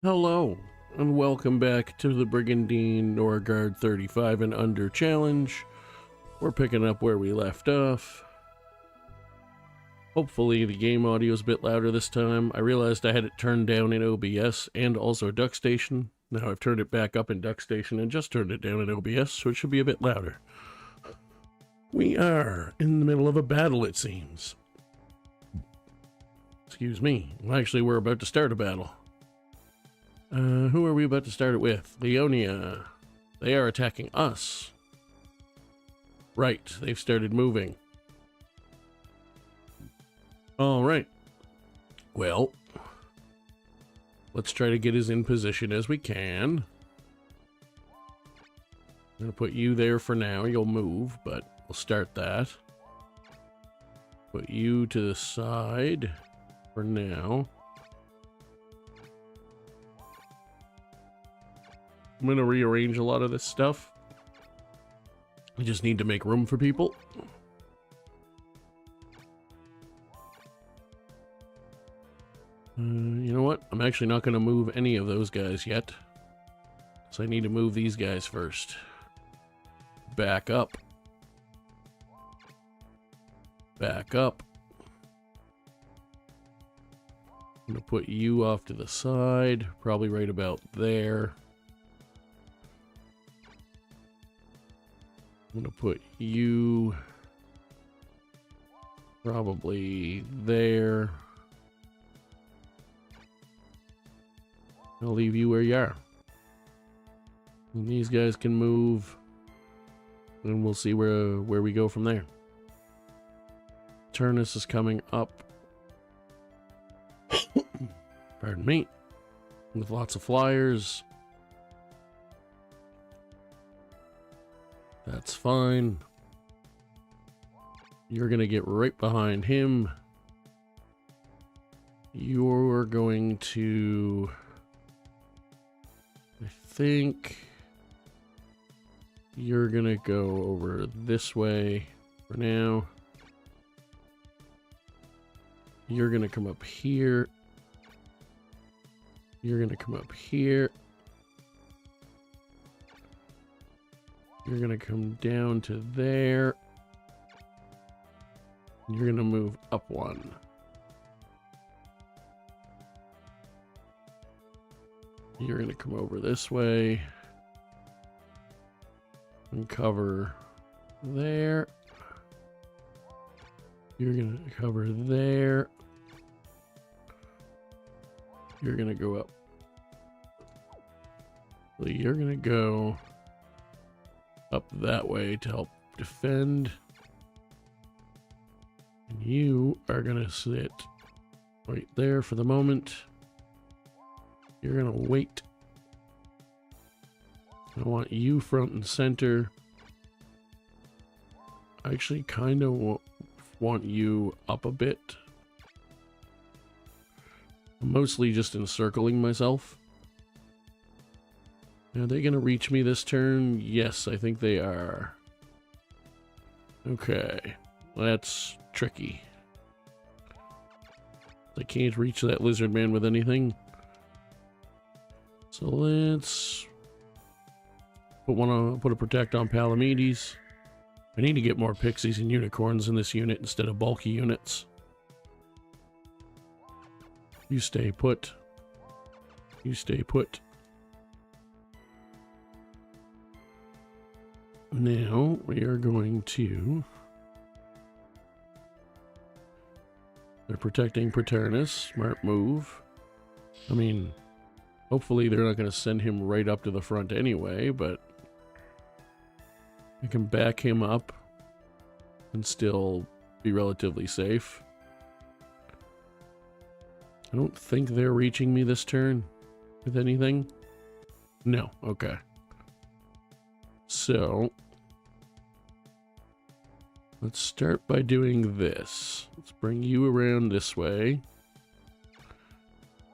Hello, and welcome back to the Brigandine Norgard 35 and under challenge. We're picking up where we left off. Hopefully the game audio is a bit louder this time. I realized I had it turned down in OBS and also DuckStation. Now I've turned it back up in DuckStation and just turned it down in OBS, so it should be a bit louder. We are in the middle of a battle, it seems. Excuse me. Well, actually, we're about to start a battle. Who are we about to start it with? Leonia. They are attacking us. Right, they've started moving. Alright. Well, let's try to get as in position as we can. I'm going to put you there for now. You'll move, but we'll start that. Put you to the side for now. I'm going to rearrange a lot of this stuff. I just need to make room for people. You know what? I'm actually not going to move any of those guys yet. So I need to move these guys first. Back up. Back up. I'm going to put you off to the side. Probably right about there. I'm going to put you probably there. I'll leave you where you are. And these guys can move. And we'll see where we go from there. Turnus is coming up. Pardon me. With lots of flyers. That's fine. You're going to get right behind him. You're going to... I think... You're going to go over this way for now. You're going to come up here. You're going to come up here. You're going to come down to there. You're going to move up one. You're going to come over this way. And cover there. You're going to cover there. You're going to go up. So you're going to go up that way to help defend. And you are going to sit right there for the moment. You're going to wait. I want you front and center. I actually kind of want you up a bit. I'm mostly just encircling myself. Are they going to reach me this turn? Yes, I think they are. Okay, that's tricky. I can't reach that lizard man with anything. So let's put a protect on Palamedes. I need to get more pixies and unicorns in this unit instead of bulky units. You stay put. You stay put. Now we are going to... They're protecting Paternus. Smart move. I mean, hopefully they're not going to send him right up to the front anyway, but I can back him up and still be relatively safe. I don't think they're reaching me this turn with anything. No, okay. So, let's start by doing this. Let's bring you around this way.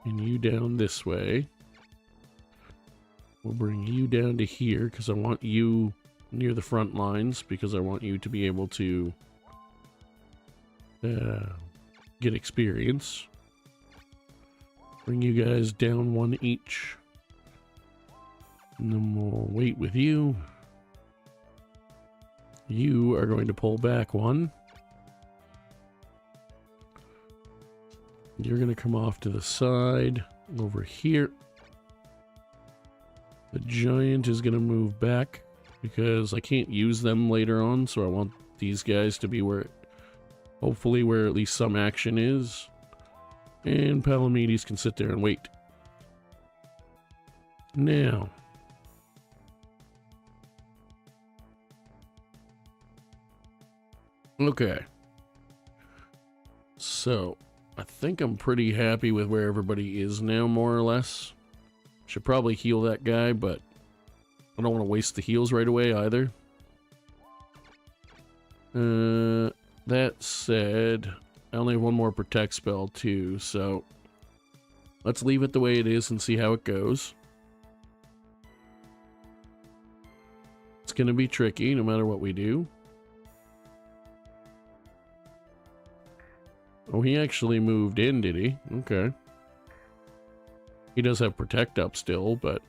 And you down this way. We'll bring you down to here because I want you near the front lines because I want you to be able to get experience. Bring you guys down one each. And then we'll wait with you. You are going to pull back one. You're going to come off to the side over here. The giant is going to move back because I can't use them later on, so I want these guys to be where, hopefully where at least some action is. And Palamedes can sit there and wait. Now, okay. So, I think I'm pretty happy with where everybody is now, more or less. Should probably heal that guy, but I don't want to waste the heals right away either. That said, I only have one more protect spell too, so let's leave it the way it is and see how it goes. It's going to be tricky no matter what we do. Oh, he actually moved in, did he? Okay. He does have protect up still, but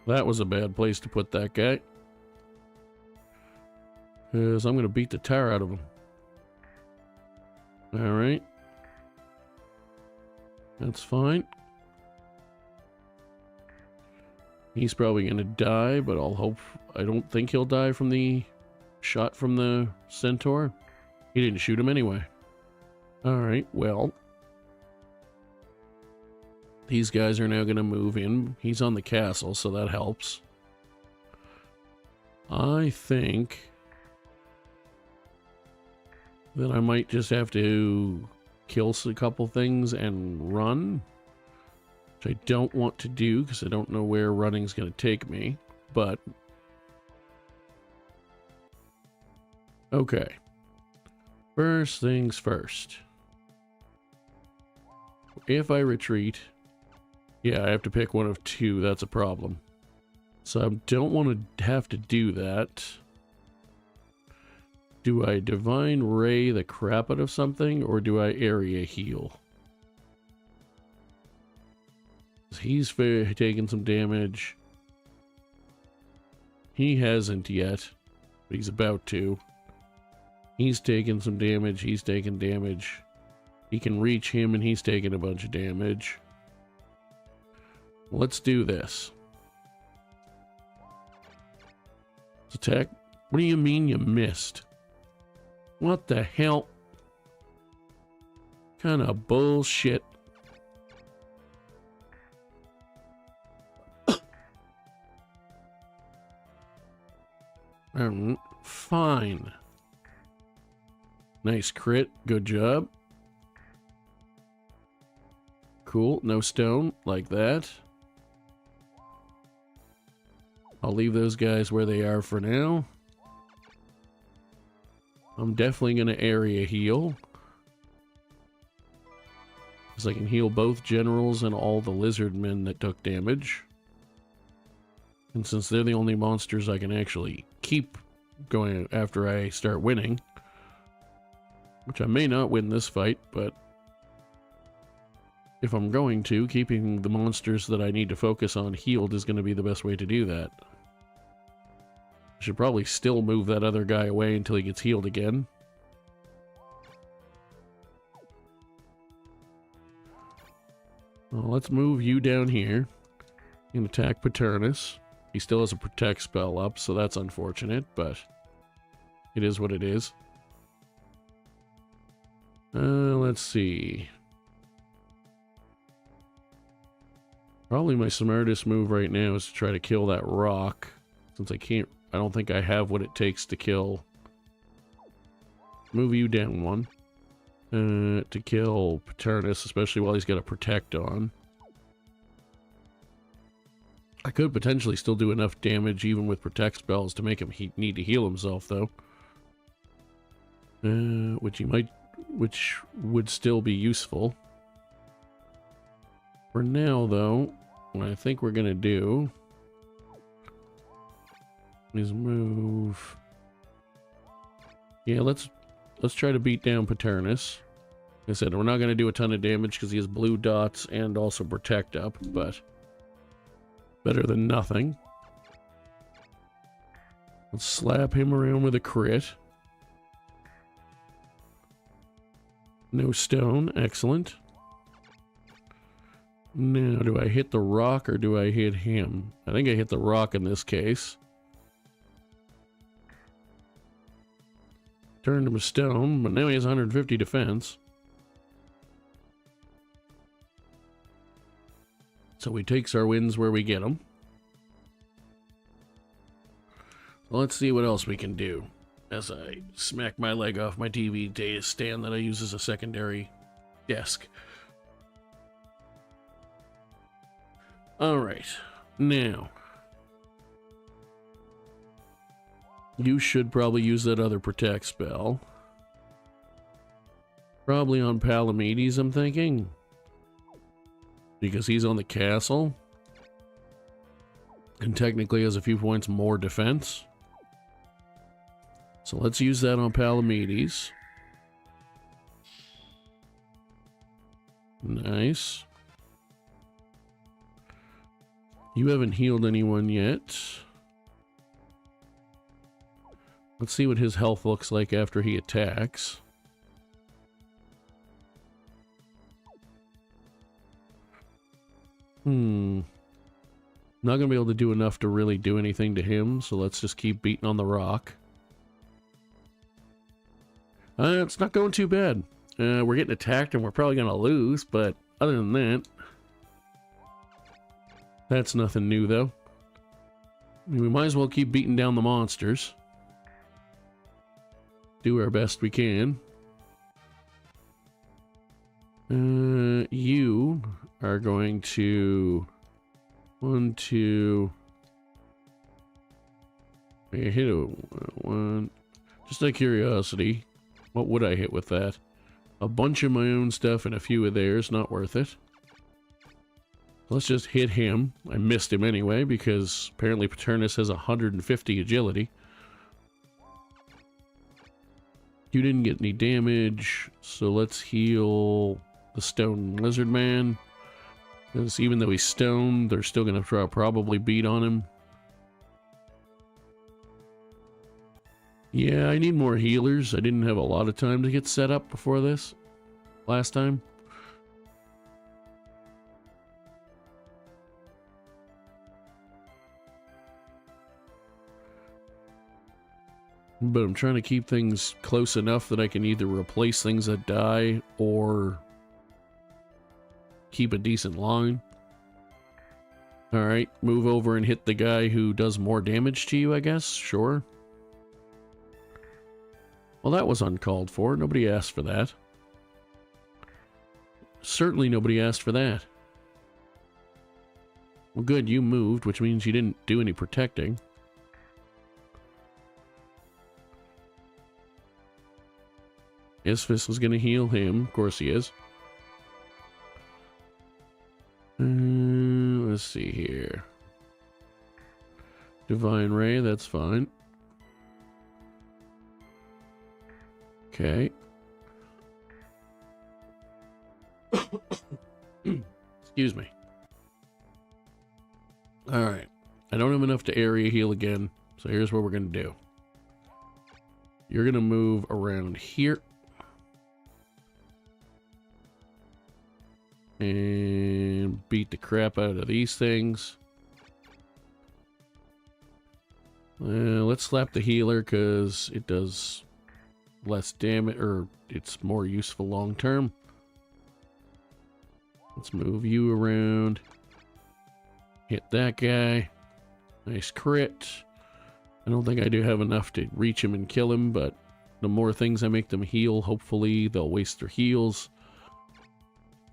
that was a bad place to put that guy. Because I'm going to beat the tar out of him. Alright. That's fine. He's probably going to die, but I don't think he'll die from the shot from the centaur. He didn't shoot him anyway. Alright, well. These guys are now going to move in. He's on the castle, so that helps. I think that I might just have to kill a couple things and run. Which I don't want to do, because I don't know where running's going to take me. But okay. First things first. If I retreat, yeah, I have to pick one of two. That's a problem. So I don't want to have to do that. Do I Divine Ray the crap out of something, or do I area heal? He's taking some damage. He hasn't yet, but he's about to. He's taking some damage. He's taking damage. He can reach him, and he's taking a bunch of damage. Let's do this. Let's attack. What do you mean you missed? What the hell? Kind of bullshit. Fine. Nice crit. Good job. Cool. No stone. Like that. I'll leave those guys where they are for now. I'm definitely going to area heal. Because I can heal both generals and all the lizard men that took damage. And since they're the only monsters I can actually keep going after I start winning, which I may not win this fight, but if I'm going to, keeping the monsters that I need to focus on healed is going to be the best way to do that. I should probably still move that other guy away until he gets healed again. Well, let's move you down here and attack Paternus. He still has a protect spell up, so that's unfortunate, but it is what it is. Let's see. Probably my smartest move right now is to try to kill that rock, since I don't think I have what it takes to kill. Move you down one. To kill Paternus, especially while he's got a protect on. I could potentially still do enough damage even with protect spells to make him need to heal himself, though. Which would still be useful. For now, though, what I think we're gonna do is move. Yeah, let's try to beat down Paternus. I said, we're not going to do a ton of damage because he has blue dots and also protect up, but better than nothing. Let's slap him around with a crit. No stone. Excellent. Now, do I hit the rock or do I hit him? I think I hit the rock in this case. Turned him to stone, but now he has 150 defense. So he takes our wins where we get them. Let's see what else we can do as I smack my leg off my TV data stand that I use as a secondary desk. Alright, now you should probably use that other protect spell. Probably on Palamedes, I'm thinking. Because he's on the castle. And technically has a few points more defense. So let's use that on Palamedes. Nice. You haven't healed anyone yet. Let's see what his health looks like after he attacks. Not gonna be able to do enough to really do anything to him, so let's just keep beating on the rock. It's not going too bad. We're getting attacked and we're probably gonna lose, but other than that, that's nothing new though. I mean, we might as well keep beating down the monsters. Do our best we can. You are going to... 1, 2... I hit a 1... Just out of curiosity, what would I hit with that? A bunch of my own stuff and a few of theirs, not worth it. Let's just hit him. I missed him anyway, because apparently Paternus has 150 agility. You didn't get any damage, so let's heal the Stone Lizard Man. Because even though he's stoned, they're still going to probably beat on him. Yeah, I need more healers. I didn't have a lot of time to get set up before this last time. But I'm trying to keep things close enough that I can either replace things that die or keep a decent line. Alright, move over and hit the guy who does more damage to you, I guess? Sure. Well, that was uncalled for. Nobody asked for that. Certainly nobody asked for that. Well, good, you moved, which means you didn't do any protecting. Isphis was going to heal him. Of course he is. Let's see here. Divine Ray, that's fine. Okay. Excuse me. Alright. I don't have enough to area heal again, so here's what we're going to do. You're going to move around here. And beat the crap out of these things. Let's slap the healer because it does less damage, or it's more useful long term. Let's move you around. Hit that guy. Nice crit. I don't think I do have enough to reach him and kill him, but the more things I make them heal, hopefully they'll waste their heals.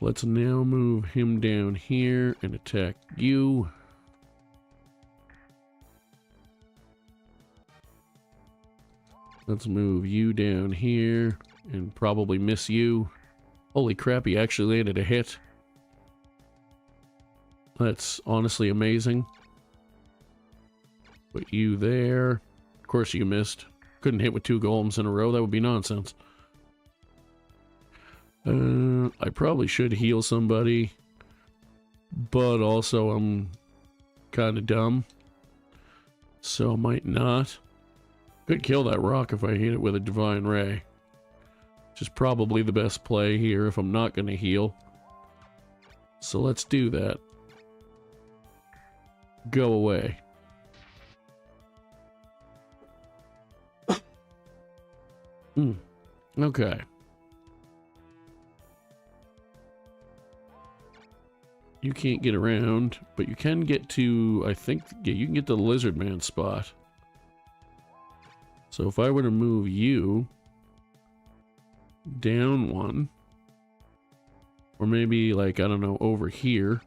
Let's now move him down here and attack you. Let's move you down here and probably miss you. Holy crap, he actually landed a hit. That's honestly amazing. Put you there. Of course you missed. Couldn't hit with 2 golems in a row. That would be nonsense. I probably should heal somebody, but also I'm kind of dumb, so I might not. Could kill that rock if I hit it with a Divine Ray, which is probably the best play here if I'm not going to heal. So let's do that. Go away. Okay. You can't get around, but you can get to, I think, yeah, you can get to the Lizard Man spot. So if I were to move you down one, or maybe like, I don't know, over here,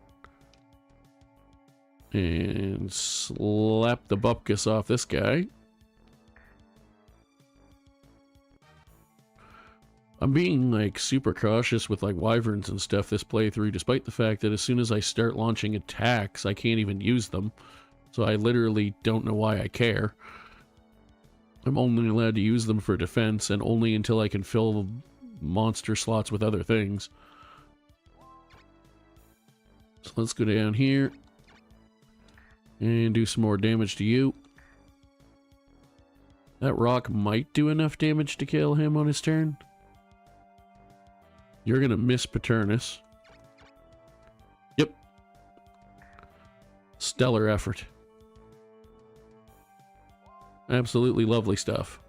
and slap the bupkis off this guy. I'm being like super cautious with like wyverns and stuff this playthrough, despite the fact that as soon as I start launching attacks, I can't even use them. So I literally don't know why I care. I'm only allowed to use them for defense, and only until I can fill monster slots with other things. So let's go down here and do some more damage to you. That rock might do enough damage to kill him on his turn. You're gonna miss Paternus. Yep. Stellar effort. Absolutely lovely stuff.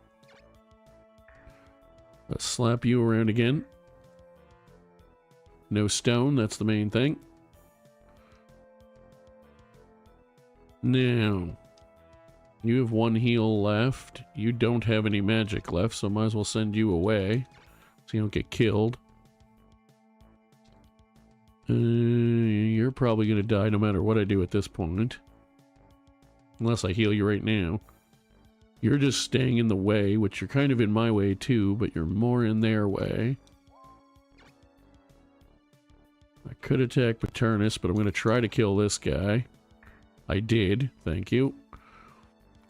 Let's slap you around again. No stone, that's the main thing. Now, you have one heal left. You don't have any magic left, so might as well send you away so you don't get killed. You're probably going to die no matter what I do at this point. Unless I heal you right now. You're just staying in the way, which you're kind of in my way too, but you're more in their way. I could attack Paternus, but I'm going to try to kill this guy. I did, thank you.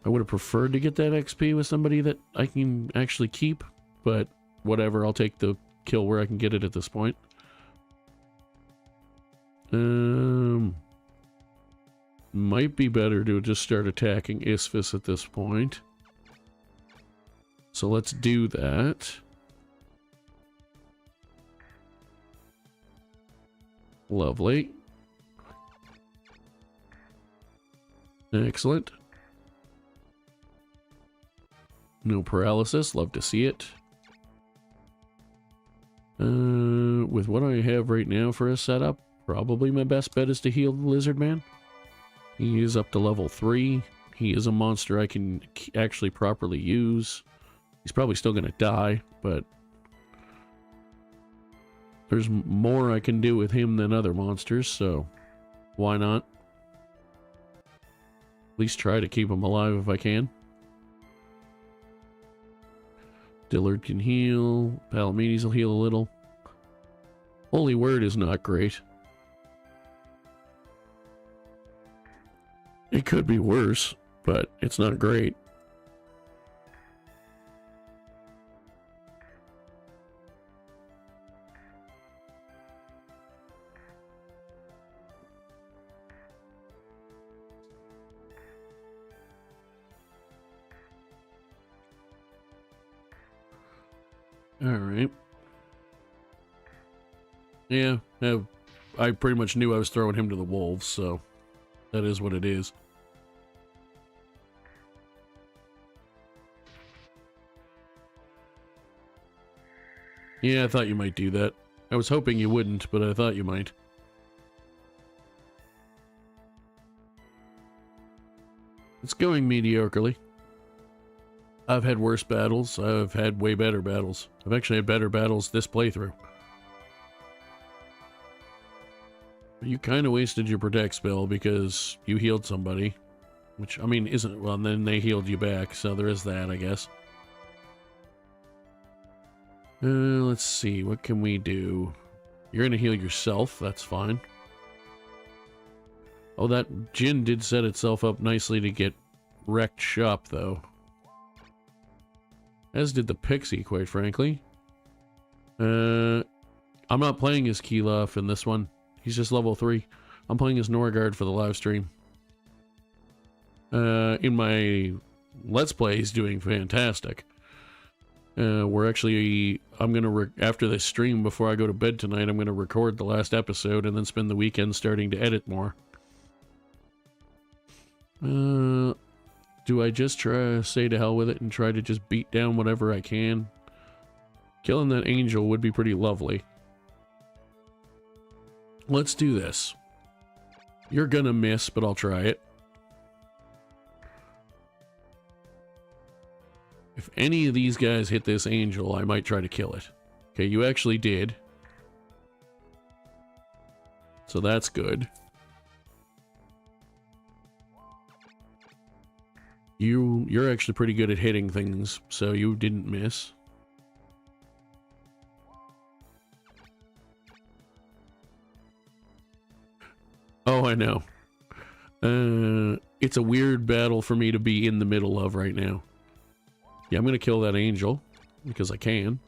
I would have preferred to get that XP with somebody that I can actually keep, but whatever, I'll take the kill where I can get it at this point. Might be better to just start attacking Isphis at this point. So let's do that. Lovely. Excellent. No paralysis, love to see it. With what I have right now for a setup, probably my best bet is to heal the Lizard Man. He is up to level 3. He is a monster I can actually properly use. He's probably still going to die, but there's more I can do with him than other monsters, so why not? At least try to keep him alive if I can. Dillard can heal. Palamedes will heal a little. Holy Word is not great. It could be worse, but it's not great. Alright. Yeah, I pretty much knew I was throwing him to the wolves, so that is what it is. Yeah, I thought you might do that. I was hoping you wouldn't, but I thought you might. It's going mediocrely. I've had worse battles. I've had way better battles. I've actually had better battles this playthrough. You kind of wasted your protect spell because you healed somebody. Which, I mean, isn't... Well, and then they healed you back, so there is that, I guess. Let's see. What can we do? You're going to heal yourself. That's fine. Oh, that Djinn did set itself up nicely to get wrecked shop, though. As did the Pixie, quite frankly. I'm not playing as Keylaf in this one. He's just level 3. I'm playing as Norgard for the live stream. In my Let's Play, he's doing fantastic. We're actually... I'm gonna... after this stream, before I go to bed tonight, I'm gonna record the last episode and then spend the weekend starting to edit more. Do I just say to hell with it and try to just beat down whatever I can? Killing that angel would be pretty lovely. Let's do this. You're gonna miss, but I'll try it. If any of these guys hit this angel, I might try to kill it. Okay, you actually did. So that's good. You're actually pretty good at hitting things, so you didn't miss. Oh, I know. It's a weird battle for me to be in the middle of right now. Yeah, I'm going to kill that angel, because I can.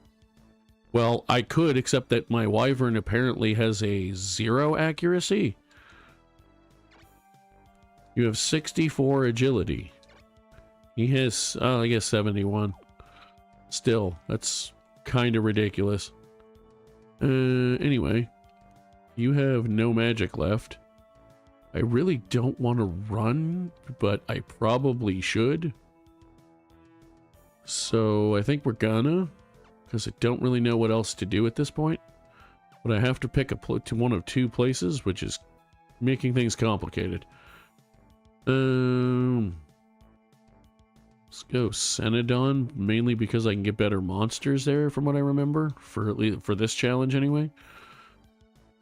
Well, I could, except that my wyvern apparently has a 0 accuracy. You have 64 agility. He has, I guess 71. Still, that's kind of ridiculous. Anyway, you have no magic left. I really don't want to run, but I probably should. So I think we're gonna, because I don't really know what else to do at this point. But I have to pick one of 2 places, which is making things complicated. Let's go Cenodon, mainly because I can get better monsters there, from what I remember, for this challenge anyway.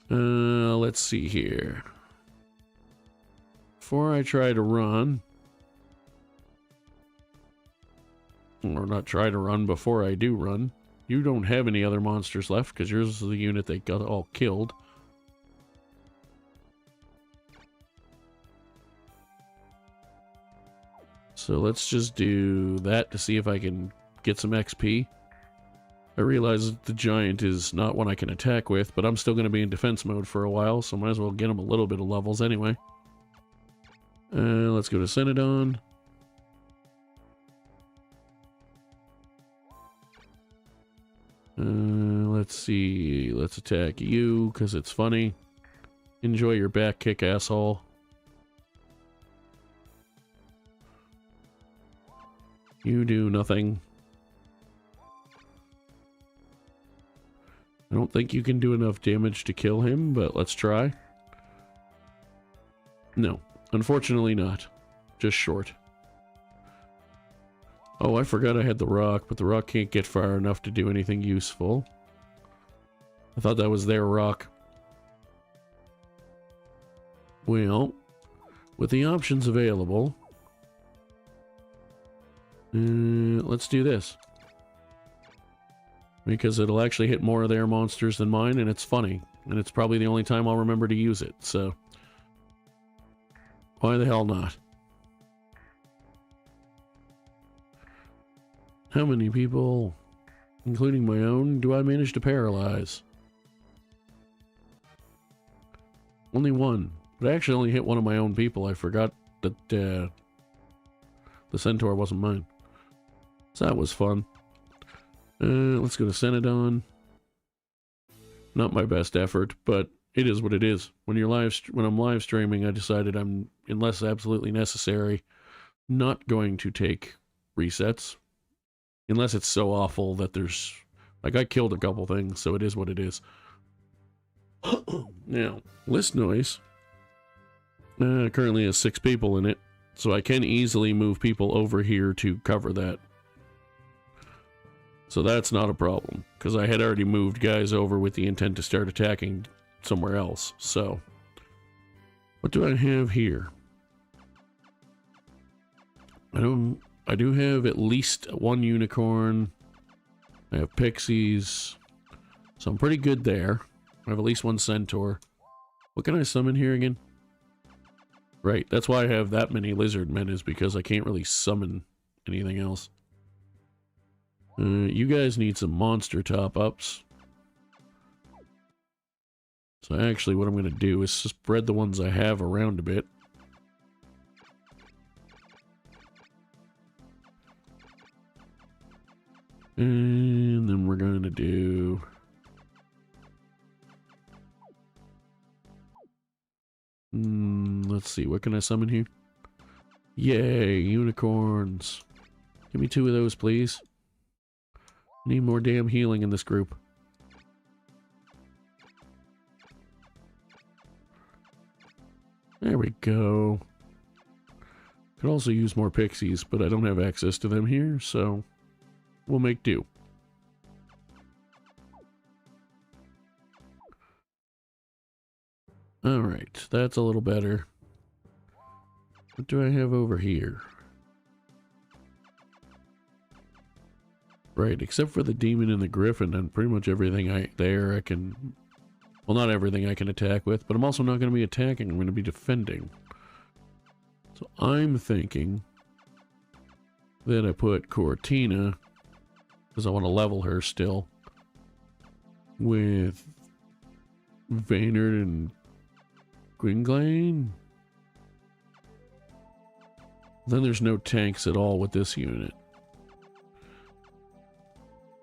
Let's see here. Before I try to run, or not try to run, before I do run, you don't have any other monsters left, because yours is the unit that got all killed. So let's just do that to see if I can get some XP. I realize that the giant is not one I can attack with, but I'm still going to be in defense mode for a while, so might as well get him a little bit of levels anyway. Let's go to Cenodon. Let's see. Let's attack you, because it's funny. Enjoy your back kick, asshole. You do nothing. I don't think you can do enough damage to kill him, but let's try. No, unfortunately not. Just short. Oh, I forgot I had the rock, but the rock can't get far enough to do anything useful. I thought that was their rock. Well, with the options available, let's do this. Because it'll actually hit more of their monsters than mine, and it's funny. And it's probably the only time I'll remember to use it, so... why the hell not? How many people, including my own, do I manage to paralyze? Only 1. But I actually only hit one of my own people. I forgot that the centaur wasn't mine. So that was fun. Let's go to Cenodon. Not my best effort, but it is what it is. When I'm live streaming, I decided I'm, unless absolutely necessary, not going to take resets. Unless it's so awful that there's... like, I killed a couple things, so it is what it is. Now, list noise currently has 6 people in it, so I can easily move people over here to cover that. So that's not a problem, because I had already moved guys over with the intent to start attacking somewhere else. So, what do I have here? I do have at least 1 unicorn. I have pixies, so I'm pretty good there. I have at least 1 centaur. What can I summon here again? Right, that's why I have that many lizard men, is because I can't really summon anything else. You guys need some monster top-ups. So actually what I'm going to do is spread the ones I have around a bit. And then we're going to do... let's see, what can I summon here? Yay, unicorns. Give me 2 of those, please. Need more damn healing in this group. There we go. Could also use more pixies, but I don't have access to them here, so we'll make do. Alright, that's a little better. What do I have over here? Right, except for the demon and the griffin and pretty much everything I can... Well, not everything I can attack with, but I'm also not going to be attacking, I'm going to be defending. So I'm thinking that I put Cortina, because I want to level her still, with Vaynard and Gwynglane. Then there's no tanks at all with this unit.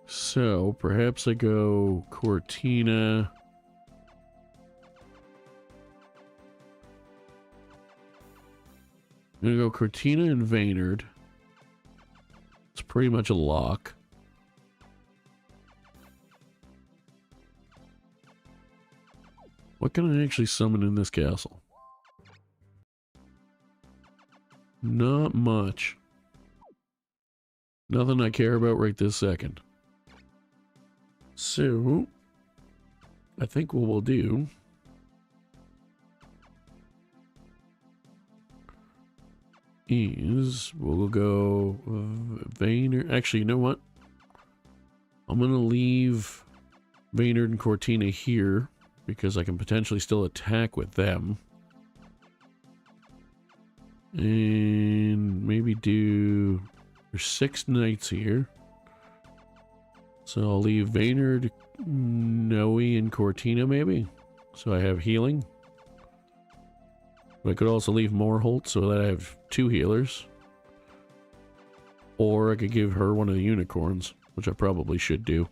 So perhaps I go Cortina. I'm gonna go Cortina and Vaynard. It's pretty much a lock. What can I actually summon in this castle? Not much. Nothing I care about right this second. So, I think what we'll do is we'll go Vaynard. Actually, you know what? I'm going to leave Vaynard and Cortina here because I can potentially still attack with them. And maybe do... There's 6 knights here. So I'll leave Vaynard, Noe, and Cortina maybe. So I have healing. But I could also leave Morholt so that I have 2 healers. Or I could give her one of the unicorns, which I probably should do.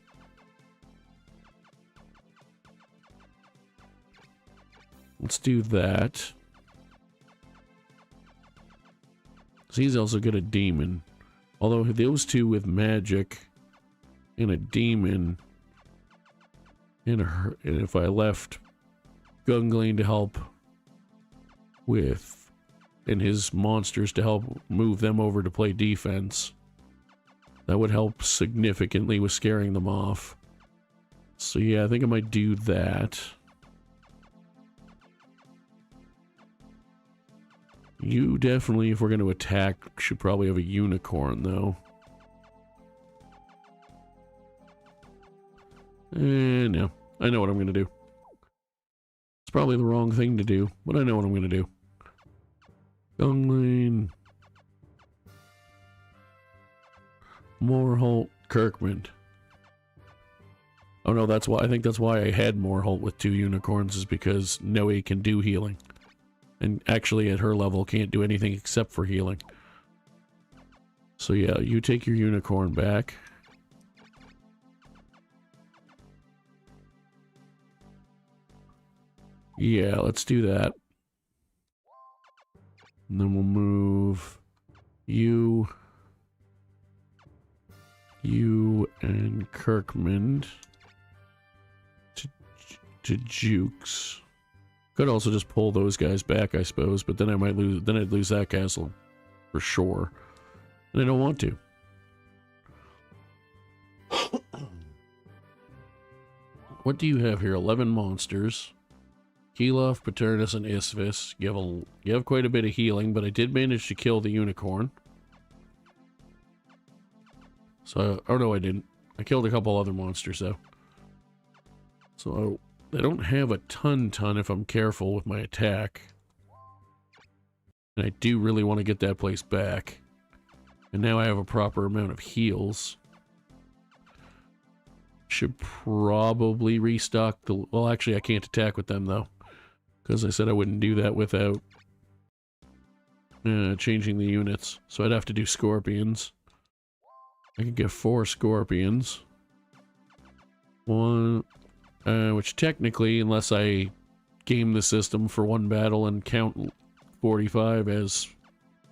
Let's do that. So he's also got a demon. Although those 2 with magic and a demon, and if I left Gwynglane to help with, and his monsters to help move them over to play defense, that would help significantly with scaring them off. So yeah, I think I might do that. You definitely, if we're going to attack, should probably have a unicorn, though. No. I know what I'm going to do. It's probably the wrong thing to do, but I know what I'm going to do. Gwynglane. Morholt, Kirkman. Oh no, that's why, I think that's why I had Morholt with 2 unicorns, is because Noe can do healing. And actually at her level can't do anything except for healing. So yeah, you take your unicorn back. Yeah, let's do that. And then we'll move you and Kirkman to Jukes. Could also just pull those guys back, I suppose, but then I might lose. Then I'd lose that castle for sure, and I don't want to. What do you have here? 11 monsters. Keloff, Paternus, and Isvis. You have quite a bit of healing, but I did manage to kill the unicorn. So, oh no, I didn't. I killed a couple other monsters though. So I don't have a ton if I'm careful with my attack. And I do really want to get that place back. And now I have a proper amount of heals. Should probably restock the... Well, actually, I can't attack with them, though. Because I said I wouldn't do that without changing the units. So I'd have to do scorpions. I could get 4 scorpions. One... which technically, unless I game the system for one battle and count 45 as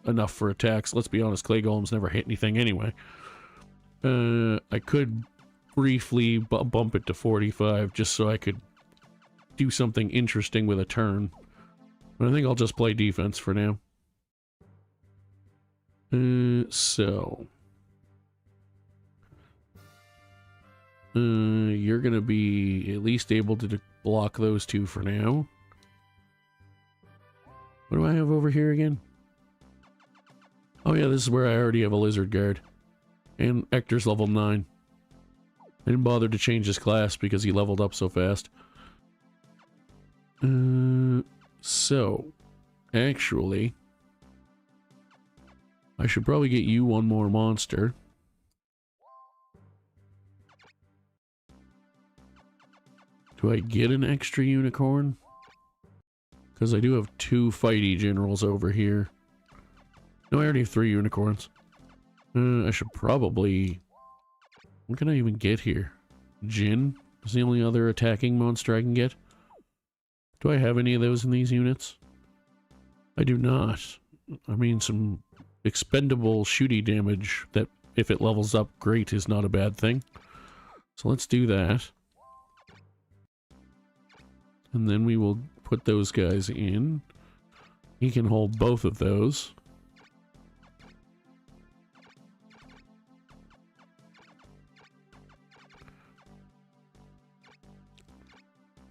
enough for attacks. Let's be honest, clay golems never hit anything anyway. I could briefly bump it to 45 just so I could do something interesting with a turn. But I think I'll just play defense for now. So... you're gonna be at least able to block those 2 for now. What do I have over here again? Oh yeah, this is where I already have a lizard guard. And Ector's level 9. I didn't bother to change his class because he leveled up so fast. So, actually, I should probably get you one more monster. Do I get an extra unicorn? Because I do have 2 fighty generals over here. No, I already have 3 unicorns. I should probably... What can I even get here? Jin is the only other attacking monster I can get. Do I have any of those in these units? I do not. I mean, some expendable shooty damage that, if it levels up, great, is not a bad thing. So let's do that. And then we will put those guys in. He can hold both of those.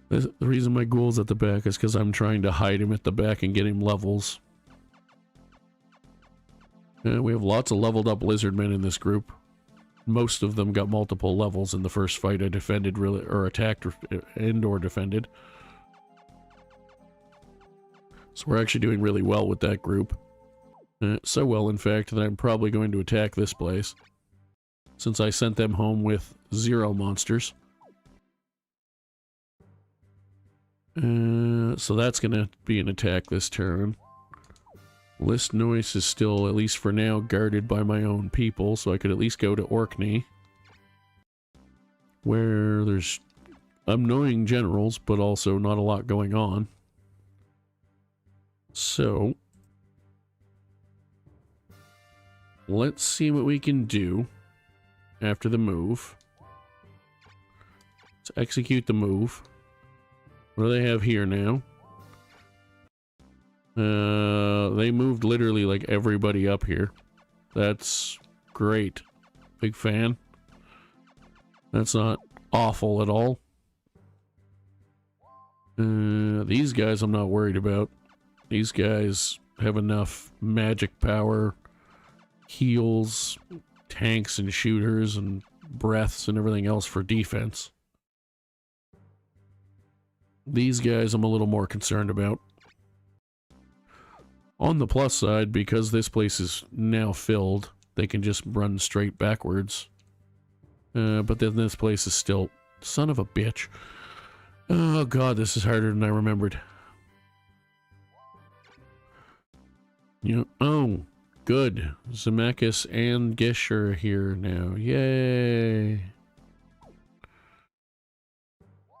The reason my ghoul's at the back is because I'm trying to hide him at the back and get him levels. We have lots of leveled up lizard men in this group. Most of them got multiple levels in the first fight I defended, or attacked and/or defended. So we're actually doing really well with that group. So well, in fact, that I'm probably going to attack this place, since I sent them home with 0 monsters. So that's gonna be an attack this turn. List Noise is still, at least for now, guarded by my own people, so I could at least go to Orkney, where there's annoying generals, but also not a lot going on. So, let's see what we can do after the move. Let's execute the move. What do they have here now? They moved literally like everybody up here. That's great. Big fan. That's not awful at all. These guys I'm not worried about. These guys have enough magic power, heals, tanks and shooters and breaths and everything else for defense. These guys I'm a little more concerned about. On the plus side, because this place is now filled, they can just run straight backwards. But then this place is still... Son of a bitch. Oh god, this is harder than I remembered. Oh, good. Zemeckis and Gish are here now. Yay!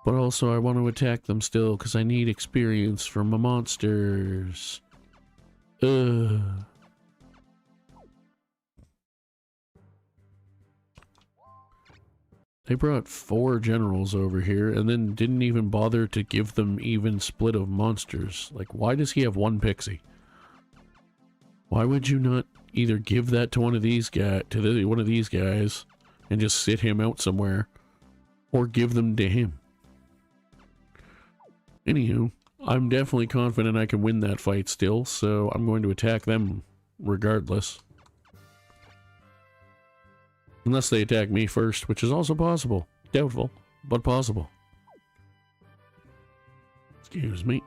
But also I want to attack them still, because I need experience for my monsters. Ugh. They brought 4 generals over here, and then didn't even bother to give them even split of monsters. Like, why does he have 1 pixie? Why would you not either give that to one of these guys, and just sit him out somewhere, or give them to him? Anywho, I'm definitely confident I can win that fight still, so I'm going to attack them regardless. Unless they attack me first, which is also possible. Doubtful, but possible. Excuse me.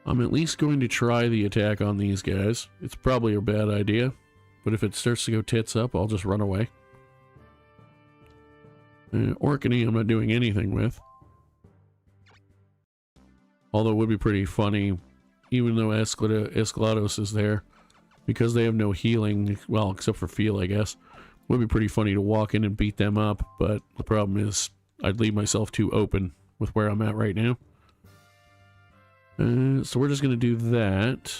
I'm at least going to try the attack on these guys. It's probably a bad idea, but if it starts to go tits up, I'll just run away. Orkney I'm not doing anything with. Although it would be pretty funny, even though Escalados is there, because they have no healing, well, except for feel, I guess. It would be pretty funny to walk in and beat them up, but the problem is I'd leave myself too open with where I'm at right now. So we're just going to do that.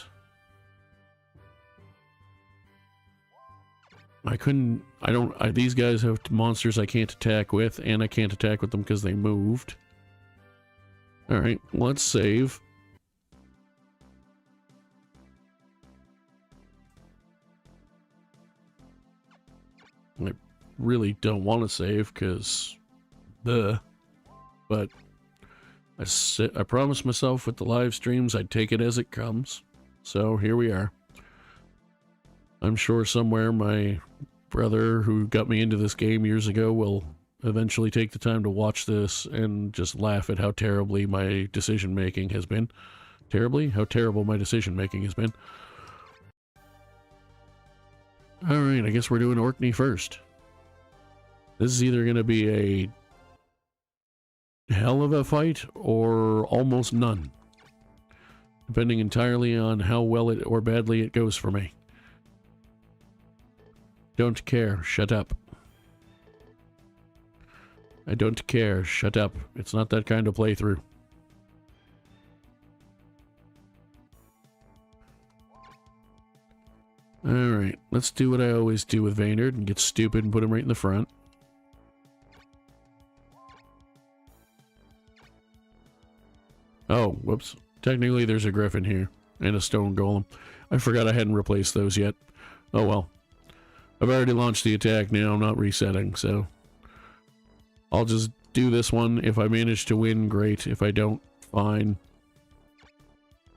These guys have monsters I can't attack with, and I can't attack with them because they moved. Alright, let's save. I really don't want to save because but I promised myself with the live streams I'd take it as it comes. So here we are. I'm sure somewhere my brother who got me into this game years ago will eventually take the time to watch this and just laugh at how terribly my decision making has been. How terrible my decision making has been. Alright, I guess we're doing Orkney first. This is either going to be a hell of a fight or almost none, depending entirely on how well it or badly it goes for me. Don't care, shut up. I don't care, shut up. It's not that kind of playthrough. Alright, let's do what I always do with Vaynard and get stupid and put him right in the front. Oh, whoops. Technically there's a griffin here and a stone golem. I forgot I hadn't replaced those yet. Oh well. I've already launched the attack now, I'm not resetting, so I'll just do this one. If I manage to win, great. If I don't, fine.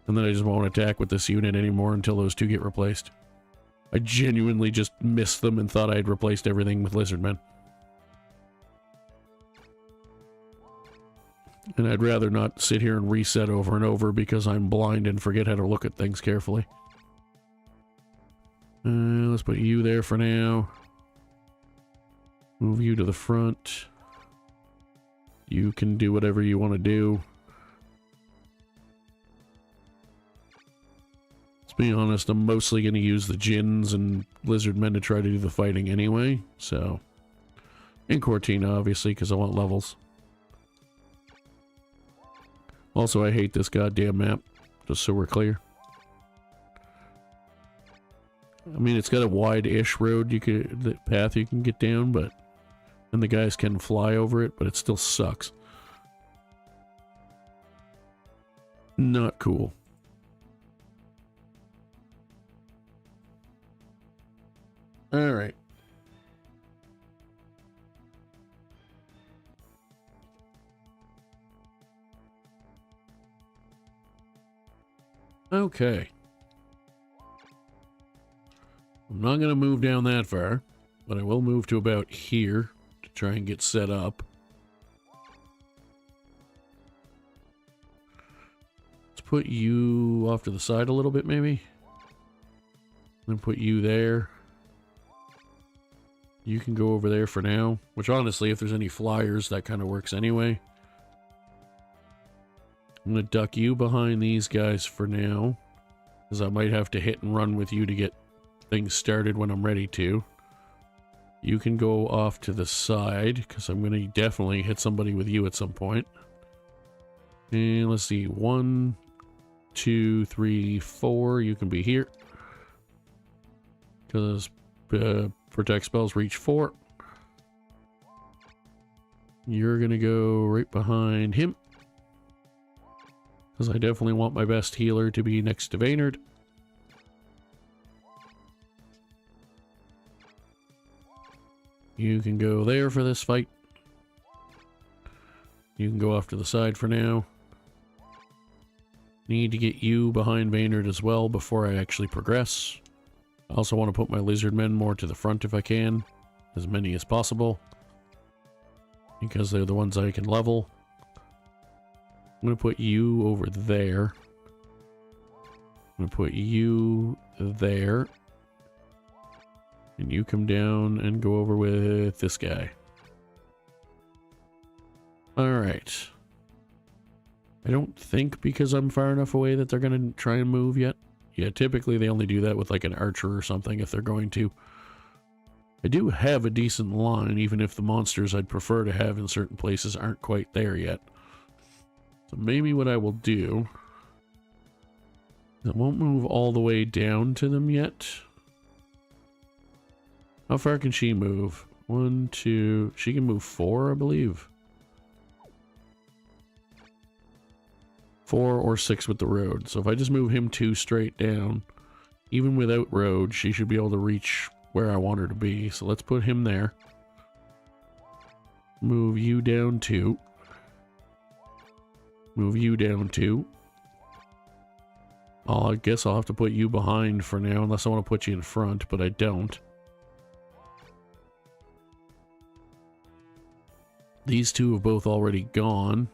And then I just won't attack with this unit anymore until those two get replaced. I genuinely just missed them and thought I had replaced everything with lizardmen. And I'd rather not sit here and reset over and over because I'm blind and forget how to look at things carefully. Let's put you there for now. Move you to the front. You can do whatever you want to do. To be honest, I'm mostly going to use the Djinns and Lizardmen to try to do the fighting anyway, so... And Cortina, obviously, because I want levels. Also, I hate this goddamn map, just so we're clear. I mean, it's got a wide-ish road the path you can get down, but... And the guys can fly over it, but it still sucks. Not cool. Alright. Okay. I'm not going to move down that far, but I will move to about here to try and get set up. Let's put you off to the side a little bit, maybe. Then put you there. You can go over there for now, which honestly, if there's any flyers, that kind of works anyway. I'm going to duck you behind these guys for now, because I might have to hit and run with you to get things started when I'm ready to. You can go off to the side, because I'm going to definitely hit somebody with you at some point. And let's see, 1, 2, 3, 4, you can be here. Because protect spells reach 4. You're going to go right behind him. Because I definitely want my best healer to be next to Vaynard. You can go there for this fight. You can go off to the side for now. Need to get you behind Vaynard as well before I actually progress. I also want to put my lizardmen more to the front if I can. As many as possible. Because they're the ones I can level. I'm going to put you over there. I'm going to put you there. And you come down and go over with this guy. Alright. I don't think because I'm far enough away that they're going to try and move yet. Yeah, typically they only do that with like an archer or something if they're going to. I do have a decent line, even if the monsters I'd prefer to have in certain places aren't quite there yet. So maybe what I will do... I won't move all the way down to them yet. How far can she move? 1, 2... She can move 4, I believe. 4 or 6 with the road. So if I just move him 2 straight down, even without road, she should be able to reach where I want her to be. So let's put him there. Move you down 2. Move you down 2. Oh, I guess I'll have to put you behind for now, unless I want to put you in front, but I don't. These two have both already gone.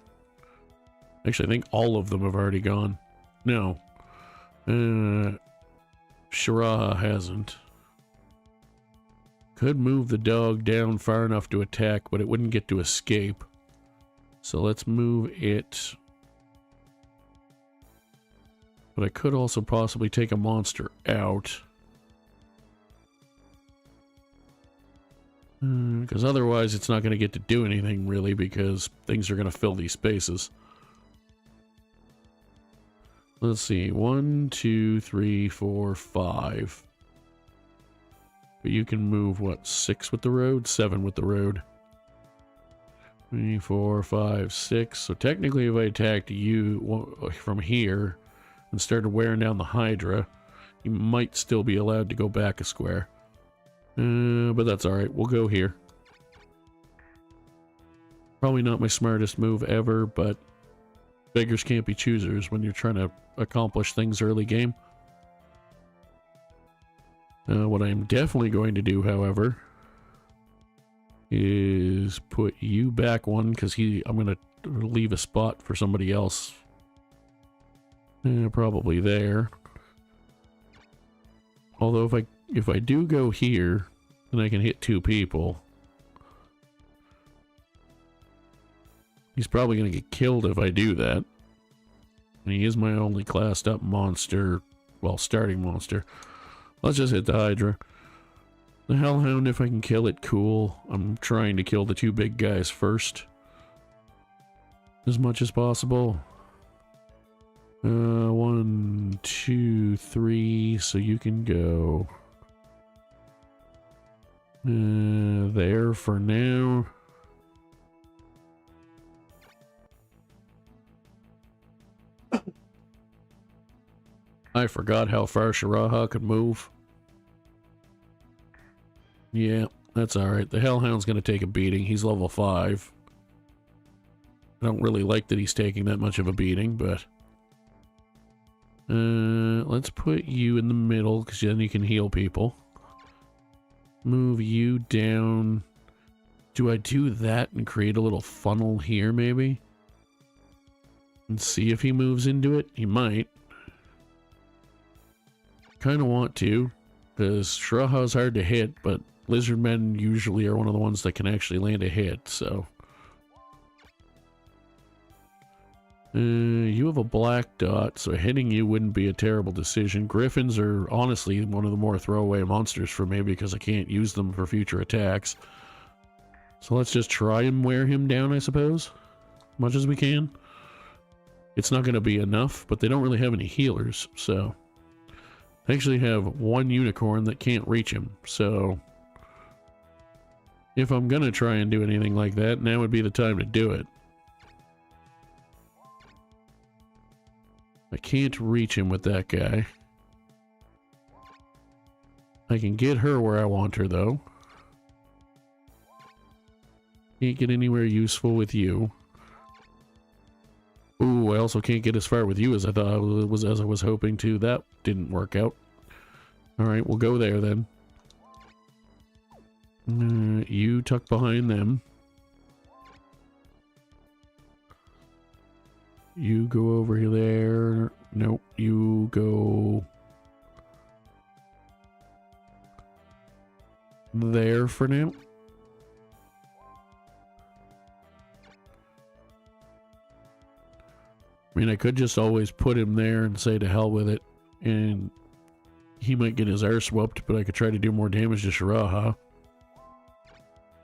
Actually, I think all of them have already gone. No. Shiraha hasn't. Could move the dog down far enough to attack, but it wouldn't get to escape. So let's move it. But I could also possibly take a monster out. Because otherwise it's not going to get to do anything, really, because things are going to fill these spaces. Let's see. 1, 2, 3, 4, 5. But you can move, what, 6 with the road? 7 with the road. 3, 4, 5, 6. So technically if I attacked you from here and started wearing down the Hydra, you might still be allowed to go back a square. But that's alright. We'll go here. Probably not my smartest move ever, but beggars can't be choosers when you're trying to accomplish things early game. What I am definitely going to do, however, is put you back one, because I'm going to leave a spot for somebody else. Probably there. Although if I do go here, then I can hit 2 people. He's probably going to get killed if I do that. And he is my only classed up monster, well, starting monster. Let's just hit the Hydra. The Hellhound, if I can kill it, cool. I'm trying to kill the 2 big guys first. As much as possible. 1, 2, 3, so you can go there for now. I forgot how far Shiraha could move. Yeah, that's alright. The Hellhound's gonna take a beating. He's level 5. I don't really like that he's taking that much of a beating, but... let's put you in the middle, because then you can heal people. Move you down. Do I do that and create a little funnel here, maybe? And see if he moves into it? He might. Kind of want to, because Shiraha's hard to hit, but Lizardmen usually are one of the ones that can actually land a hit, so... you have a black dot, so hitting you wouldn't be a terrible decision. Griffins are honestly one of the more throwaway monsters for me because I can't use them for future attacks. So let's just try and wear him down, I suppose, much as we can. It's not going to be enough, but they don't really have any healers, so... I actually have 1 unicorn that can't reach him, so... If I'm going to try and do anything like that, now would be the time to do it. I can't reach him with that guy. I can get her where I want her, though. Can't get anywhere useful with you. Ooh, I also can't get as far with you as I thought as I was hoping to. That didn't work out. Alright, we'll go there then. You tuck behind them. You go over there. Nope, you go there for now. I mean, I could just always put him there and say to hell with it, and he might get his arse whooped, but I could try to do more damage to Shiraha.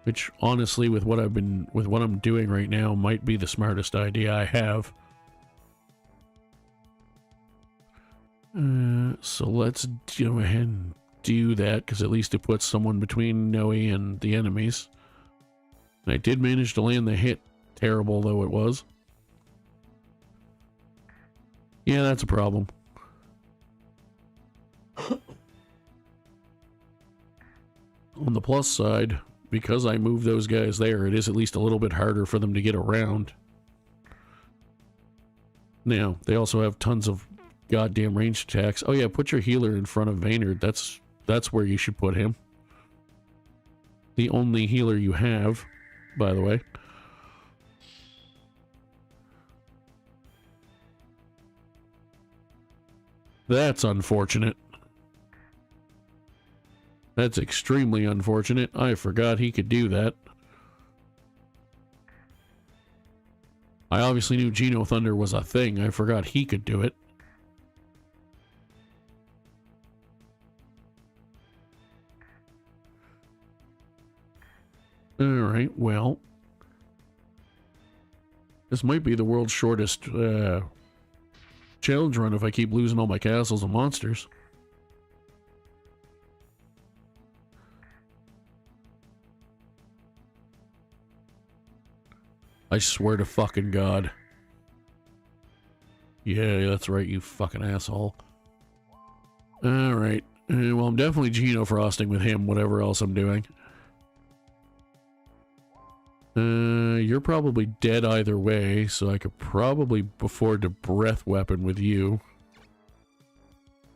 Which, honestly, with what I'm doing right now, might be the smartest idea I have. So let's go ahead and do that, because at least it puts someone between Noe and the enemies. And I did manage to land the hit, terrible though it was. Yeah, that's a problem. On the plus side, because I moved those guys there, it is at least a little bit harder for them to get around. Now, they also have tons of goddamn ranged attacks. Oh yeah, put your healer in front of Vaynard. That's where you should put him. The only healer you have, by the way. That's unfortunate. That's extremely unfortunate. I forgot he could do that. I obviously knew Geno Thunder was a thing. I forgot he could do it. Alright, well. This might be the world's shortest challenge run if I keep losing all my castles and monsters. I swear to fucking God. Yeah, that's right, you fucking asshole. Alright. Well, I'm definitely Geno frosting with him, whatever else I'm doing. You're probably dead either way, so I could probably afford to breath weapon with you.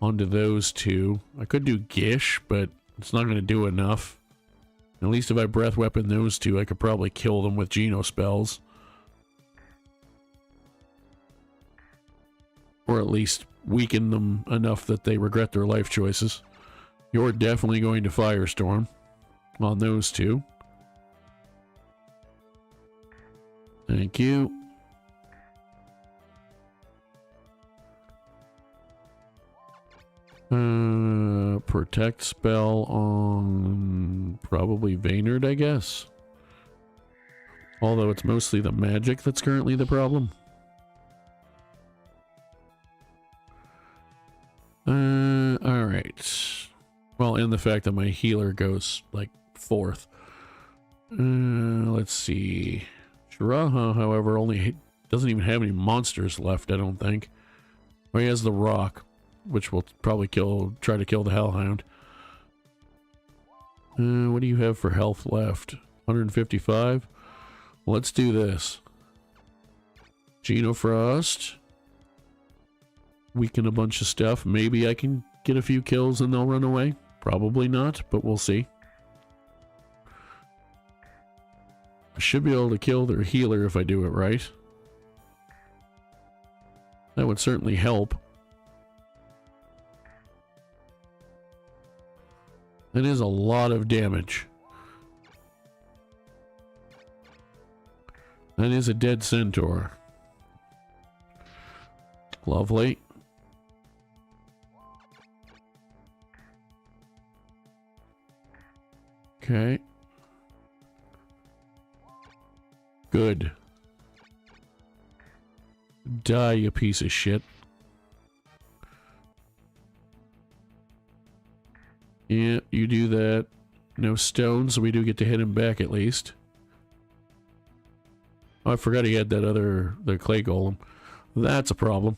Onto those two. I could do Gish, but it's not going to do enough. At least if I breath weapon those two, I could probably kill them with Geno spells. Or at least weaken them enough that they regret their life choices. You're definitely going to Firestorm on those two. Thank you. Protect spell on probably Vaynard, I guess. Although it's mostly the magic that's currently the problem. Alright. Well, and the fact that my healer goes, like, fourth. Let's see. Shiraha, however, only doesn't even have any monsters left, I don't think. Well, he has the rock, which will probably try to kill the Hellhound. What do you have for health left? 155? Let's do this. Geno Frost. Weaken a bunch of stuff. Maybe I can get a few kills and they'll run away. Probably not, but we'll see. I should be able to kill their healer if I do it right. That would certainly help. That is a lot of damage. That is a dead centaur. Lovely. Okay. Good. Die, you piece of shit. Yeah, you do that. No stones, so we do get to hit him back at least. Oh, I forgot he had the clay golem. That's a problem.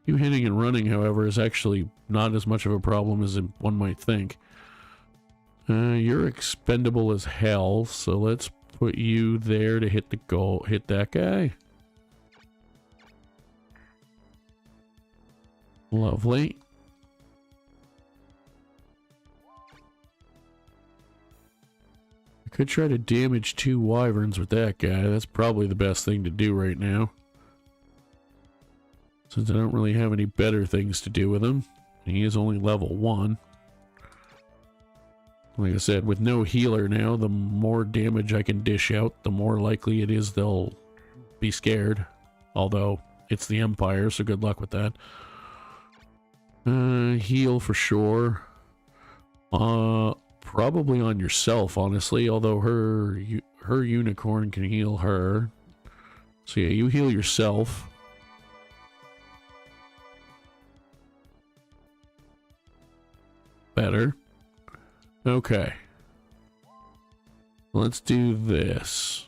You hitting and running, however, is actually not as much of a problem as one might think. You're expendable as hell, so let's put you there to hit the goal. Hit that guy. Lovely. I could try to damage 2 wyverns with that guy. That's probably the best thing to do right now. Since I don't really have any better things to do with him. He is only level 1. Like I said, with no healer now, the more damage I can dish out, the more likely it is they'll be scared. Although, it's the Empire, so good luck with that. Heal for sure. Probably on yourself, honestly. Although her unicorn can heal her. So yeah, you heal yourself. Better. Okay. Let's do this.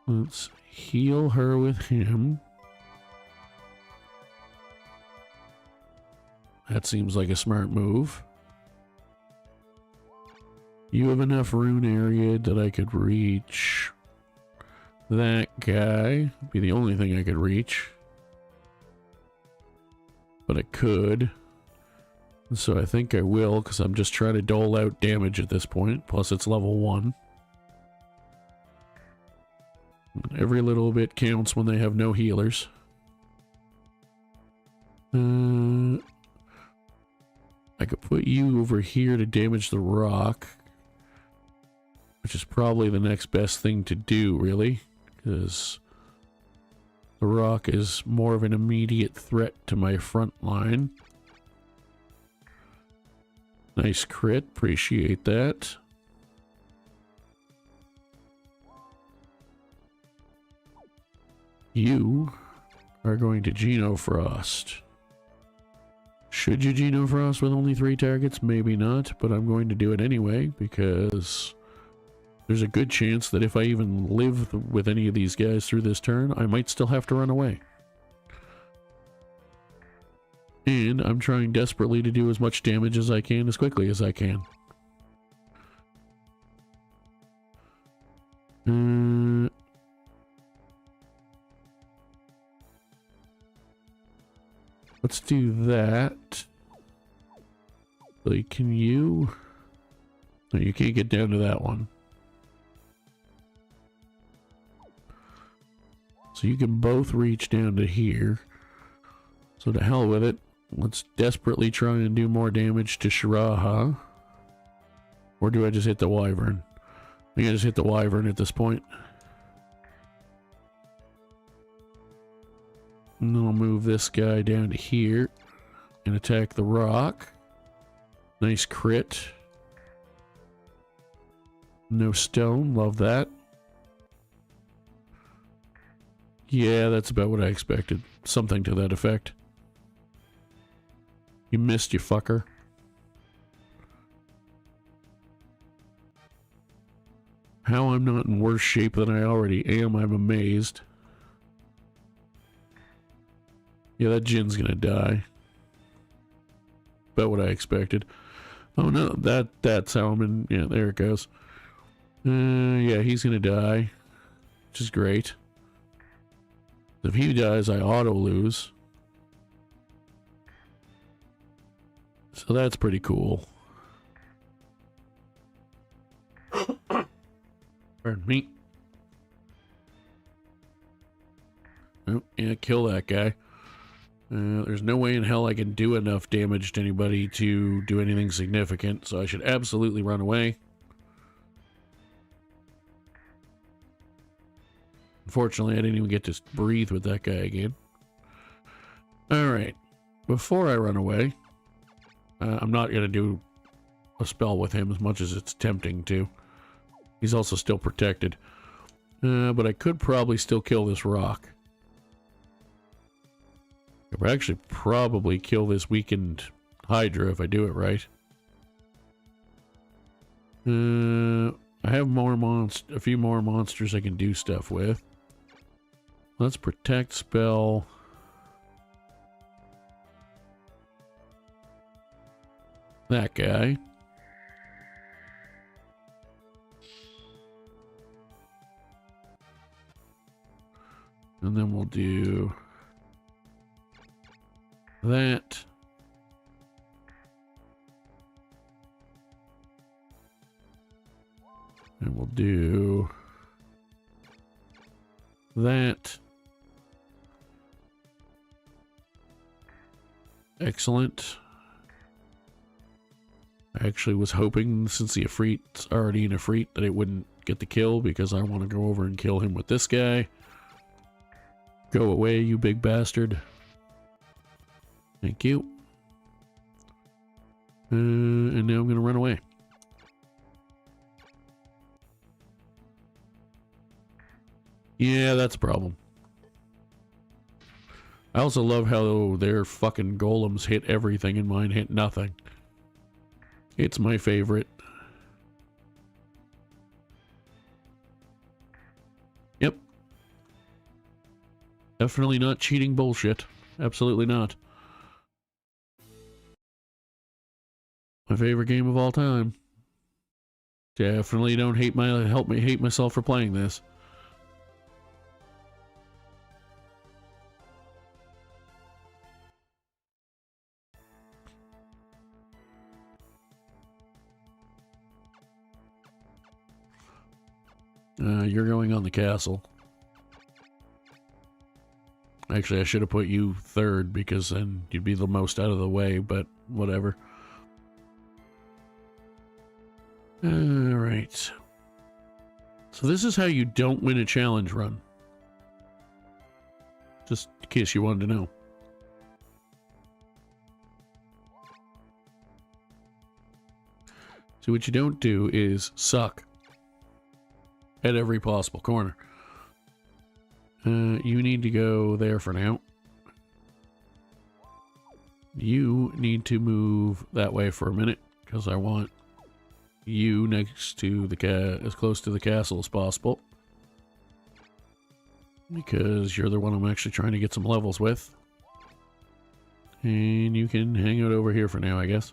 Let's heal her with him. That seems like a smart move. You have enough rune area that I could reach that guy. Be the only thing I could reach. But I could. So I think I will, because I'm just trying to dole out damage at this point. Plus it's level 1. Every little bit counts when they have no healers. I could put you over here to damage the rock. Which is probably the next best thing to do, really. Because the rock is more of an immediate threat to my front line. Nice crit, appreciate that. You are going to Genofrost. Should you Genofrost with only 3 targets? Maybe not, but I'm going to do it anyway because there's a good chance that if I even live with any of these guys through this turn, I might still have to run away. And I'm trying desperately to do as much damage as I can as quickly as I can. Let's do that. Like, can you? No, you can't get down to that one. So you can both reach down to here. So to hell with it. Let's desperately try and do more damage to Shiraha. Or do I just hit the Wyvern? I think I just hit the Wyvern at this point. And then I'll move this guy down to here and attack the rock. Nice crit. No stone, love that. Yeah, that's about what I expected. Something to that effect. You missed, you fucker. How I'm not in worse shape than I already am, I'm amazed. Yeah, that Jin's gonna die. About what I expected. Oh no, that's how I'm in. Yeah, there it goes. Yeah, he's gonna die. Which is great. If he dies, I auto lose. So that's pretty cool. Pardon me. Oh, yeah, kill that guy. There's no way in hell I can do enough damage to anybody to do anything significant, so I should absolutely run away. Unfortunately, I didn't even get to breathe with that guy again. Alright, before I run away, I'm not going to do a spell with him as much as it's tempting to. He's also still protected. But I could probably still kill this rock. I could actually probably kill this weakened Hydra if I do it right. I have a few more monsters I can do stuff with. Let's protect spell. That guy. And then we'll do that. And we'll do that. Excellent. I actually was hoping, since the Ifrit's already an Ifrit, that it wouldn't get the kill because I want to go over and kill him with this guy. Go away, you big bastard. Thank you. And now I'm going to run away. Yeah, that's a problem. I also love how their fucking golems hit everything and mine hit nothing. It's my favorite. Yep. Definitely not cheating bullshit. Absolutely not. My favorite game of all time. Definitely don't help me hate myself for playing this. You're going on the castle. Actually, I should have put you third because then you'd be the most out of the way, but whatever. Alright. So this is how you don't win a challenge run. Just in case you wanted to know. So what you don't do is suck at every possible corner. You need to go there for now. You need to move that way for a minute because I want you next to the as close to the castle as possible. Because you're the one I'm actually trying to get some levels with. And you can hang out over here for now, I guess.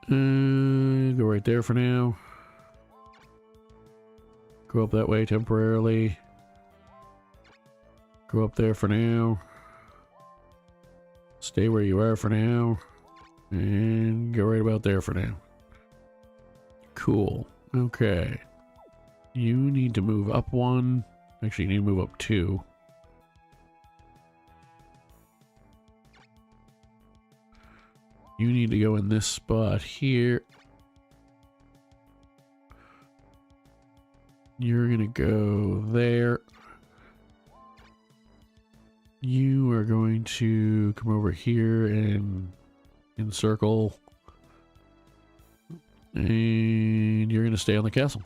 Go right there for now. Go up that way temporarily. Go up there for now. Stay where you are for now. And go right about there for now. Cool. Okay. You need to move up one. Actually, you need to move up two. You need to go in this spot here. You're gonna go there. You are going to come over here and encircle. And you're gonna stay on the castle.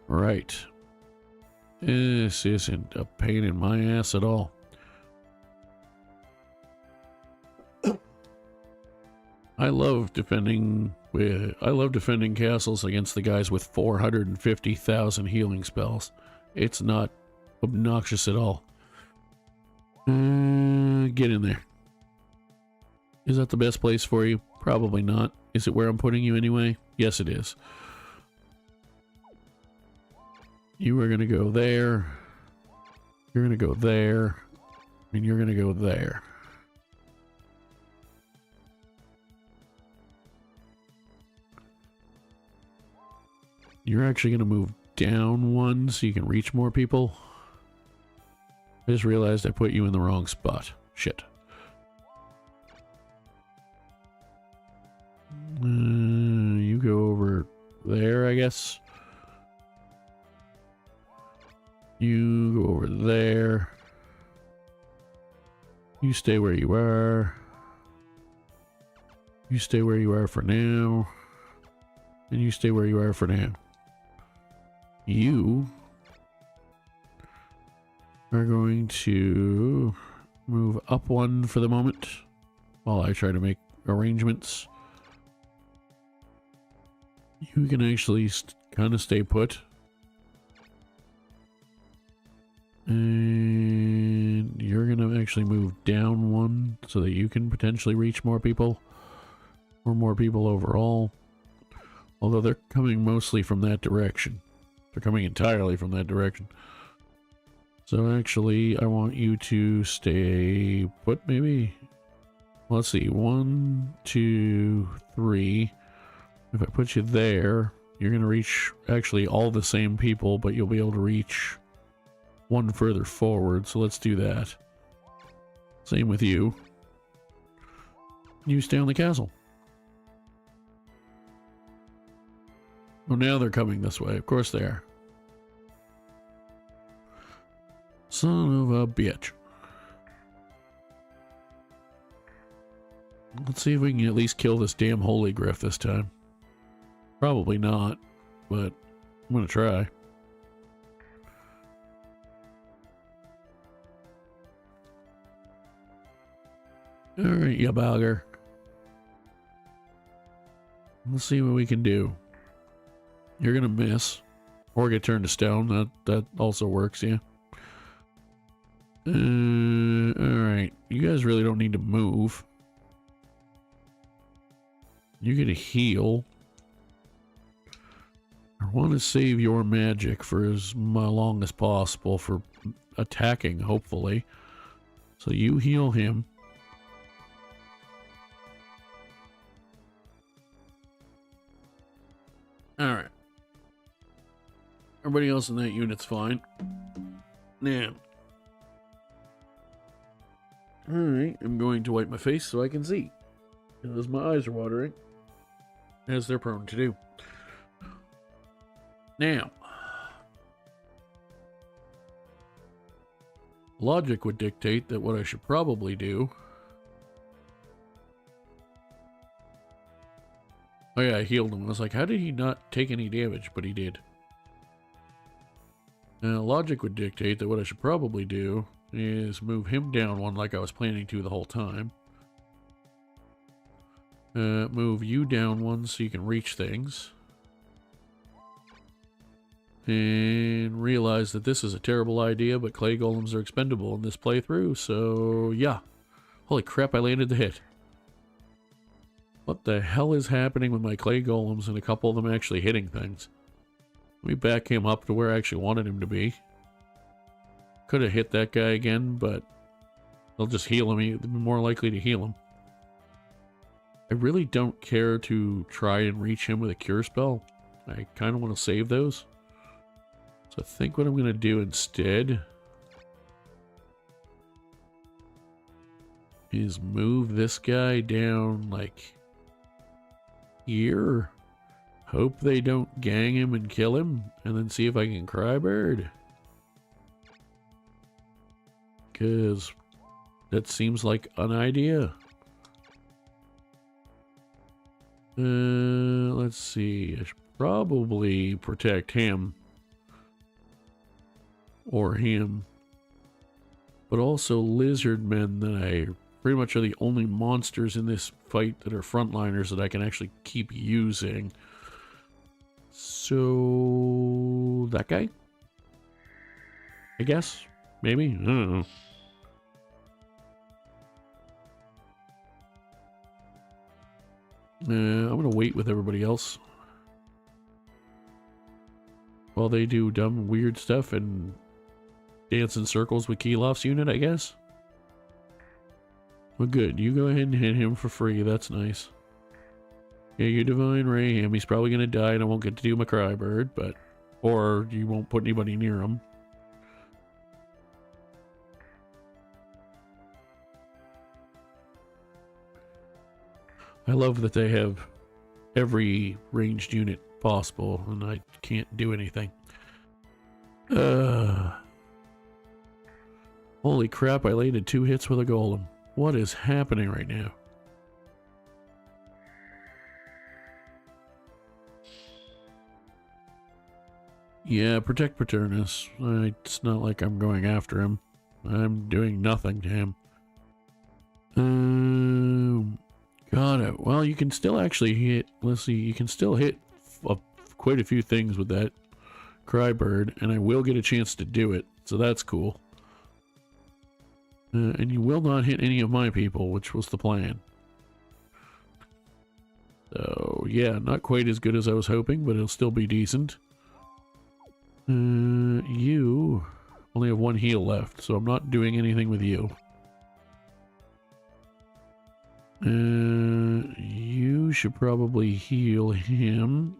Right. This isn't a pain in my ass at all. I love defending castles against the guys with 450,000 healing spells. It's not obnoxious at all. Get in there. Is that the best place for you? Probably not. Is it where I'm putting you anyway? Yes, it is. You are going to go there. You're going to go there. And you're going to go there. You're actually going to move down one so you can reach more people. I just realized I put you in the wrong spot. Shit. You go over there, I guess. You go over there. You stay where you are. You stay where you are for now. And you stay where you are for now. You are going to move up one for the moment while I try to make arrangements. You can actually kind of stay put. And you're going to actually move down one so that you can potentially reach more people. Or more people overall. Although they're coming mostly from that direction. They're coming entirely from that direction. So actually, I want you to stay put, maybe? Let's see. 1, 2, 3. If I put you there, you're going to reach actually all the same people, but you'll be able to reach one further forward. So let's do that. Same with you. You stay on the castle. Well, now they're coming this way. Of course they are. Son of a bitch. Let's see if we can at least kill this damn holy griff this time. Probably not, but I'm gonna try. Alright, you bugger. Let's see what we can do. You're gonna miss. Or get turned to stone. That also works, yeah. Alright. You guys really don't need to move. You get a heal. I want to save your magic for as long as possible for attacking, hopefully. So you heal him. Alright. Everybody else in that unit's fine. Now. Alright, I'm going to wipe my face so I can see. Because my eyes are watering. As they're prone to do. Now. Logic would dictate that what I should probably do... Oh yeah, I healed him. I was like, how did he not take any damage? But he did. Now, logic would dictate that what I should probably do is move him down one like I was planning to the whole time. Move you down one so you can reach things. And realize that this is a terrible idea, but clay golems are expendable in this playthrough, so yeah. Holy crap, I landed the hit. What the hell is happening with my clay golems and a couple of them actually hitting things? Let me back him up to where I actually wanted him to be. Could have hit that guy again, but they'll just heal him. He'll be more likely to heal him. I really don't care to try and reach him with a cure spell. I kind of want to save those. So I think what I'm going to do instead is move this guy down like here. Hope they don't gang him and kill him, and then see if I can cry bird. Because that seems like an idea. Let's see. I should probably protect him. Or him. But also lizard men that I pretty much are the only monsters in this fight that are frontliners that I can actually keep using. So that guy? I guess? Maybe? I don't know. I'm gonna wait with everybody else while they do dumb weird stuff and dance in circles with Kilof's unit, I guess. Well, good. You go ahead and hit him for free. That's nice. Yeah, you divine ray him. He's probably gonna die and I won't get to do my cry bird, but... Or you won't put anybody near him. I love that they have every ranged unit possible and I can't do anything. Holy crap, I landed 2 hits with a golem. What is happening right now? Yeah, protect Paternus. It's not like I'm going after him. I'm doing nothing to him. Got it. Well, you can still actually hit... Let's see, you can still hit quite a few things with that cry bird, and I will get a chance to do it, so that's cool. And you will not hit any of my people, which was the plan. So, yeah, not quite as good as I was hoping, but it'll still be decent. You only have 1 heal left, so I'm not doing anything with you. You should probably heal him.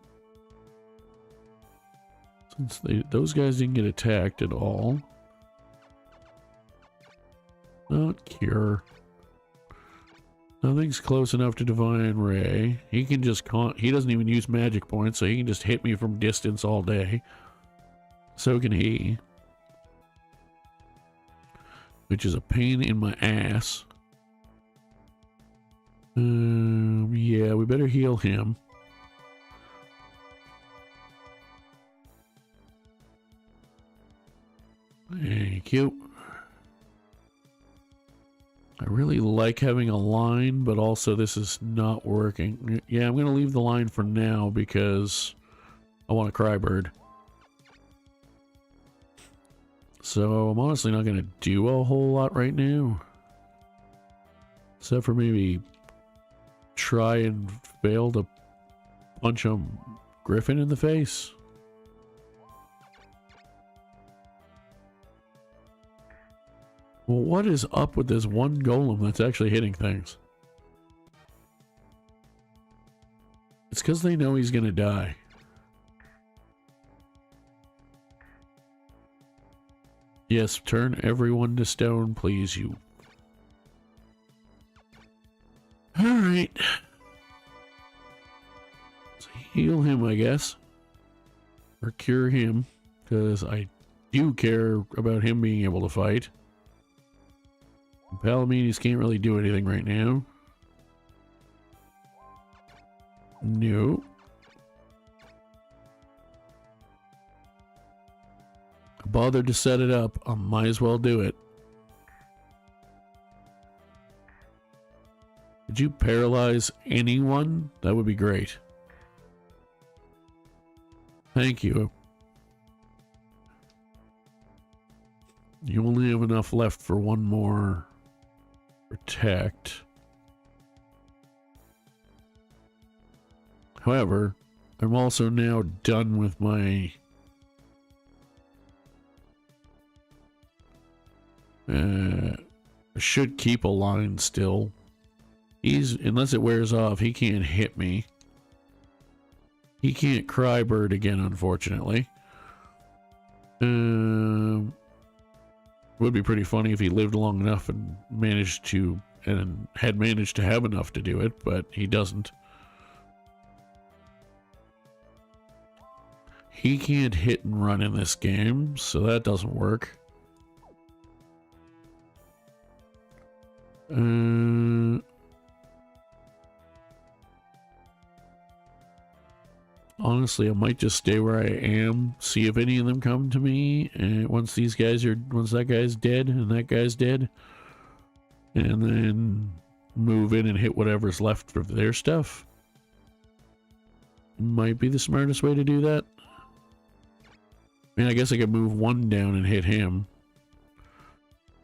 Since those guys didn't get attacked at all. Not cure. Nothing's close enough to Divine Ray. He can just he doesn't even use magic points, so he can just hit me from distance all day. So can he. Which is a pain in my ass. Yeah, we better heal him. Thank you. I really like having a line, but also this is not working. Yeah, I'm going to leave the line for now because I want a Crybird. So I'm honestly not going to do a whole lot right now. Except for maybe try and fail to punch a Griffin in the face. Well, what is up with this one golem that's actually hitting things? It's because they know he's going to die. Yes, turn everyone to stone, please, you. Alright. Let's heal him, I guess. Or cure him, because I do care about him being able to fight. Palamedes can't really do anything right now. No. I bothered to set it up. I might as well do it. Could you paralyze anyone? That would be great. Thank you. You only have enough left for one more protect. However, I'm also now done with my I should keep a line still. Unless it wears off, he can't hit me. He can't Crybird again, unfortunately. Would be pretty funny if he lived long enough and had managed to have enough to do it, but he doesn't. He can't hit and run in this game, so that doesn't work. Honestly, I might just stay where I am, see if any of them come to me, and once that guy's dead and that guy's dead, and then move in and hit whatever's left of their stuff. Might be the smartest way to do that. I mean, I guess I could move one down and hit him.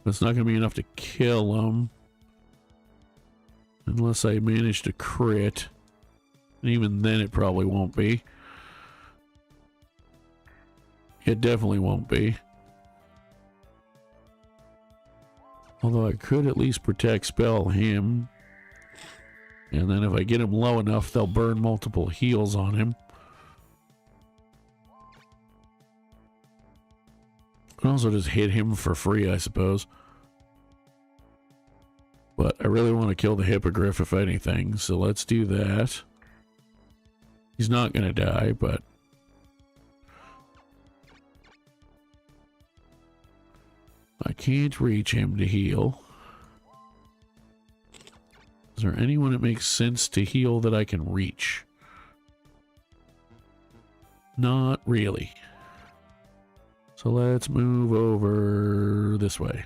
That's not going to be enough to kill him. Unless I manage to crit. And even then it probably won't be. It definitely won't be. Although I could at least protect spell him. And then if I get him low enough, they'll burn multiple heals on him. I can also just hit him for free, I suppose. But I really want to kill the Hippogriff if anything, so let's do that. He's not going to die, but... I can't reach him to heal. Is there anyone that makes sense to heal that I can reach? Not really. So let's move over this way.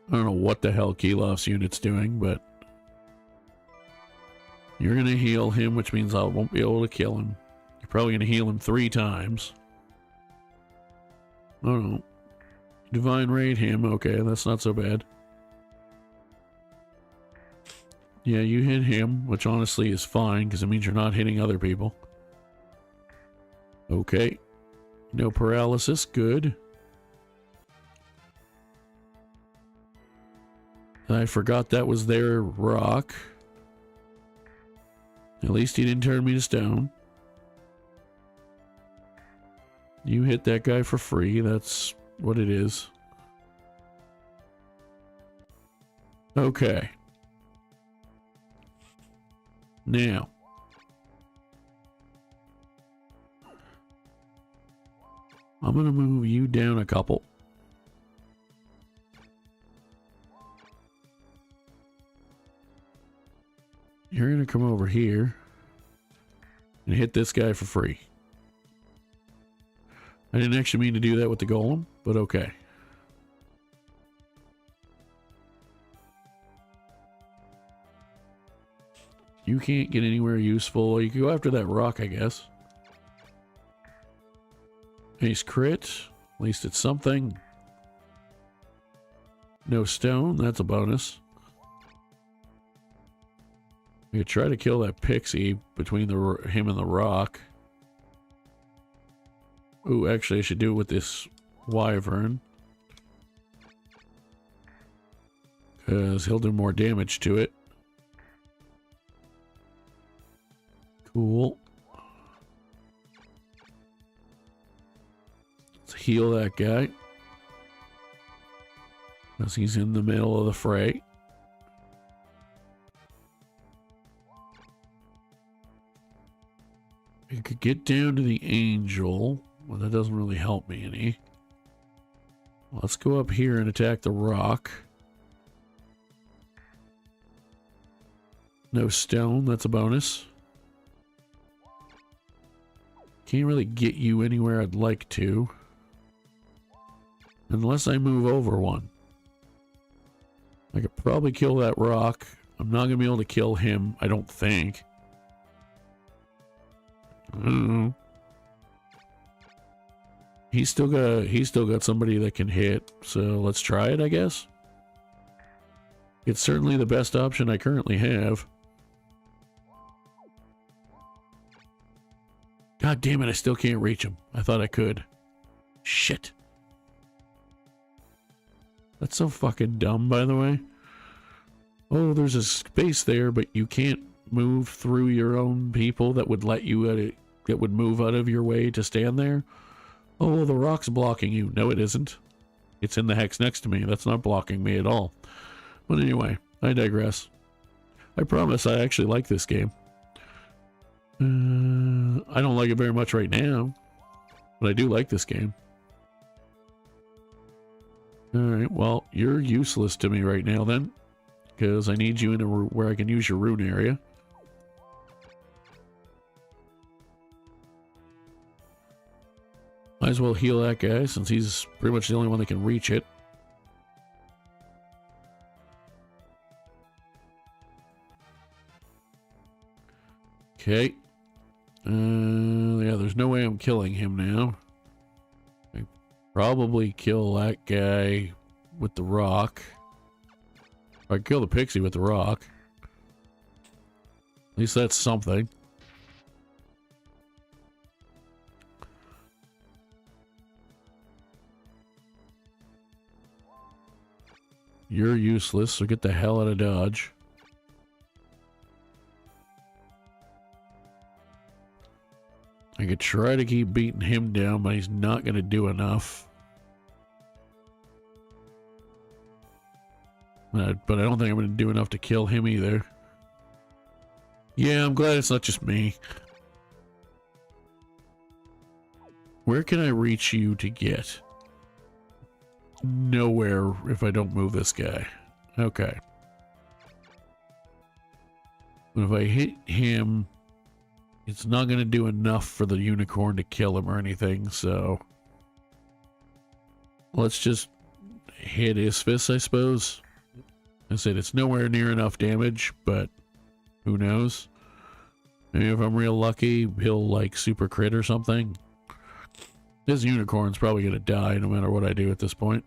I don't know what the hell Kilof's unit's doing, but you're going to heal him, which means I won't be able to kill him. You're probably going to heal him 3 times. Oh no. Divine Raid him. Okay, that's not so bad. Yeah, you hit him, which honestly is fine, because it means you're not hitting other people. Okay. No paralysis. Good. I forgot that was their rock. At least he didn't turn me to stone. You hit that guy for free. That's what it is. Okay. Now. I'm going to move you down a couple. You're going to come over here and hit this guy for free. I didn't actually mean to do that with the golem, but okay. You can't get anywhere useful. You can go after that rock, I guess. Ace crit. At least it's something. No stone. That's a bonus. We could try to kill that pixie between him and the rock. Ooh, actually I should do it with this wyvern. Because he'll do more damage to it. Cool. Let's heal that guy. Because he's in the middle of the fray. You could get down to the angel. Well, that doesn't really help me any. Let's go up here and attack the rock. No stone, that's a bonus. Can't really get you anywhere I'd like to. Unless I move over one. I could probably kill that rock. I'm not going to be able to kill him, I don't think. I don't know. He's still got somebody that can hit, so let's try it, I guess. It's certainly the best option I currently have. God damn it, I still can't reach him. I thought I could. Shit. That's so fucking dumb, by the way. Oh, there's a space there, but you can't move through your own people that would let you that would move out of your way to stand there. Oh, the rock's blocking you. No, it isn't. It's in the hex next to me. That's not blocking me at all. But anyway, I digress. I promise I actually like this game. I don't like it very much right now, but I do like this game. Alright, well, you're useless to me right now then, because I need you in where I can use your rune area. Might as well heal that guy, since he's pretty much the only one that can reach it. Okay. Yeah, there's no way I'm killing him now. I probably kill that guy with the rock. I kill the pixie with the rock. At least that's something. You're useless, so get the hell out of Dodge. I could try to keep beating him down, but he's not going to do enough. But I don't think I'm going to do enough to kill him either. Yeah, I'm glad it's not just me. Where can I reach you to get? Nowhere if I don't move this guy. Okay. But if I hit him, it's not going to do enough for the unicorn to kill him or anything, so let's just hit his fist, I suppose. I said it's nowhere near enough damage, but who knows? Maybe if I'm real lucky, he'll like super crit or something. This unicorn's probably going to die no matter what I do at this point.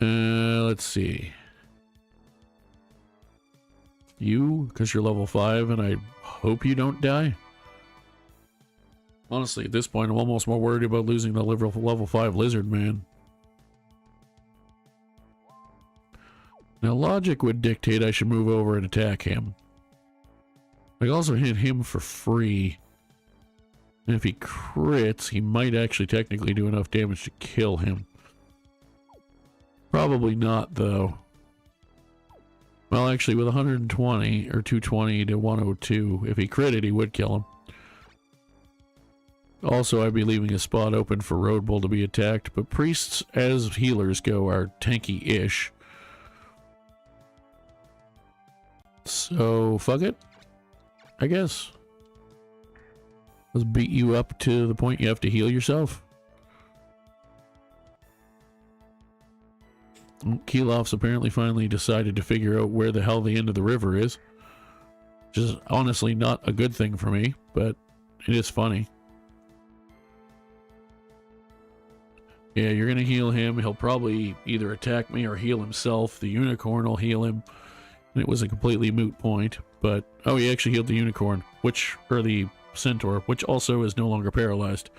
Let's see. You, because you're level 5, and I hope you don't die. Honestly, at this point, I'm almost more worried about losing the level 5 lizard man. Now, logic would dictate I should move over and attack him. I also hit him for free. And if he crits, he might actually technically do enough damage to kill him. Probably not, though. Well, actually, with 120, or 220 to 102, if he critted, he would kill him. Also, I'd be leaving a spot open for Road Bull to be attacked, but priests, as healers go, are tanky-ish. So, fuck it, I guess. Let's beat you up to the point you have to heal yourself. Keeloff's apparently finally decided to figure out where the hell the end of the river is. Which is honestly not a good thing for me, but it is funny. Yeah, you're gonna heal him. He'll probably either attack me or heal himself. The unicorn will heal him. And it was a completely moot point, but... Oh, he actually healed the unicorn, which... Or the centaur, which also is no longer paralyzed.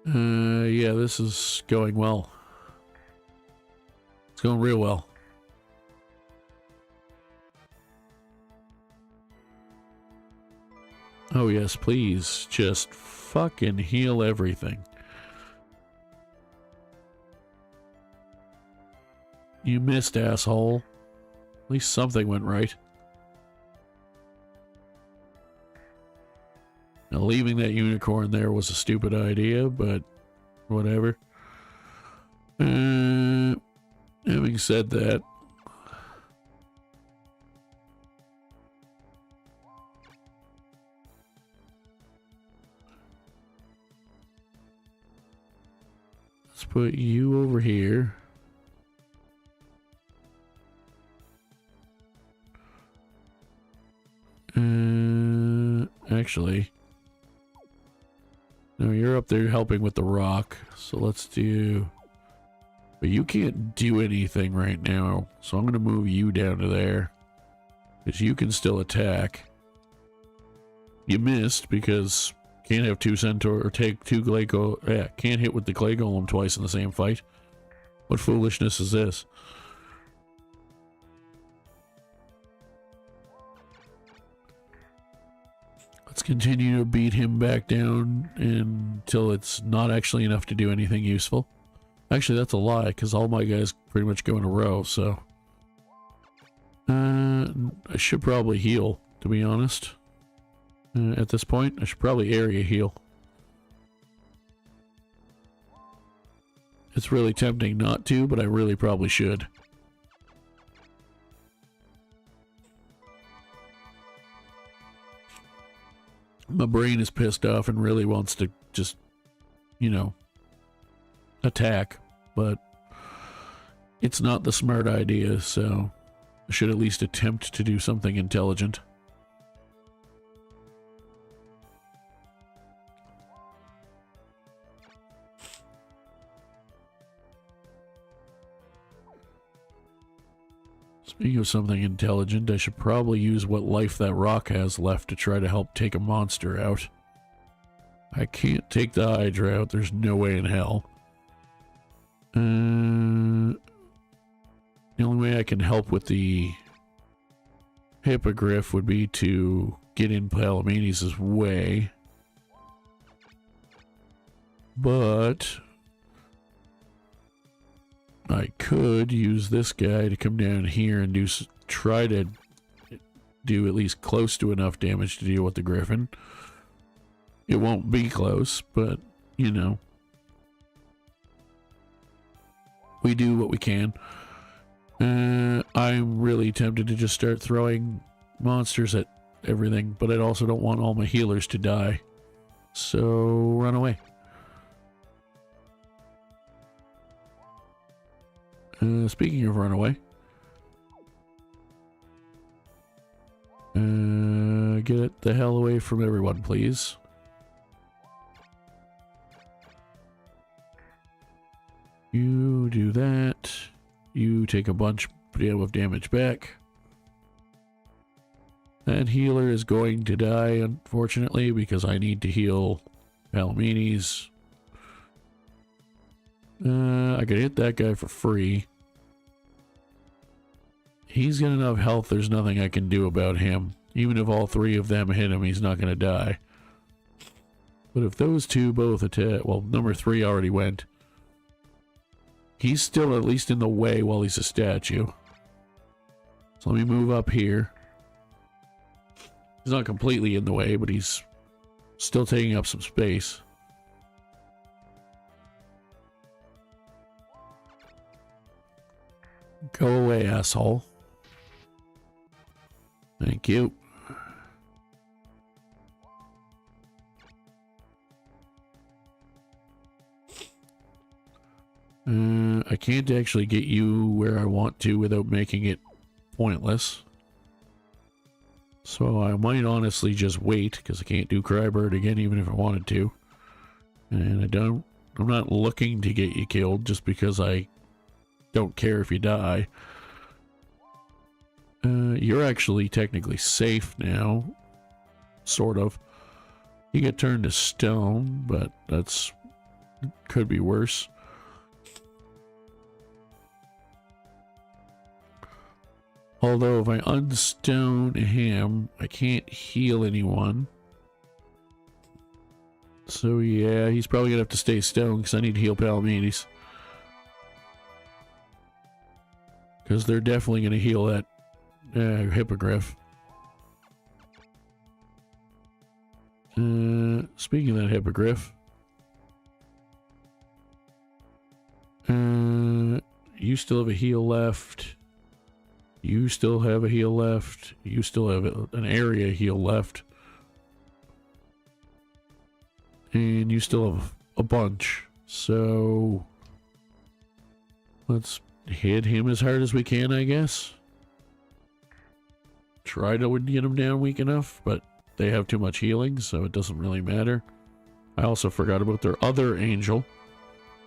Yeah, this is going well. It's going real well. Oh yes, please, just fucking heal everything. You missed, asshole. At least something went right. Now, leaving that unicorn there was a stupid idea, but whatever. Having said that, let's put you over here. Actually, no, you're up there helping with the rock, so let's do... But you can't do anything right now, so I'm going to move you down to there. Because you can still attack. You missed because can't have two centaur or take two clay golem. Yeah, can't hit with the clay golem twice in the same fight. What foolishness is this? Let's continue to beat him back down until it's not actually enough to do anything useful. Actually, that's a lie, because all my guys pretty much go in a row, so... I should probably heal, to be honest. At this point, I should probably area heal. It's really tempting not to, but I really probably should. My brain is pissed off and really wants to just, you know, attack, but it's not the smart idea, so I should at least attempt to do something intelligent. Speaking of something intelligent, I should probably use what life that rock has left to try to help take a monster out. I can't take the Hydra out, there's no way in hell. The only way I can help with the Hippogriff would be to get in Palamedes' way. But I could use this guy to come down here and try to do at least close to enough damage to deal with the Griffin. It won't be close, but, you know. We do what we can. I'm really tempted to just start throwing monsters at everything, but I also don't want all my healers to die. So, run away. Speaking of runaway, get it the hell away from everyone, please. You do that. You take a bunch of damage back. That healer is going to die, unfortunately, because I need to heal Palamedes. I could hit that guy for free. He's got enough health, there's nothing I can do about him. Even if all three of them hit him, he's not going to die. But if those two both attack... Well, number 3 already went. He's still at least in the way while he's a statue. So let me move up here. He's not completely in the way, but he's still taking up some space. Go away, asshole. Thank you. I can't actually get you where I want to without making it pointless. So I might honestly just wait, because I can't do Crybird again even if I wanted to. And I'm not looking to get you killed just because I don't care if you die. You're actually technically safe now. Sort of. You get turned to stone, but that's... could be worse. Although if I unstone him, I can't heal anyone. So yeah, he's probably gonna have to stay stoned because I need to heal Palamedes. Because they're definitely gonna heal that Hippogriff. Speaking of that Hippogriff, you still have a heal left. You still have a heal left. You still have an area heal left. And you still have a bunch. So let's hit him as hard as we can, I guess. Try to get him down weak enough, but they have too much healing, so it doesn't really matter. I also forgot about their other angel.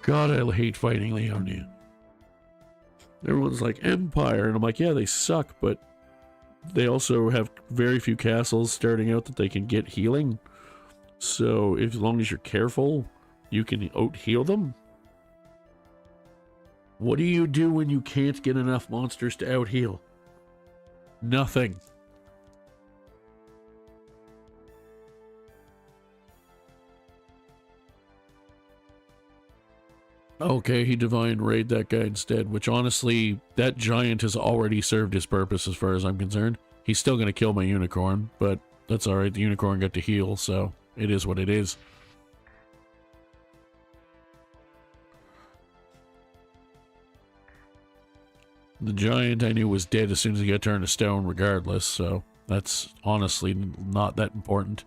God, I hate fighting Leonia. Everyone's like, Empire, and I'm like, yeah, they suck, but they also have very few castles starting out that they can get healing. So, as long as you're careful, you can out-heal them. What do you do when you can't get enough monsters to out-heal? Nothing. Okay, he Divine Raid that guy instead, which honestly, that giant has already served his purpose as far as I'm concerned. He's still going to kill my unicorn, but that's alright, the unicorn got to heal, so it is what it is. The giant I knew was dead as soon as he got turned to stone regardless, so that's honestly not that important.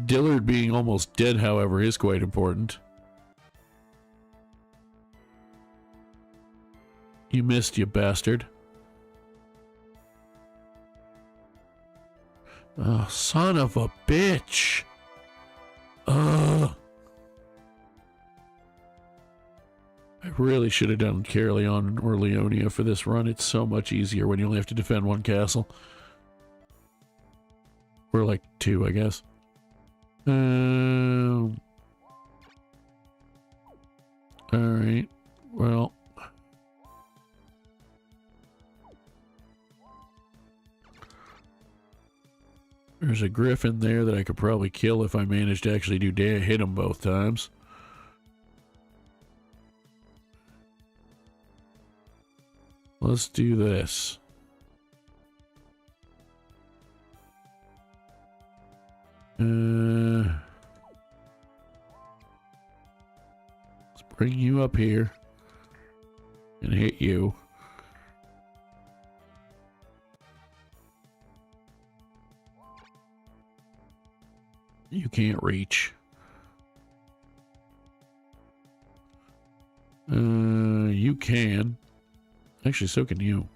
Dillard being almost dead, however, is quite important. You missed, you bastard. Oh, son of a bitch! Ugh. I really should have done Caerleon or Leonia for this run. It's so much easier when you only have to defend one castle. Or like 2, I guess. Alright. Well. There's a griffin there that I could probably kill if I managed to actually hit him both times. Let's do this. Let's bring you up here and hit you. You can't reach. You can. Actually, so can you.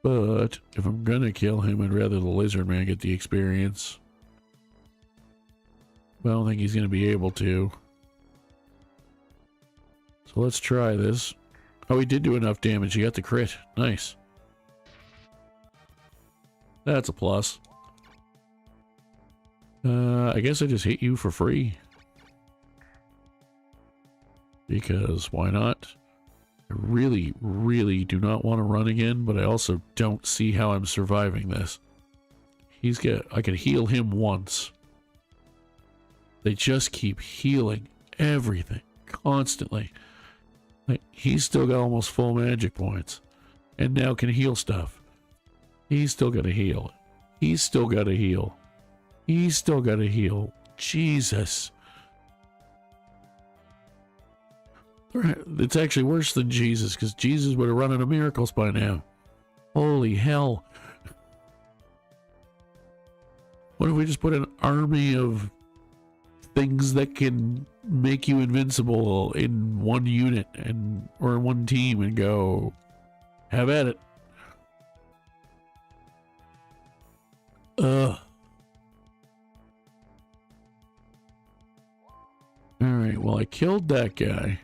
But if I'm gonna kill him, I'd rather the lizard man get the experience. But I don't think he's gonna be able to. So let's try this. Oh, he did do enough damage. He got the crit. Nice. That's a plus. I guess I just hit you for free. Because why not? I really, really do not want to run again, but I also don't see how I'm surviving this. I could heal him once. They just keep healing everything constantly. Like, he's still got almost full magic points and now can heal stuff. He's still got to heal. He's still got to heal. He's still got to heal. Jesus. It's actually worse than Jesus, because Jesus would have run out of miracles by now. Holy hell. What if we just put an army of things that can make you invincible in one unit or one team and go, have at it. Alright, well, I killed that guy.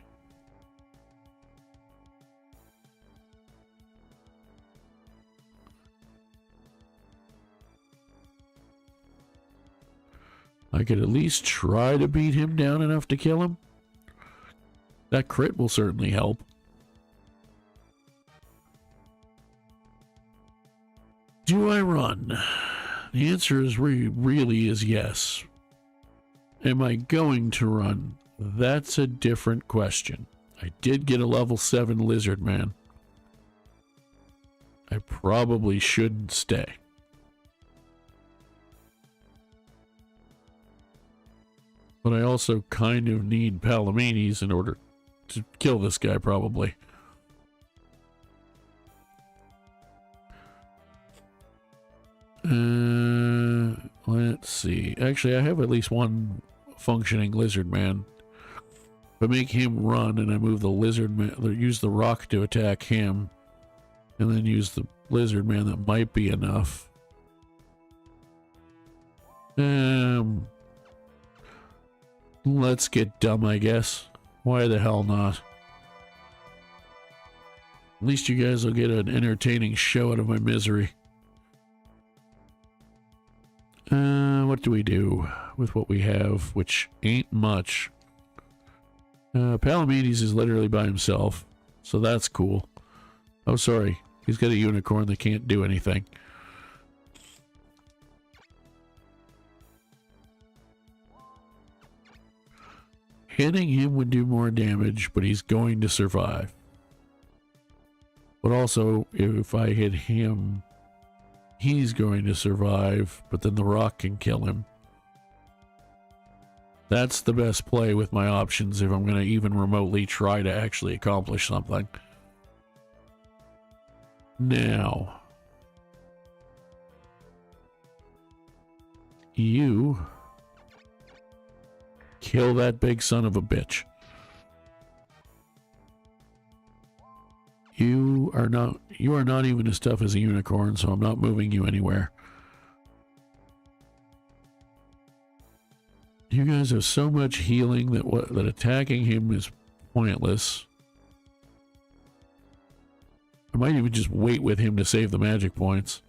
I could at least try to beat him down enough to kill him. That crit will certainly help. Do I run? The answer is really is yes. Am I going to run? That's a different question. I did get a level 7 lizard man. I probably shouldn't stay. But I also kind of need Palamedes in order to kill this guy, probably. Let's see. Actually, I have at least one functioning lizard man. If I make him run and I move the lizard man, use the rock to attack him, and then use the lizard man, that might be enough. Let's get dumb, I guess. Why the hell not? At least you guys will get an entertaining show out of my misery. What do we do with what we have, which ain't much? Palamedes is literally by himself, so that's cool. Oh, sorry. He's got a unicorn that can't do anything. Hitting him would do more damage, but he's going to survive. But also, if I hit him, he's going to survive, but then the rock can kill him. That's the best play with my options if I'm going to even remotely try to actually accomplish something. Now, you kill that big son of a bitch. You are not even as tough as a unicorn, so I'm not moving you anywhere. You guys have so much healing that attacking him is pointless. I might even just wait with him to save the magic points.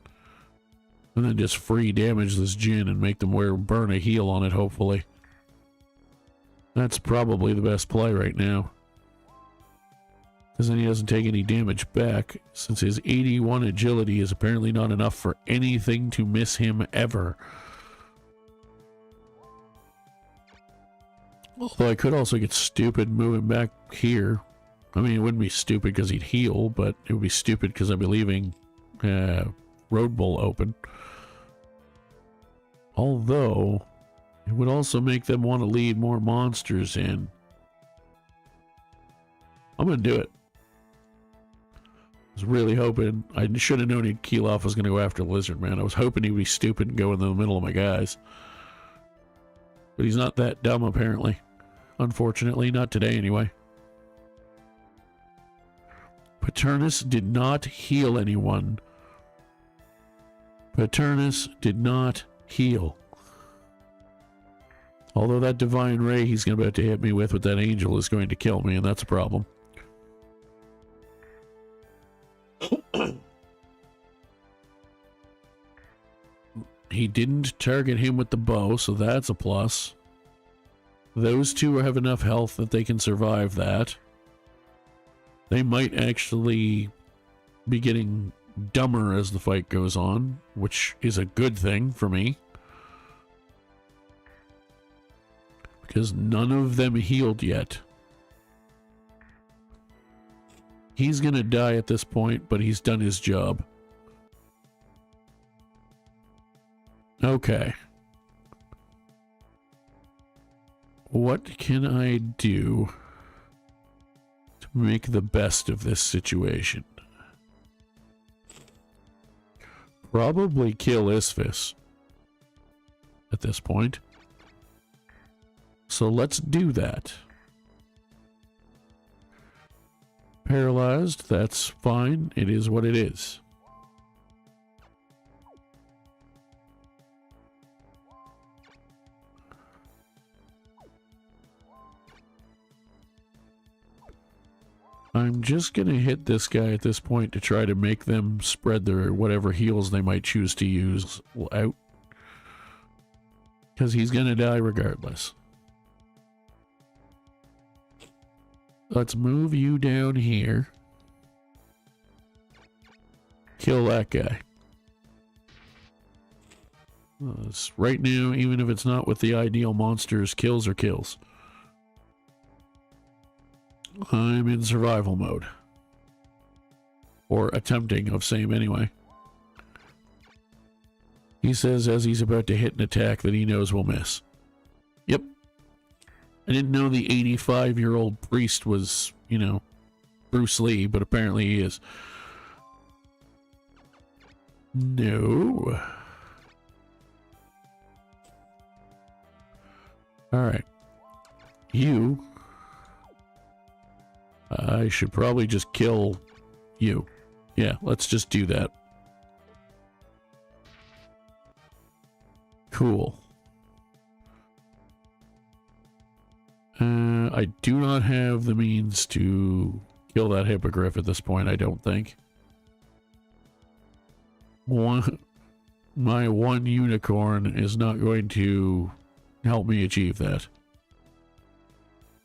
And then just free damage this djinn and make them burn a heal on it, hopefully. That's probably the best play right now. Because then he doesn't take any damage back, since his 81 agility is apparently not enough for anything to miss him ever. Although I could also get stupid moving back here. I mean, it wouldn't be stupid because he'd heal, but it would be stupid because I'd be leaving Road Bull open. Although, it would also make them want to lead more monsters in. I'm going to do it. I was really hoping. I should have known he'd keel off. I was going to go after Lizard Man. I was hoping he'd be stupid and go in the middle of my guys. But he's not that dumb, apparently. Unfortunately, not today anyway. Paternus did not heal anyone. Paternus did not heal. Although that divine ray he's about to hit me with that angel is going to kill me, and that's a problem. didn't target him with the bow, so that's a plus. Those two have enough health that they can survive that. They might actually be getting dumber as the fight goes on, which is a good thing for me. Because none of them healed yet. He's gonna die at this point, but he's done his job. Okay. What can I do to make the best of this situation? Probably kill Isphis at this point. So let's do that. Paralyzed, that's fine. It is what it is. I'm just going to hit this guy at this point to try to make them spread their whatever heals they might choose to use out. Because he's going to die regardless. Let's move you down here. Kill that guy. Right now, even if it's not with the ideal monsters, kills are kills. I'm in survival mode. Or attempting of same anyway. He says as he's about to hit an attack that he knows will miss. Yep. I didn't know the 85-year-old priest was, you know, Bruce Lee, but apparently he is. No. Alright. You. I should probably just kill you. Yeah, let's just do that. Cool. I do not have the means to kill that hippogriff at this point, I don't think. My one unicorn is not going to help me achieve that.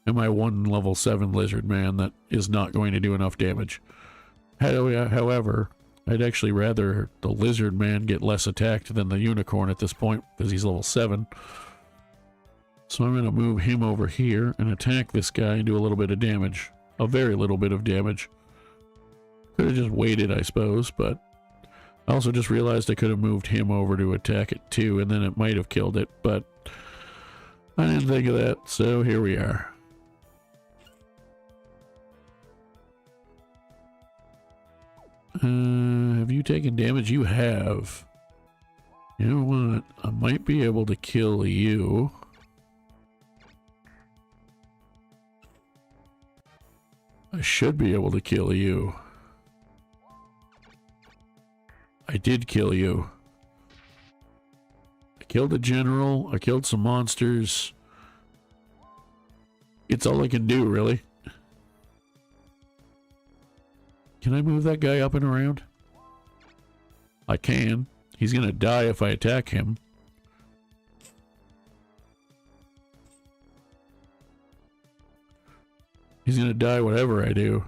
And my one level 7 lizard man that is not going to do enough damage. However, I'd actually rather the lizard man get less attacked than the unicorn at this point, because he's level 7. So I'm going to move him over here and attack this guy and do a little bit of damage. A very little bit of damage. Could have just waited, I suppose, but I also just realized I could have moved him over to attack it too, and then it might have killed it, but I didn't think of that, so here we are. Have you taken damage? You have. You know what? I might be able to kill you. I should be able to kill you. I did kill you. I killed a general. I killed some monsters. It's all I can do, really. Can I move that guy up and around? I can. He's gonna die if I attack him. He's gonna die whatever I do.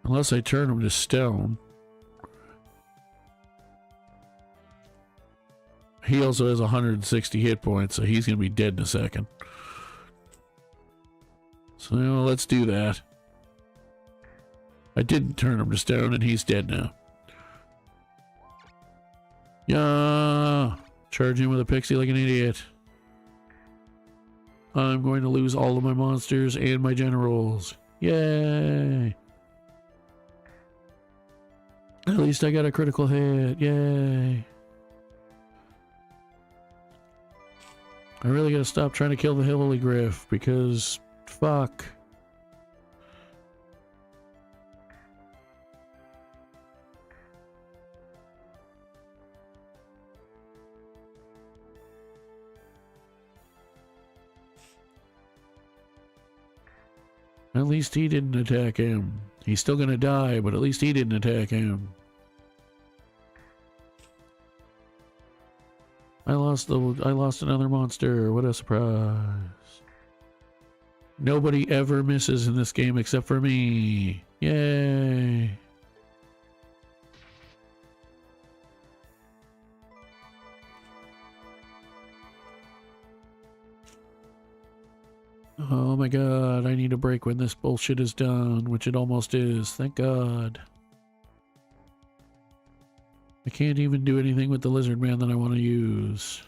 Unless I turn him to stone. He also has 160 hit points, so he's gonna be dead in a second. So let's do that. I didn't turn him to stone and he's dead now. Yeah, charge him with a pixie like an idiot. I'm going to lose all of my monsters and my generals. Yay! At least I got a critical hit. Yay! I really gotta stop trying to kill the hippogriff because fuck. At least he didn't attack him. He's still gonna die, but at least he didn't attack him. I lost another monster. What a surprise. Nobody ever misses in this game except for me. Yay. Oh my god, I need a break when this bullshit is done, which it almost is. Thank god. I can't even do anything with the lizard man that I want to use.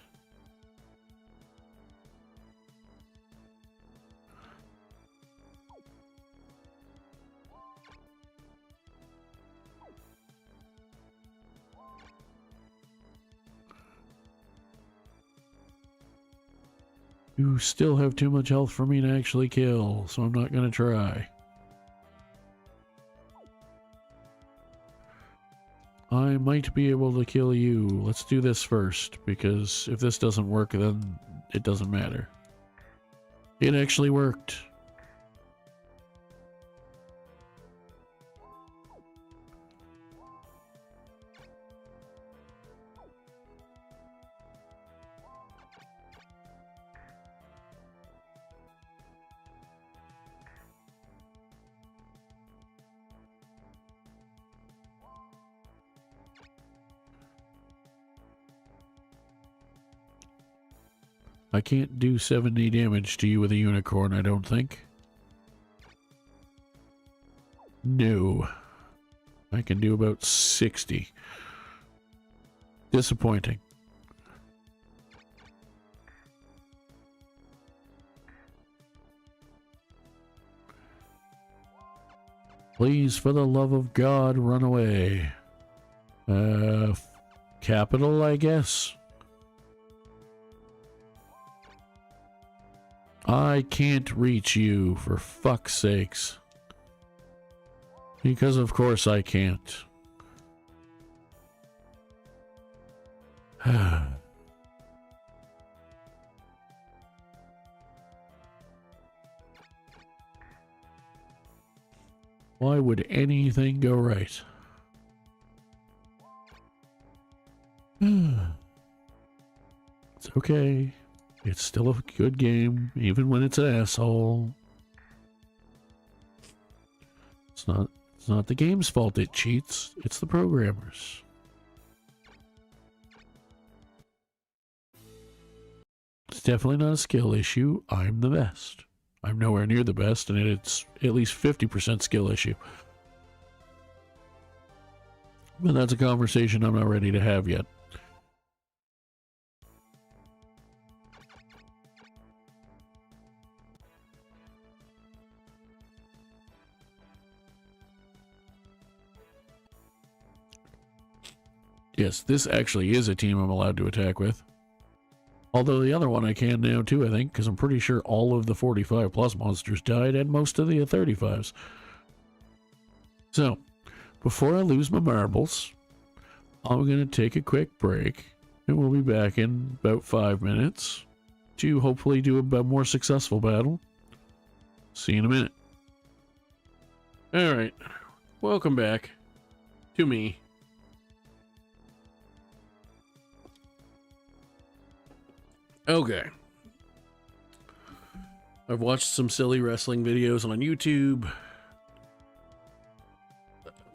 You still have too much health for me to actually kill, so I'm not going to try. I might be able to kill you. Let's do this first, because if this doesn't work, then it doesn't matter. It actually worked. I can't do 70 damage to you with a unicorn, I don't think. No. I can do about 60. Disappointing. Please, for the love of God, run away. Capital, I guess. I can't reach you, for fuck's sakes. Because of course I can't. Why would anything go right? It's okay. It's still a good game, even when it's an asshole. It's not the game's fault it cheats, it's the programmers. It's definitely not a skill issue. I'm the best. I'm nowhere near the best, and it's at least 50% skill issue. But that's a conversation I'm not ready to have yet. Yes, this actually is a team I'm allowed to attack with. Although the other one I can now too, I think, because I'm pretty sure all of the 45 plus monsters died and most of the 35s. So, before I lose my marbles, I'm going to take a quick break, and we'll be back in about 5 minutes to hopefully do a more successful battle. See you in a minute. Alright, welcome back to me. Okay. I've watched some silly wrestling videos on YouTube.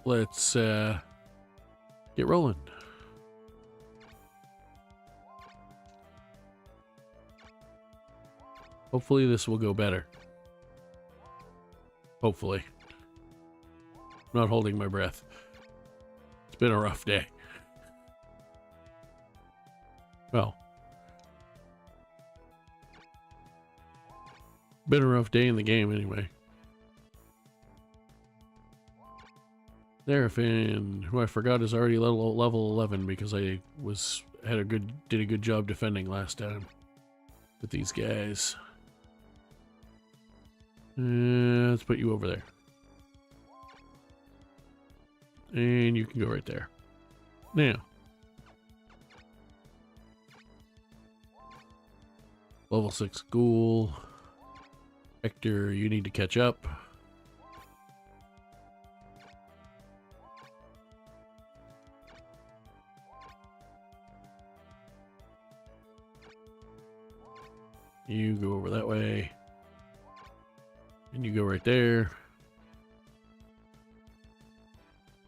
Let's get rolling. Hopefully this will go better. Hopefully. I'm not holding my breath. It's been a rough day. Well. Been a rough day in the game anyway. Therafin, who I forgot is already level 11 because I did a good job defending last time with these guys. Let's put you over there. And you can go right there. Now. Level 6 ghoul. Hector, you need to catch up. You go over that way. And you go right there.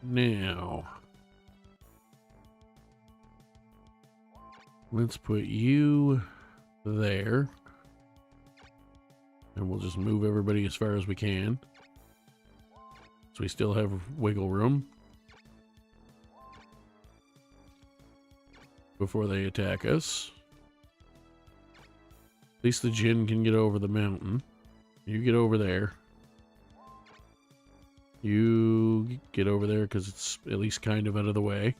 Now, let's put you there. And we'll just move everybody as far as we can. So we still have wiggle room before they attack us. At least the Jinn can get over the mountain. You get over there. You get over there because it's at least kind of out of the way.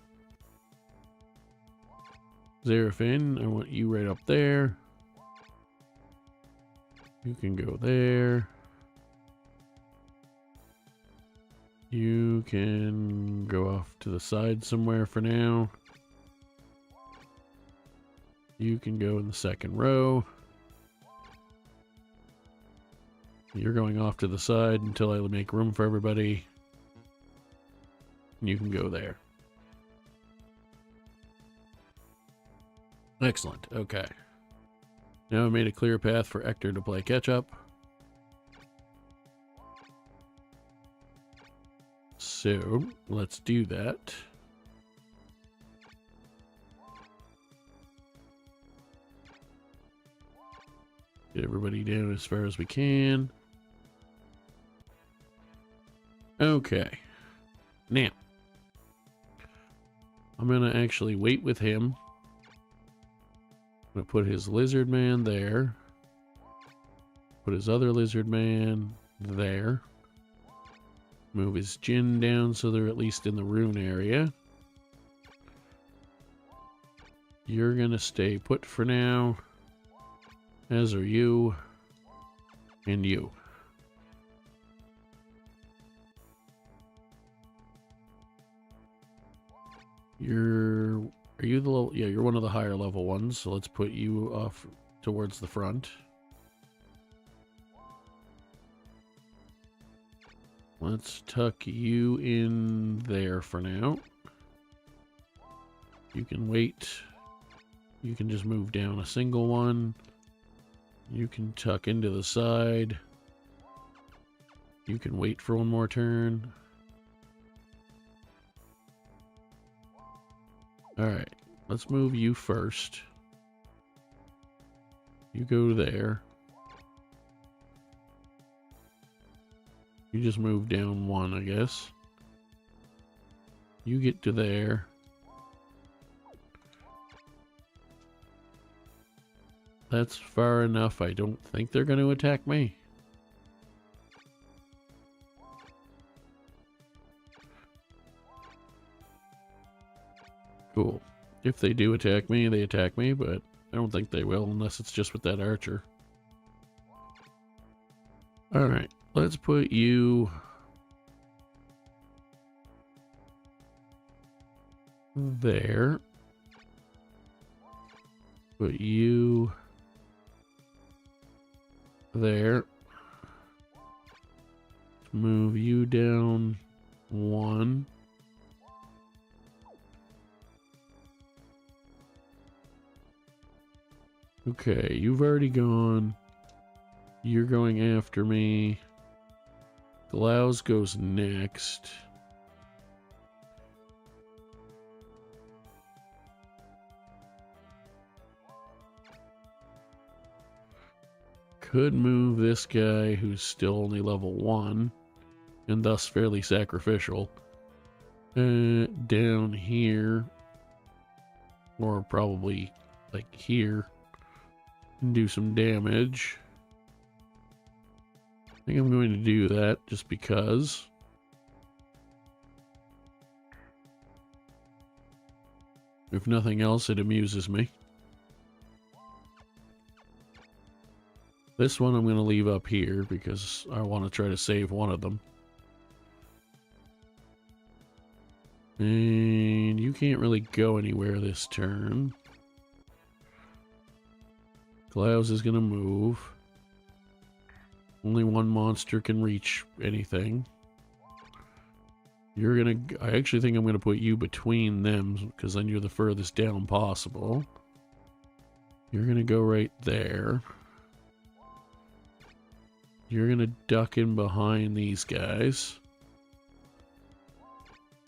Zarafin, I want you right up there. You can go there. You can go off to the side somewhere for now. You can go in the second row. You're going off to the side until I make room for everybody. You can go there. Excellent. Okay. Now I made a clear path for Ector to play catch up. So let's do that. Get everybody down as far as we can. Okay. Now, I'm going to actually wait with him. I'm going to put his lizard man there. Put his other lizard man there. Move his Jinn down so they're at least in the rune area. You're going to stay put for now. As are you. And you. Are you the level? Yeah, you're one of the higher level ones, so let's put you off towards the front. Let's tuck you in there for now. You can wait. You can just move down a single one. You can tuck into the side. You can wait for one more turn. Alright, let's move you first. You go there. You just move down one, I guess. You get to there. That's far enough. I don't think they're going to attack me. Cool. If they do attack me, they attack me, but I don't think they will unless it's just with that archer. Alright, let's put you there. Put you there. Move you down one. Okay, you've already gone. You're going after me. Glaus goes next. Could move this guy who's still only level 1 and thus fairly sacrificial down here, or probably like here, and do some damage. I think I'm going to do that just because. If nothing else, it amuses me. This one I'm going to leave up here because I want to try to save one of them. And you can't really go anywhere this turn. Glaus is going to move. Only one monster can reach anything. You're going to... I actually think I'm going to put you between them because then you're the furthest down possible. You're going to go right there. You're gonna duck in behind these guys.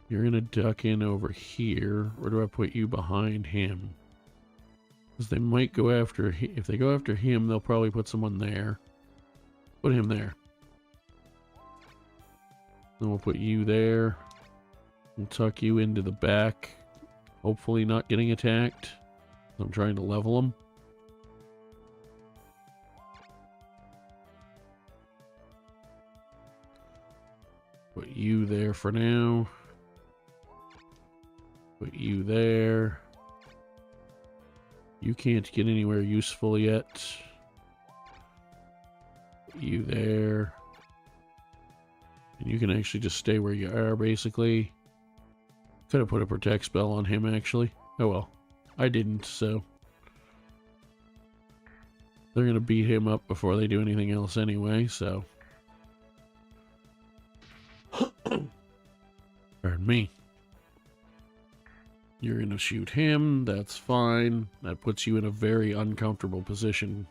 You're gonna duck in over here. Where do I put you behind him? Because they might go after... If they go after him, they'll probably put someone there. Put him there. Then we'll put you there. We'll tuck you into the back. Hopefully not getting attacked. I'm trying to level them. Put you there for now. Put you there. You can't get anywhere useful yet. Put you there. And you can actually just stay where you are, basically. Could have put a protect spell on him, actually. Oh well. I didn't, so. They're going to beat him up before they do anything else anyway, so. Pardon me. You're going to shoot him. That's fine. That puts you in a very uncomfortable position.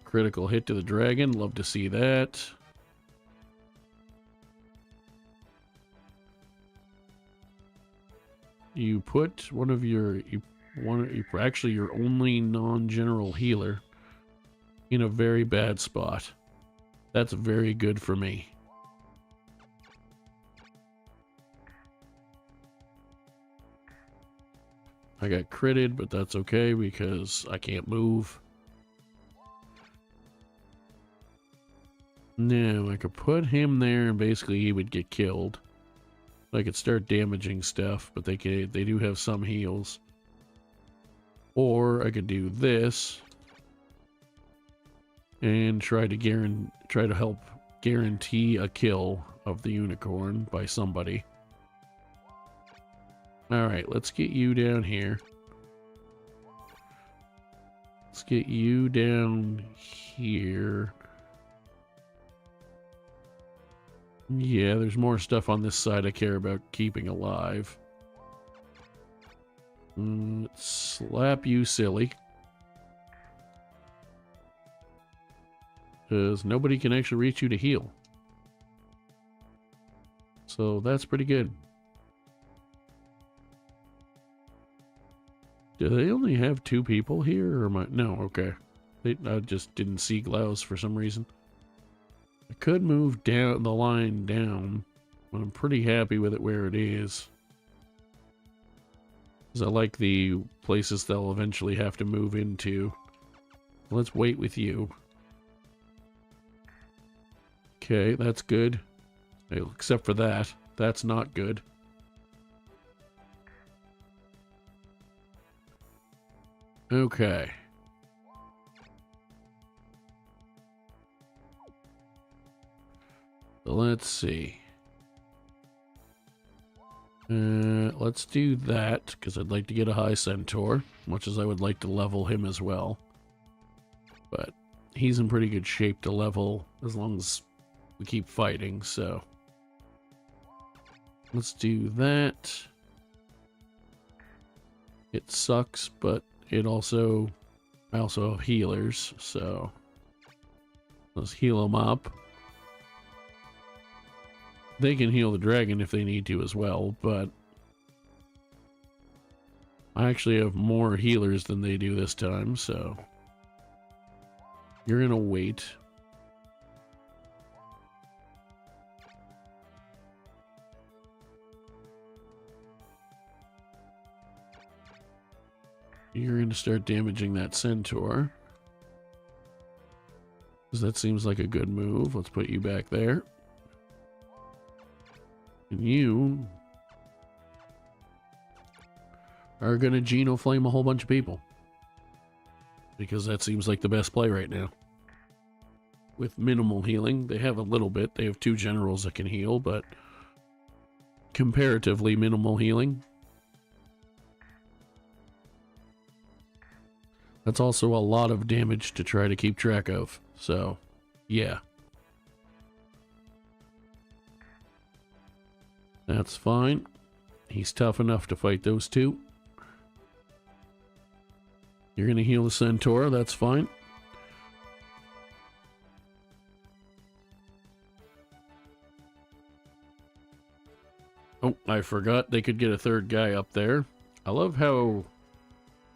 Critical hit to the dragon. Love to see that. You put one of your... actually, your only non-general healer in a very bad spot. That's very good for me. I got critted, but that's okay because I can't move. No, I could put him there and basically he would get killed. I could start damaging stuff, but they do have some heals. Or I could do this and try to help guarantee a kill of the unicorn by somebody. Alright, let's get you down here. Let's get you down here. Yeah, there's more stuff on this side I care about keeping alive. Slap you silly. Because nobody can actually reach you to heal. So that's pretty good. Do they only have 2 people here, or am I... No, okay. I just didn't see Glaus for some reason. I could move down the line down, but I'm pretty happy with it where it is. Because I like the places they'll eventually have to move into. Let's wait with you. Okay, that's good. Except for that. That's not good. Okay. So let's see. Let's do that, because I'd like to get a high centaur, much as I would like to level him as well. But he's in pretty good shape to level as long as we keep fighting, so. Let's do that. It sucks, but it also... I also have healers, so... Let's heal them up. They can heal the dragon if they need to as well, but... I actually have more healers than they do this time, so... You're gonna wait. You're gonna start damaging that centaur. Because that seems like a good move. Let's put you back there. And you are gonna Genoflame a whole bunch of people. Because that seems like the best play right now. With minimal healing. They have a little bit. They have 2 generals that can heal, but comparatively minimal healing. That's also a lot of damage to try to keep track of. So, yeah. That's fine. He's tough enough to fight those 2. You're going to heal the Centaur, that's fine. Oh, I forgot they could get a third guy up there. I love how...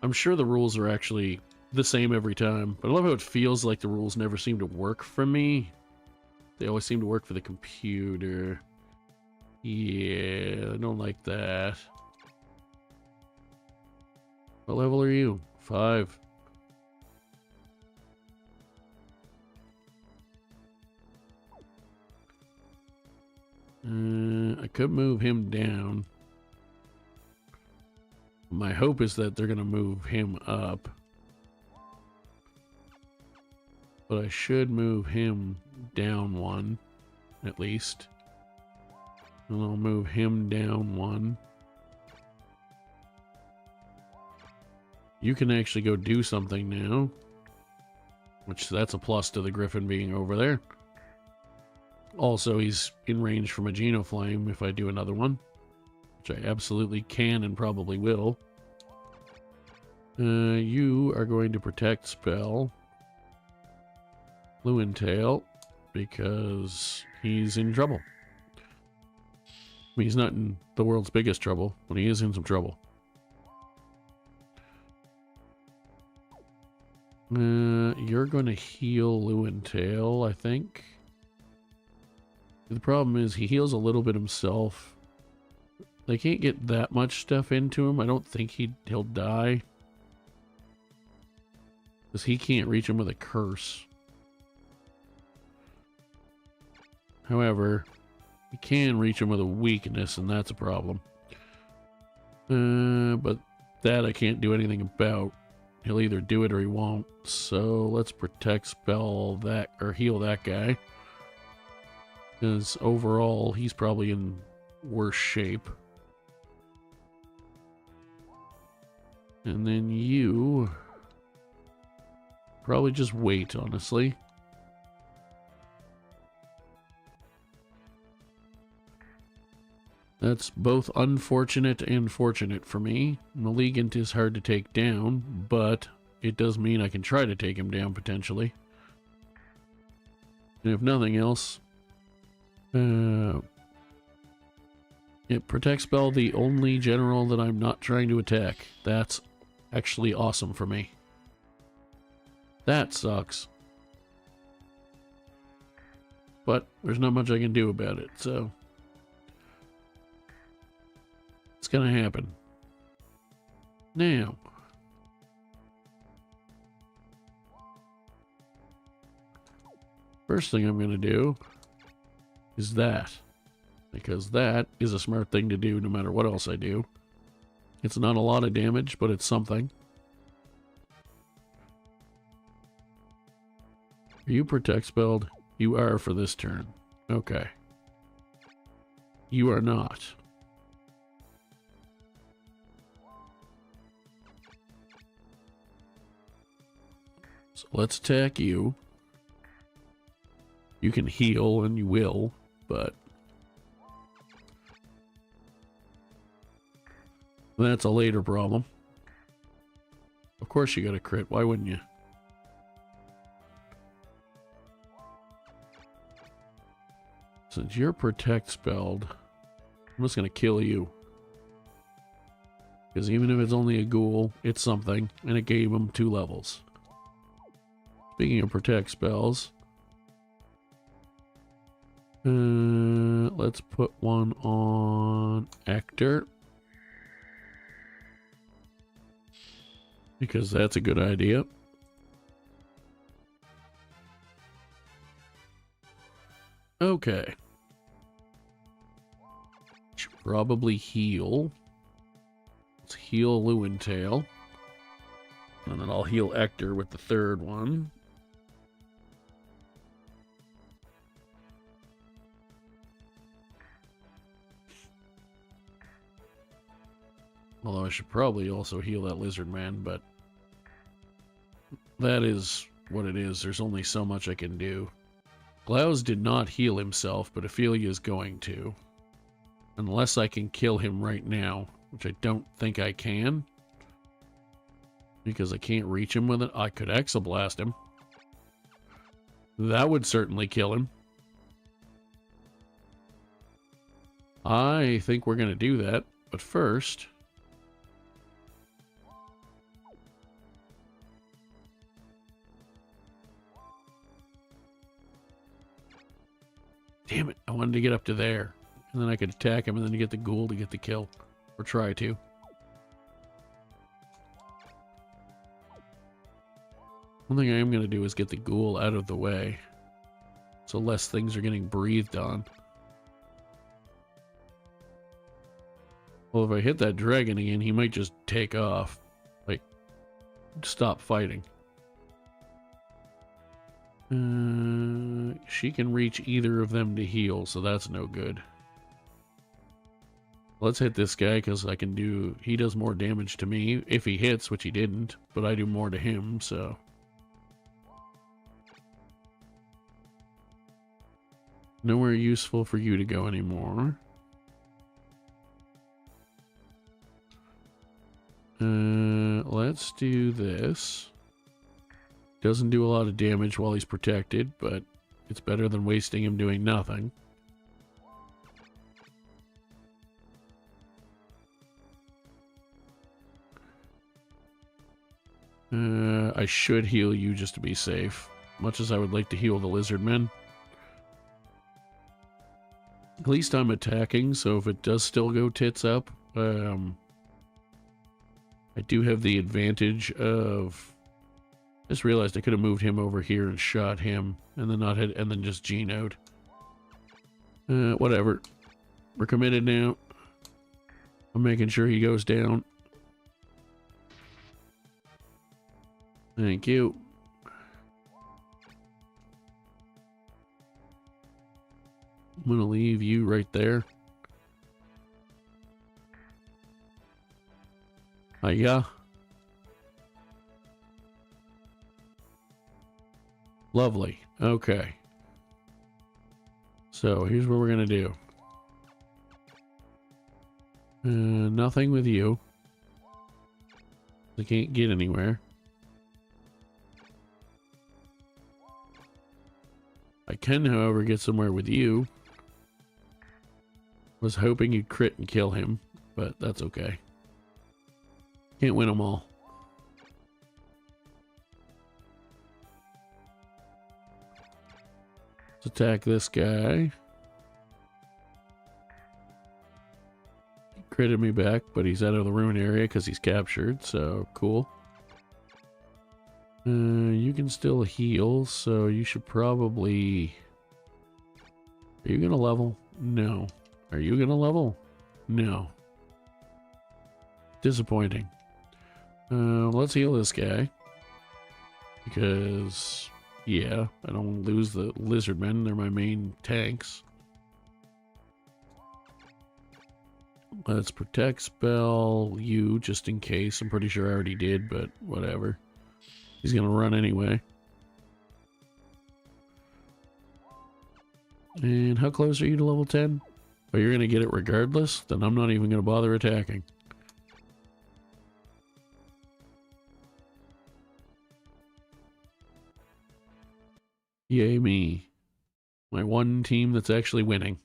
I'm sure the rules are actually the same every time, but I love how it feels like the rules never seem to work for me. They always seem to work for the computer. Yeah, I don't like that. What level are you? 5. I could move him down. My hope is that they're going to move him up. But I should move him down 1, at least. And I'll move him down 1. You can actually go do something now. Which, that's a plus to the Griffin being over there. Also, he's in range from a Genoflame if I do another one. Which I absolutely can and probably will. You are going to protect spell Lewintail because he's in trouble. I mean, he's not in the world's biggest trouble, but he is in some trouble. You're going to heal Lewintail, I think. The problem is he heals a little bit himself. They can't get that much stuff into him. I don't think he'll die. Because he can't reach him with a curse. However, he can reach him with a weakness, and that's a problem. But that I can't do anything about. He'll either do it or he won't. So let's protect spell that, or heal that guy. Because overall, he's probably in worse shape. And then you... probably just wait, honestly. That's both unfortunate and fortunate for me. Malignant is hard to take down, but it does mean I can try to take him down potentially. And if nothing else, it protects spell the only general that I'm not trying to attack. That's actually awesome for me. That sucks. But there's not much I can do about it, so... it's gonna happen. Now... first thing I'm gonna do... is that. Because that is a smart thing to do no matter what else I do. It's not a lot of damage, but it's something. Are you protect spelled? You are for this turn. Okay. You are not. So let's attack you. You can heal, and you will, but... that's a later problem. Of course you got a crit, why wouldn't you? Since you're protect spelled, I'm just gonna kill you. Because even if it's only a ghoul, it's something, and it gave him 2 levels. Speaking of protect spells, let's put one on Actor. Because that's a good idea. Okay. Should probably heal. Let's heal Lewintail. And then I'll heal Ector with the 3rd one. Although I should probably also heal that lizard man, but that is what it is. There's only so much I can do. Glaus did not heal himself, but Ophelia is going to. Unless I can kill him right now, which I don't think I can. Because I can't reach him with it. I could Exoblast him. That would certainly kill him. I think we're going to do that. But first... Damn it, I wanted to get up to there. And then I could attack him and then get the ghoul to get the kill. Or try to. One thing I am going to do is get the ghoul out of the way. So less things are getting breathed on. Well, if I hit that dragon again, he might just take off. Like, stop fighting. She can reach either of them to heal, so that's no good. Let's hit this guy, because I can do... He does more damage to me, if he hits, which he didn't. But I do more to him, so... Nowhere useful for you to go anymore. Let's do this. Doesn't do a lot of damage while he's protected, but it's better than wasting him doing nothing. I should heal you just to be safe. Much as I would like to heal the lizard men. At least I'm attacking, so if it does still go tits up, I do have the advantage of... I just realized I could have moved him over here and shot him, and then not hit, and then just Geno'd. Whatever. We're committed now. I'm making sure he goes down. Thank you. I'm gonna leave you right there. Hiya. Lovely. Okay. So here's what we're gonna do. Nothing with you. I can't get anywhere. I can, however, get somewhere with you. Was hoping you'd crit and kill him, but that's okay. Can't win them all. Let's attack this guy. He critted me back, but he's out of the rune area because he's captured, so cool. You can still heal, so you should probably... Are you gonna level? No. Are you gonna level? No. Disappointing. Let's heal this guy. Because, yeah, I don't want to lose the lizard men. They're my main tanks. Let's protect spell you just in case. I'm pretty sure I already did, but whatever. He's gonna run anyway. And how close are you to level 10? Oh, you're gonna get it regardless? Then I'm not even gonna bother attacking. Yay me. My one team that's actually winning.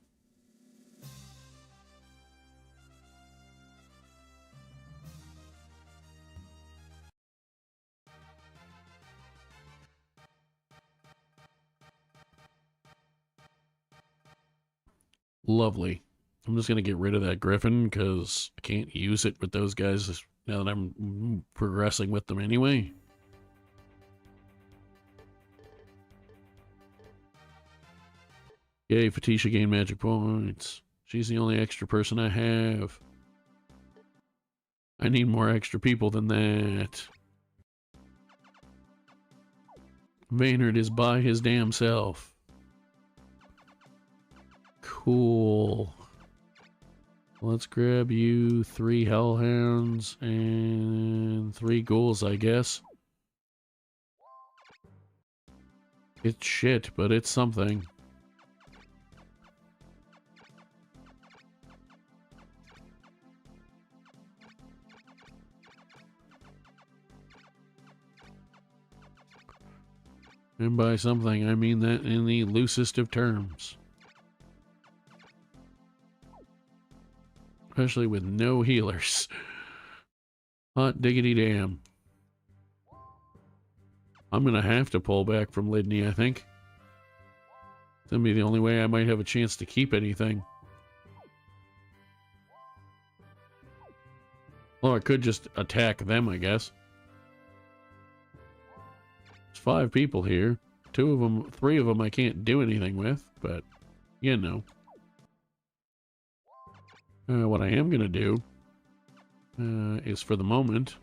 Lovely. I'm just going to get rid of that griffin because I can't use it with those guys now that I'm progressing with them anyway. Yay, Fatisha gained magic points. She's the only extra person I have. I need more extra people than that. Maynard is by his damn self. Cool. Let's grab you 3 hellhounds and 3 ghouls, I guess. It's shit, but it's something. And by something, I mean that in the loosest of terms. Especially with no healers. Hot diggity damn. I'm gonna have to pull back from Lidney, I think. It's gonna be the only way I might have a chance to keep anything. Well, I could just attack them, I guess. There's 5 people here. 3 of them I can't do anything with, but, you know. What I am gonna do is, for the moment,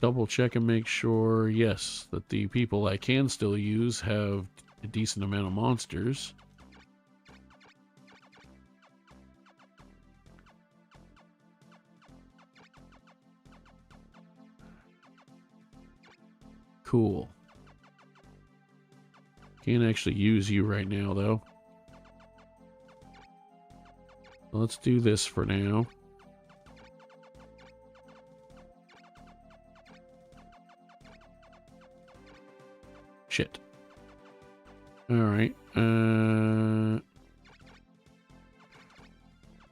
double check and make sure, yes, that the people I can still use have a decent amount of monsters. Cool. Can't actually use you right now, though. Let's do this for now. Shit. Alright.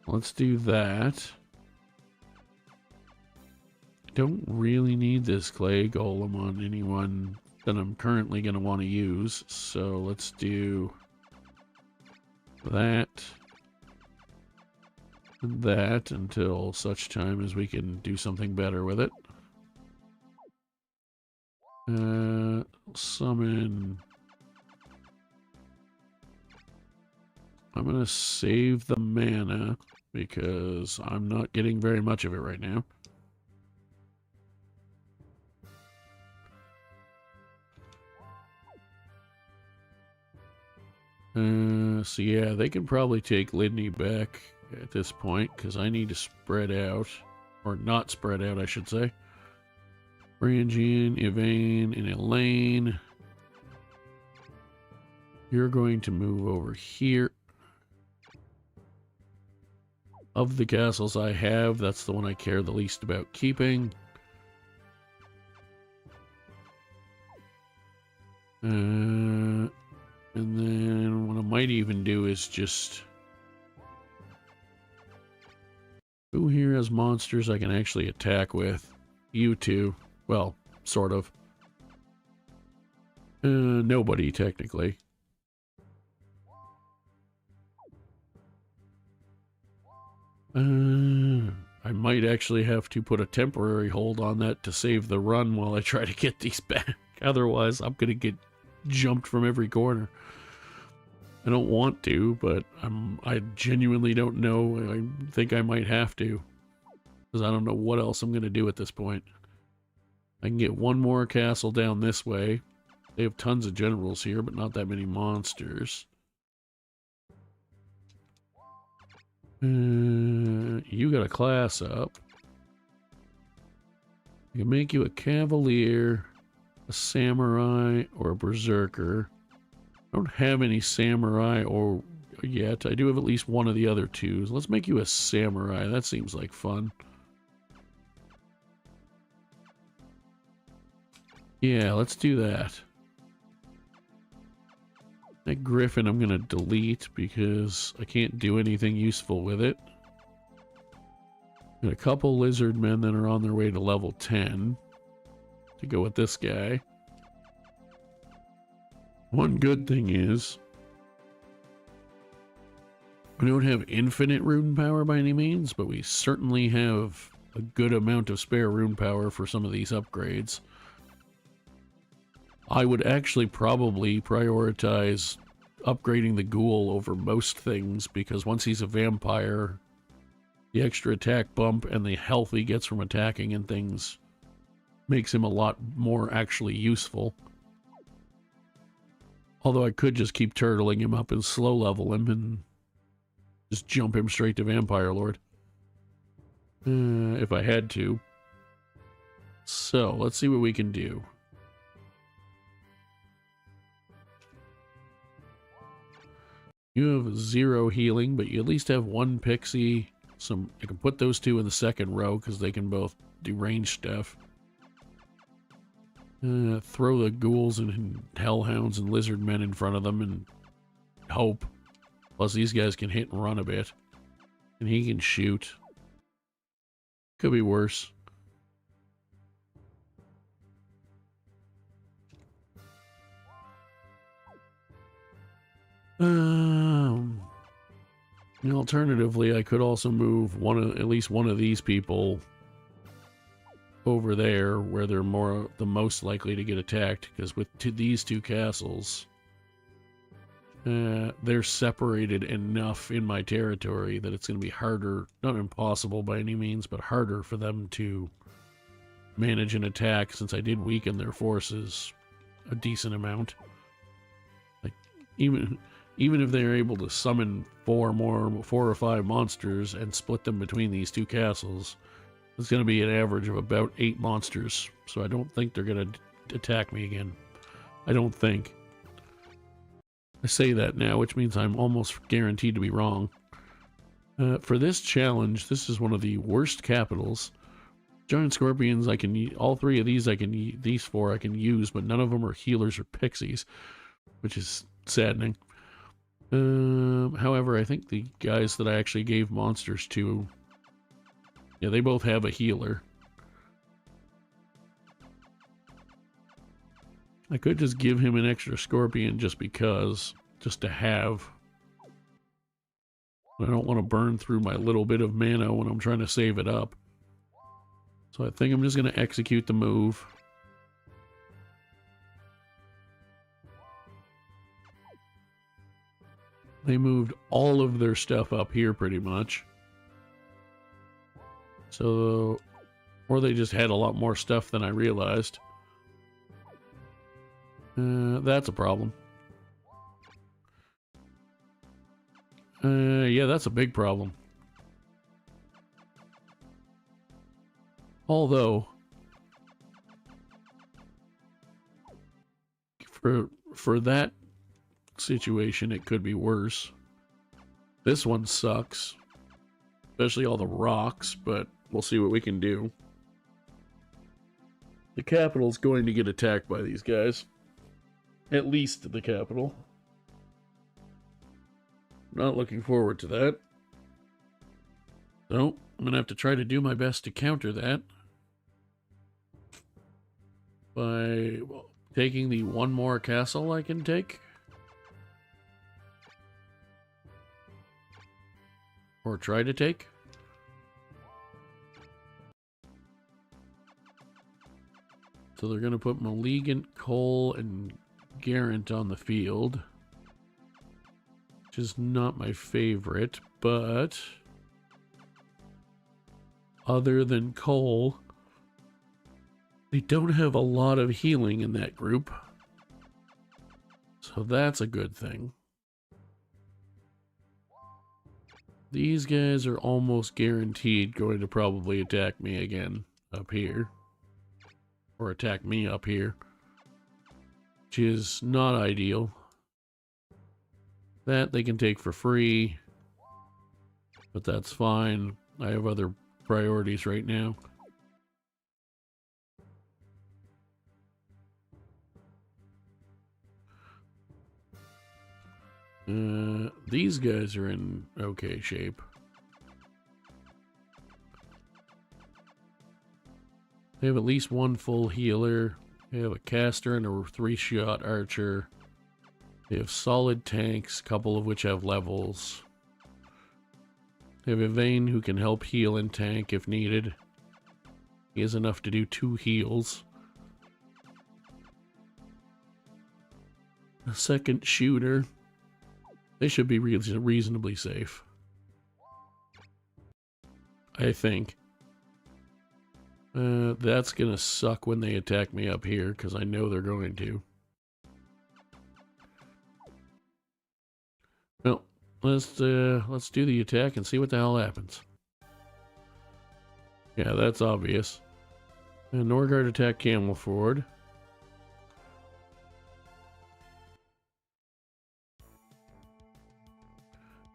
Let's do that. Don't really need this clay golem on anyone that I'm currently going to want to use, so let's do that and that until such time as we can do something better with it. Summon. I'm going to save the mana because I'm not getting very much of it right now. So yeah, they can probably take Lidney back at this point, because I need to spread out. Or not spread out, I should say. Brigandine, Yvain, and Elaine. You're going to move over here. Of the castles I have, that's the one I care the least about keeping. And then what I might even do is just... Who here has monsters I can actually attack with? You two. Well, sort of. Nobody, technically. I might actually have to put a temporary hold on that to save the run while I try to get these back. Otherwise, I'm gonna get jumped from every corner. I don't want to, but I genuinely don't know. I think I might have to, because I don't know what else I'm going to do at this point. I can get one more castle down this way. They have tons of generals here, but not that many monsters. You got a class up. I can make you a cavalier, a samurai, or a berserker. I don't have any samurai or yet. I do have at least one of the other two. So let's make you a samurai. That seems like fun. Yeah, let's do that. That griffin I'm going to delete because I can't do anything useful with it. And a couple lizard men that are on their way to level 10 to go with this guy. One good thing is, we don't have infinite rune power by any means, but we certainly have a good amount of spare rune power for some of these upgrades. I would actually probably prioritize upgrading the ghoul over most things, because once he's a vampire, the extra attack bump and the health he gets from attacking and things makes him a lot more actually useful. Although I could just keep turtling him up and slow level him and just jump him straight to Vampire Lord. If I had to. So, let's see what we can do. You have 0 healing, but you at least have 1 pixie. I can put those 2 in the second row because they can both do range stuff. Throw the ghouls and hellhounds and lizard men in front of them and hope. Plus these guys can hit and run a bit. And he can shoot. Could be worse. Alternatively, I could also move at least one of these people over there where they're the most likely to get attacked, because with these two castles, they're separated enough in my territory that it's going to be harder, not impossible by any means, but harder for them to manage an attack, since I did weaken their forces a decent amount. Like, even if they're able to summon 4 or 5 monsters and split them between these two castles, it's going to be an average of about 8 monsters. So I don't think they're going to attack me again. I don't think. I say that now, which means I'm almost guaranteed to be wrong. For this challenge, this is one of the worst capitals. Giant scorpions, I can all 3 of these these 4 I can use, but none of them are healers or pixies, which is saddening. However, I think the guys that I actually gave monsters to, yeah, they both have a healer. I could just give him an extra scorpion just because, just to have. I don't want to burn through my little bit of mana when I'm trying to save it up. So I think I'm just going to execute the move. They moved all of their stuff up here pretty much. So, or they just had a lot more stuff than I realized. That's a problem. Yeah, that's a big problem. Although, for that situation, it could be worse. This one sucks, especially all the rocks, but we'll see what we can do. The capital's going to get attacked by these guys. At least the capital. Not looking forward to that. So, I'm going to have to try to do my best to counter that by taking the one more castle I can take. Or try to take. So they're going to put Malignant, Cole, and Garant on the field. Which is not my favorite, but other than Cole, they don't have a lot of healing in that group. So that's a good thing. These guys are almost guaranteed going to probably attack me again up here. Or attack me up here. Which is not ideal. That they can take for free. But that's fine. I have other priorities right now. These guys are in okay shape. They have at least one full healer. They have a caster and a 3-shot archer. They have solid tanks, a couple of which have levels. They have a Vayne who can help heal and tank if needed. He has enough to do 2 heals. A second shooter. They should be reasonably safe. I think. That's gonna suck when they attack me up here, because I know they're going to. Well, let's do the attack and see what the hell happens. Yeah, that's obvious. And Norgard attack Camel Ford.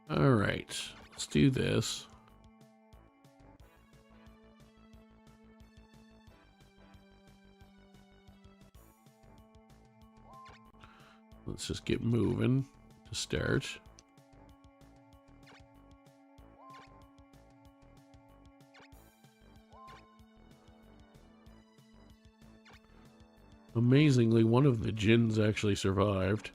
Alright, let's do this. Let's just get moving to start. Amazingly, one of the djinns actually survived.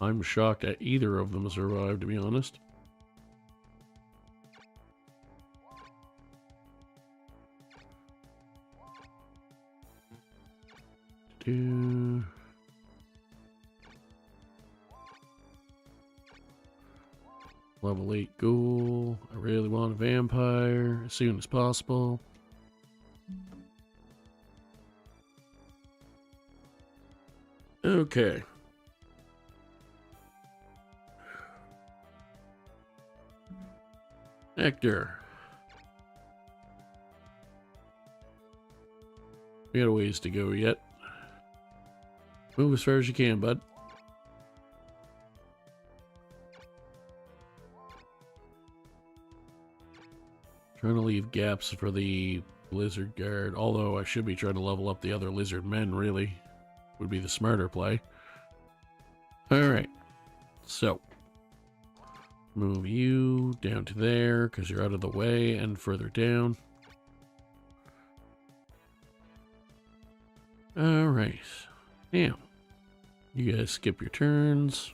I'm shocked that either of them survived, to be honest. Level 8 ghoul. I really want a vampire as soon as possible. Okay. Hector. We got a ways to go yet. Move as far as you can, bud. Trying to leave gaps for the lizard guard, although I should be trying to level up the other lizard men, really. Would be the smarter play. Alright. So. Move you down to there, because you're out of the way, and further down. Alright. Now. You guys skip your turns.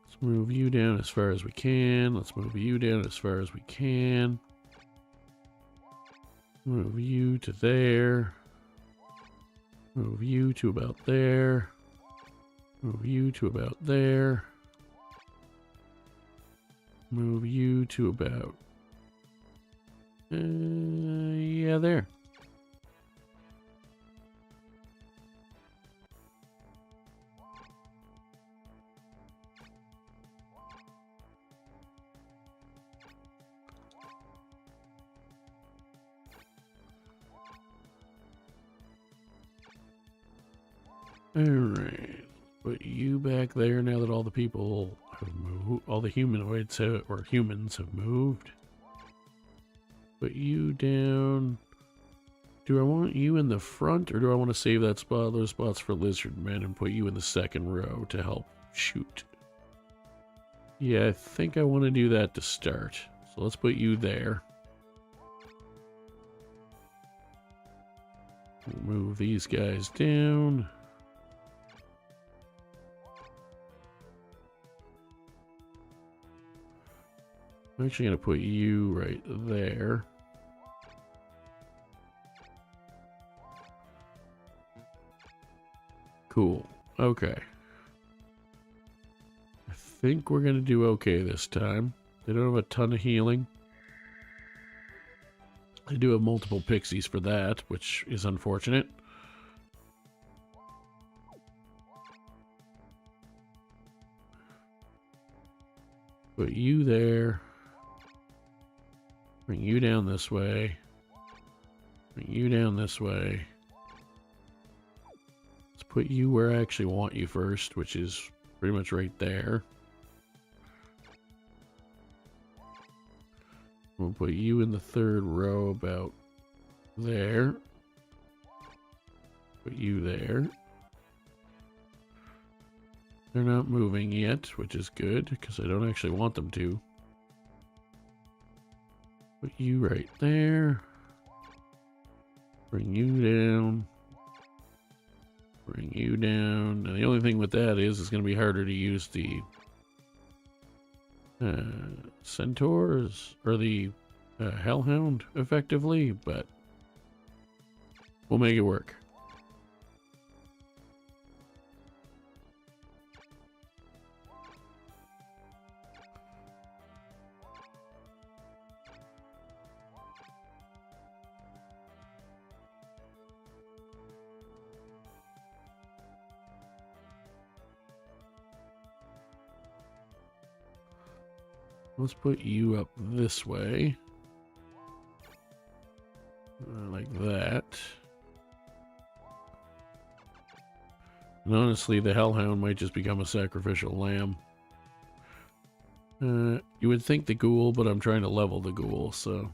Let's move you down as far as we can. Let's move you down as far as we can. Move you to there. Move you to about there. Move you to about there. Move you to about... yeah, there. Alright, put you back there now that all the people have moved, all the humanoids have, or humans have moved. Put you down. Do I want you in the front, or do I want to save that spot, those spots for lizard men, and put you in the second row to help shoot? Yeah, I think I want to do that to start. So let's put you there. We'll move these guys down. I'm actually going to put you right there. Cool. Okay. I think we're going to do okay this time. They don't have a ton of healing. They do have multiple pixies for that, which is unfortunate. Put you there. Bring you down this way. Bring you down this way. Let's put you where I actually want you first, which is pretty much right there. We'll put you in the third row about there. Put you there. They're not moving yet, which is good, because I don't actually want them to. Put you right there. Bring you down. Bring you down. And the only thing with that is it's going to be harder to use the centaurs or the hellhound effectively, but we'll make it work. Let's put you up this way. Like that. And honestly, the hellhound might just become a sacrificial lamb. You would think the ghoul, but I'm trying to level the ghoul, so...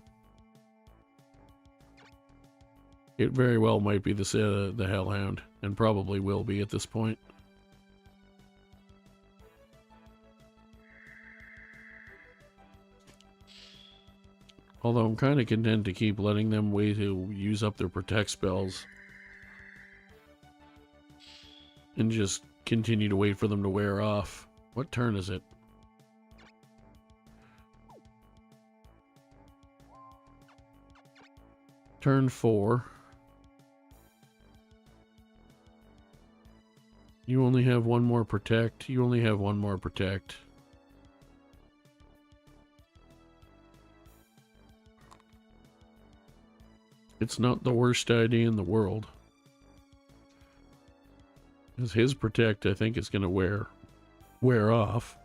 It very well might be the Hellhound, and probably will be at this point. Although I'm kind of content to keep letting them wait to use up their protect spells. And just continue to wait for them to wear off. What turn is it? Turn 4. You only have one more protect. You only have one more protect. It's not the worst idea in the world. Because his protect, I think, is going to wear off.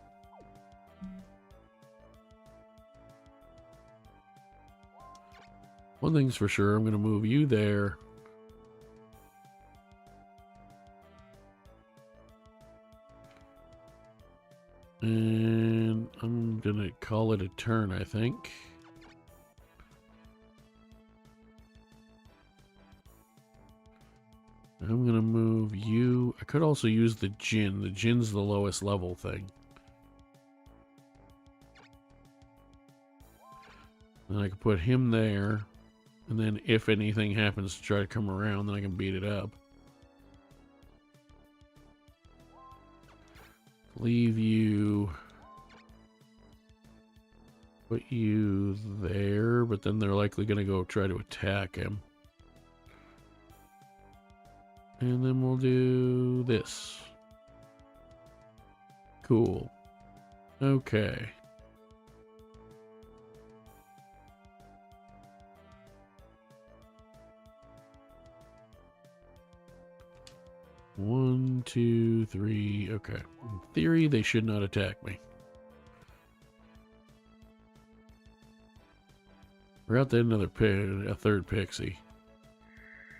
One thing's for sure, I'm going to move you there. And I'm going to call it a turn, I think. I'm going to move you. I could also use the Djinn. The Djinn's the lowest level thing. And I can put him there. And then if anything happens to try to come around, then I can beat it up. Leave you. Put you there, but then they're likely going to go try to attack him. And then we'll do this. Cool. Okay. One, two, three. Okay. In theory, they should not attack me. We're out to a third pixie.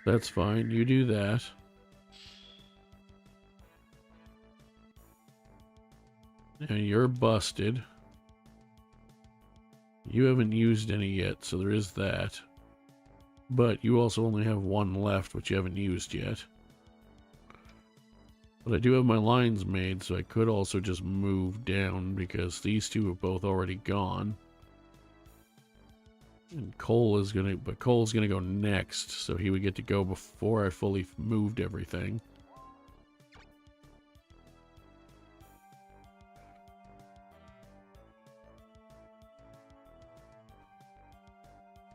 That's fine. You do that. Now you're busted. You haven't used any yet, so there is that. But you also only have one left, which you haven't used yet. But I do have my lines made, so I could also just move down, because these two have both already gone. And Cole's gonna go next, so he would get to go before I fully moved everything.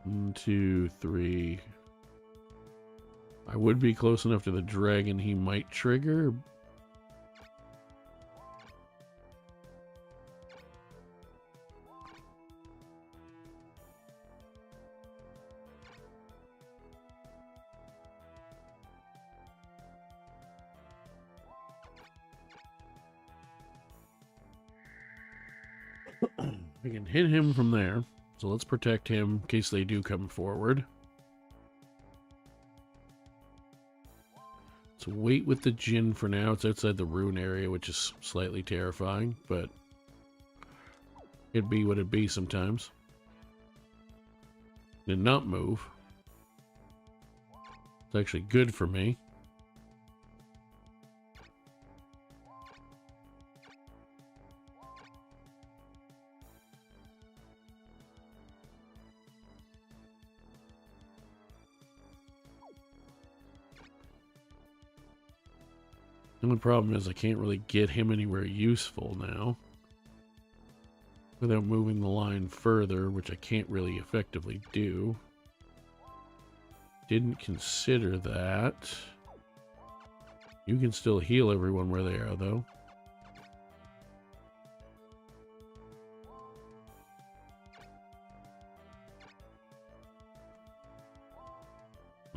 One, two, three. I would be close enough to the dragon he might trigger. We can hit him from there. So let's protect him in case they do come forward. So wait with the Djinn for now. It's outside the rune area, which is slightly terrifying, but it'd be what it'd be sometimes. Did not move. It's actually good for me. The only problem is I can't really get him anywhere useful now without moving the line further, which I can't really effectively do. Didn't consider that. You can still heal everyone where they are, though.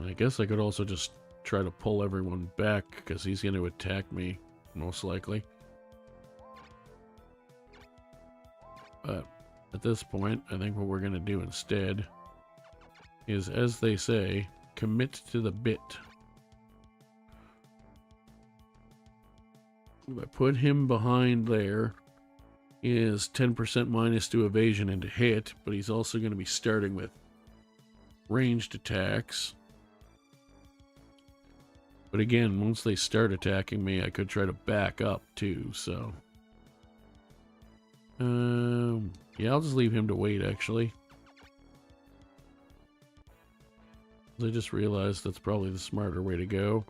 I guess I could also just try to pull everyone back, because he's going to attack me, most likely. But at this point, I think what we're going to do instead is, as they say, commit to the bit. If I put him behind there, he is 10% minus to evasion and to hit, but he's also going to be starting with ranged attacks. But again, once they start attacking me, I could try to back up too, so. Yeah, I'll just leave him to wait, actually. I just realized that's probably the smarter way to go.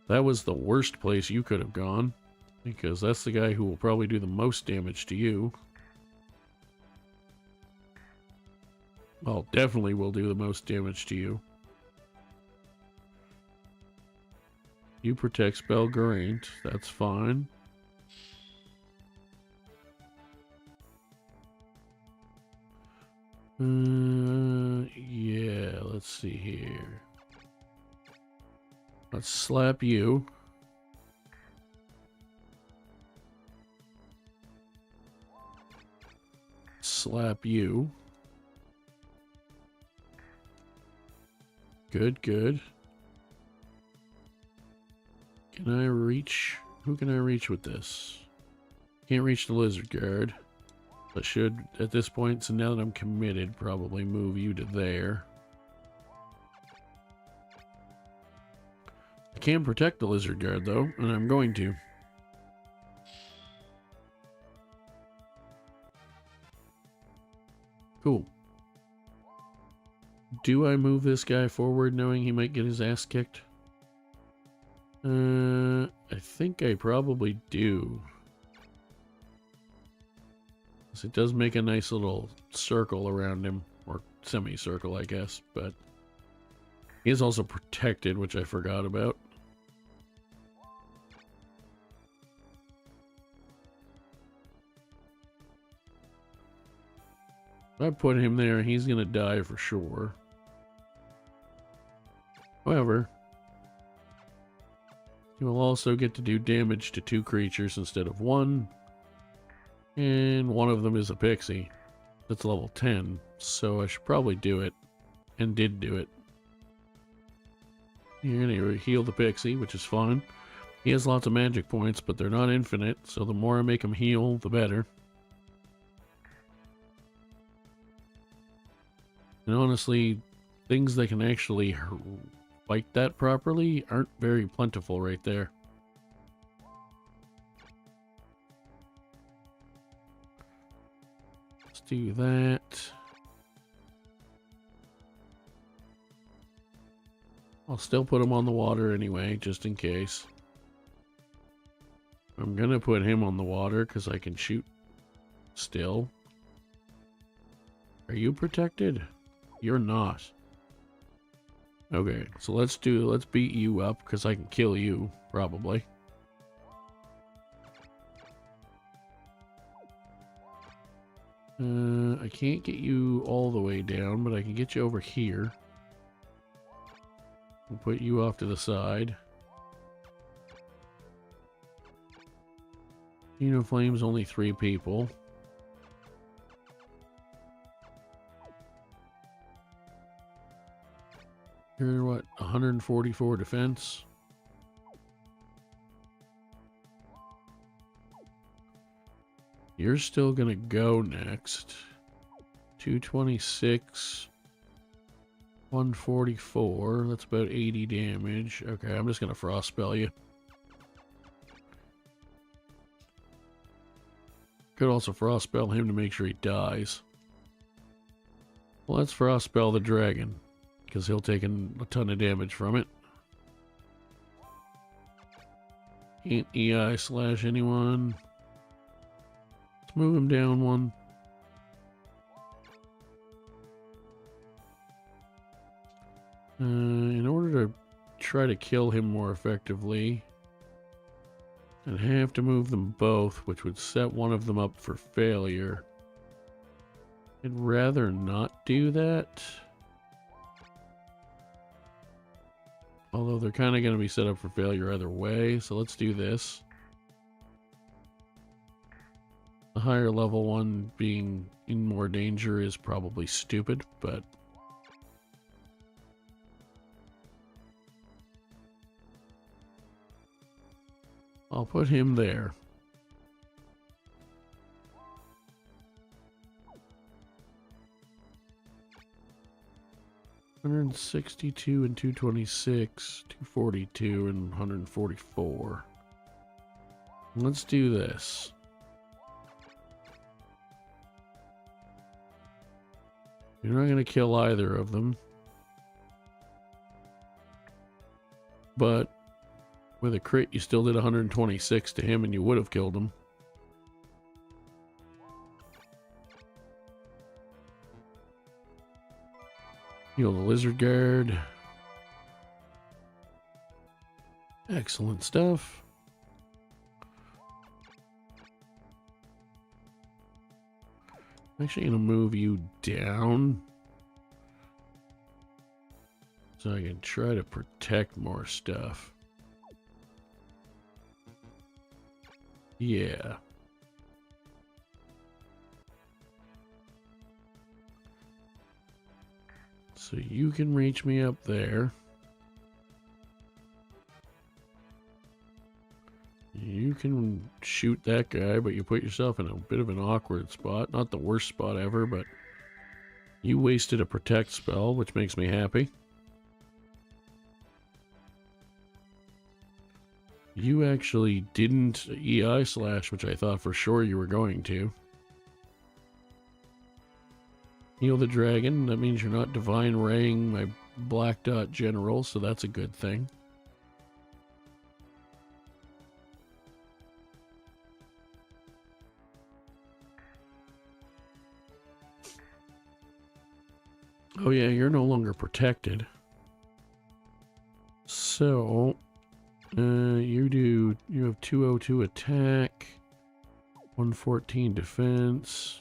That was the worst place you could have gone, because that's the guy who will probably do the most damage to you. Well, definitely will do the most damage to you. You protect Spell Geraint, that's fine. Yeah, let's see here. Let's slap you. Slap you. Good, good. Can I reach? Who can I reach with this? Can't reach the lizard guard. But should, at this point, so now that I'm committed, probably move you to there. I can protect the lizard guard, though, and I'm going to. Cool. Do I move this guy forward knowing he might get his ass kicked? I think I probably do. It does make a nice little circle around him, or semicircle, I guess, but he is also protected, which I forgot about. If I put him there, he's gonna die for sure. However, he will also get to do damage to 2 creatures instead of 1. And one of them is a pixie. That's level 10, so I should probably do it. And did do it. You're gonna heal the pixie, which is fine. He has lots of magic points, but they're not infinite, so the more I make him heal, the better. And honestly, things that can actually fight that properly aren't very plentiful right there. Do that. I'll still put him on the water anyway, just in case. I'm gonna put him on the water because I can shoot still. Are you protected? You're not. Okay, so let's beat you up because I can kill you, probably. I can't get you all the way down, but I can get you over here. We'll put you off to the side. Uniflame's only 3 people. You're what, 144 defense? You're still gonna go next. 226. 144. That's about 80 damage. Okay, I'm just gonna frost spell you. Could also frost spell him to make sure he dies. Well, let's frost spell the dragon, because he'll take a ton of damage from it. Can't EI slash anyone. Move him down 1. In order to try to kill him more effectively, I'd have to move them both, which would set one of them up for failure. I'd rather not do that. Although they're kind of going to be set up for failure either way, so let's do this. The higher level one being in more danger is probably stupid, but I'll put him there. 162 and 226, 242 and 144. Let's do this. You're not going to kill either of them. But with a crit, you still did 126 to him, and you would have killed him. Heal the lizard guard. Excellent stuff. I'm actually going to move you down so I can try to protect more stuff. Yeah. So you can reach me up there. You can shoot that guy, but you put yourself in a bit of an awkward spot. Not the worst spot ever, but you wasted a protect spell, which makes me happy. You actually didn't EI slash, which I thought for sure you were going to. Heal the dragon. That means you're not divine raying my black dot general, so that's a good thing. Oh yeah, you're no longer protected. So, you have 202 attack, 114 defense.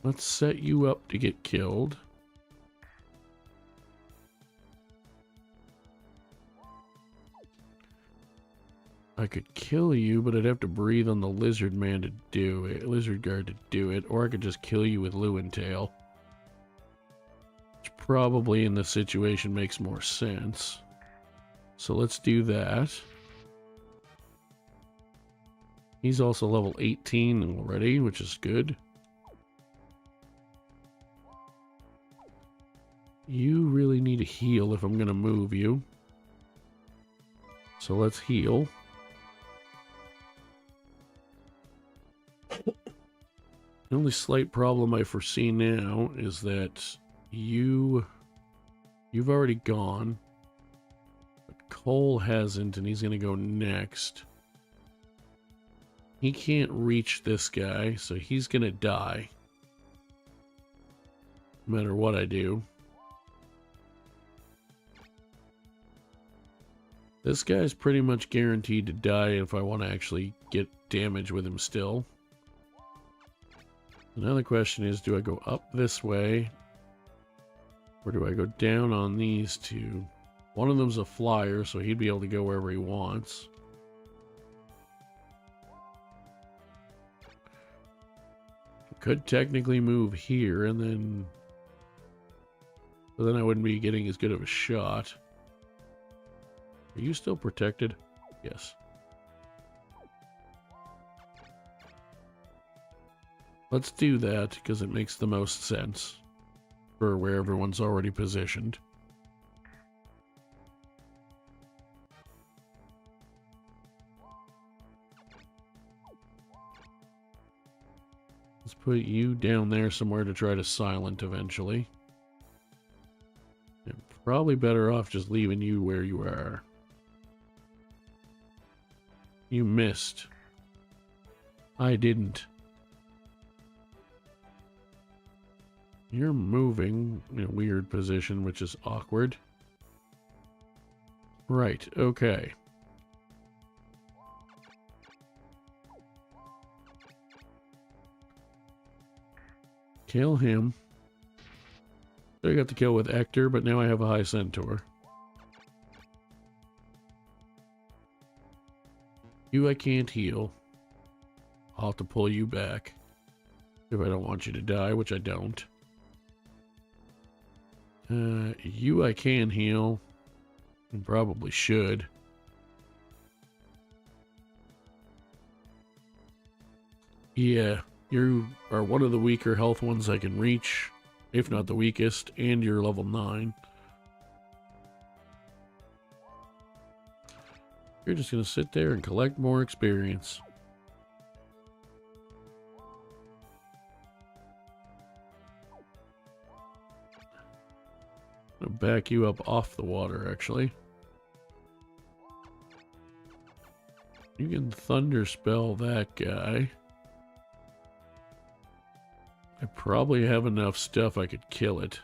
Let's set you up to get killed. I could kill you, but I'd have to breathe on the lizard man to do it, lizard guard to do it, or I could just kill you with Lewin Tail. Which probably in this situation makes more sense. So let's do that. He's also level 18 already, which is good. You really need to heal if I'm going to move you. So let's heal. The only slight problem I foresee now is that you've already gone. But Cole hasn't, and he's going to go next. He can't reach this guy, so he's going to die. No matter what I do. This guy's pretty much guaranteed to die if I want to actually get damage with him still. Another question is, do I go up this way? Or do I go down on these two? One of them's a flyer, so he'd be able to go wherever he wants. Could technically move here, and then... But then I wouldn't be getting as good of a shot. Are you still protected? Yes. Let's do that, because it makes the most sense for where everyone's already positioned. Let's put you down there somewhere to try to silent eventually. And probably better off just leaving you where you are. You missed. I didn't. You're moving in a weird position, which is awkward. Right, okay. Kill him. I got the kill with Ector, but now I have a high centaur. You I can't heal. I'll have to pull you back. If I don't want you to die, which I don't. You I can heal. And probably should. Yeah, You are one of the weaker health ones I can reach, if not the weakest, and you're level 9. You're just going to sit there and collect more experience. I'm going to back you up off the water, actually. You can thunder spell that guy. I probably have enough stuff I could kill it.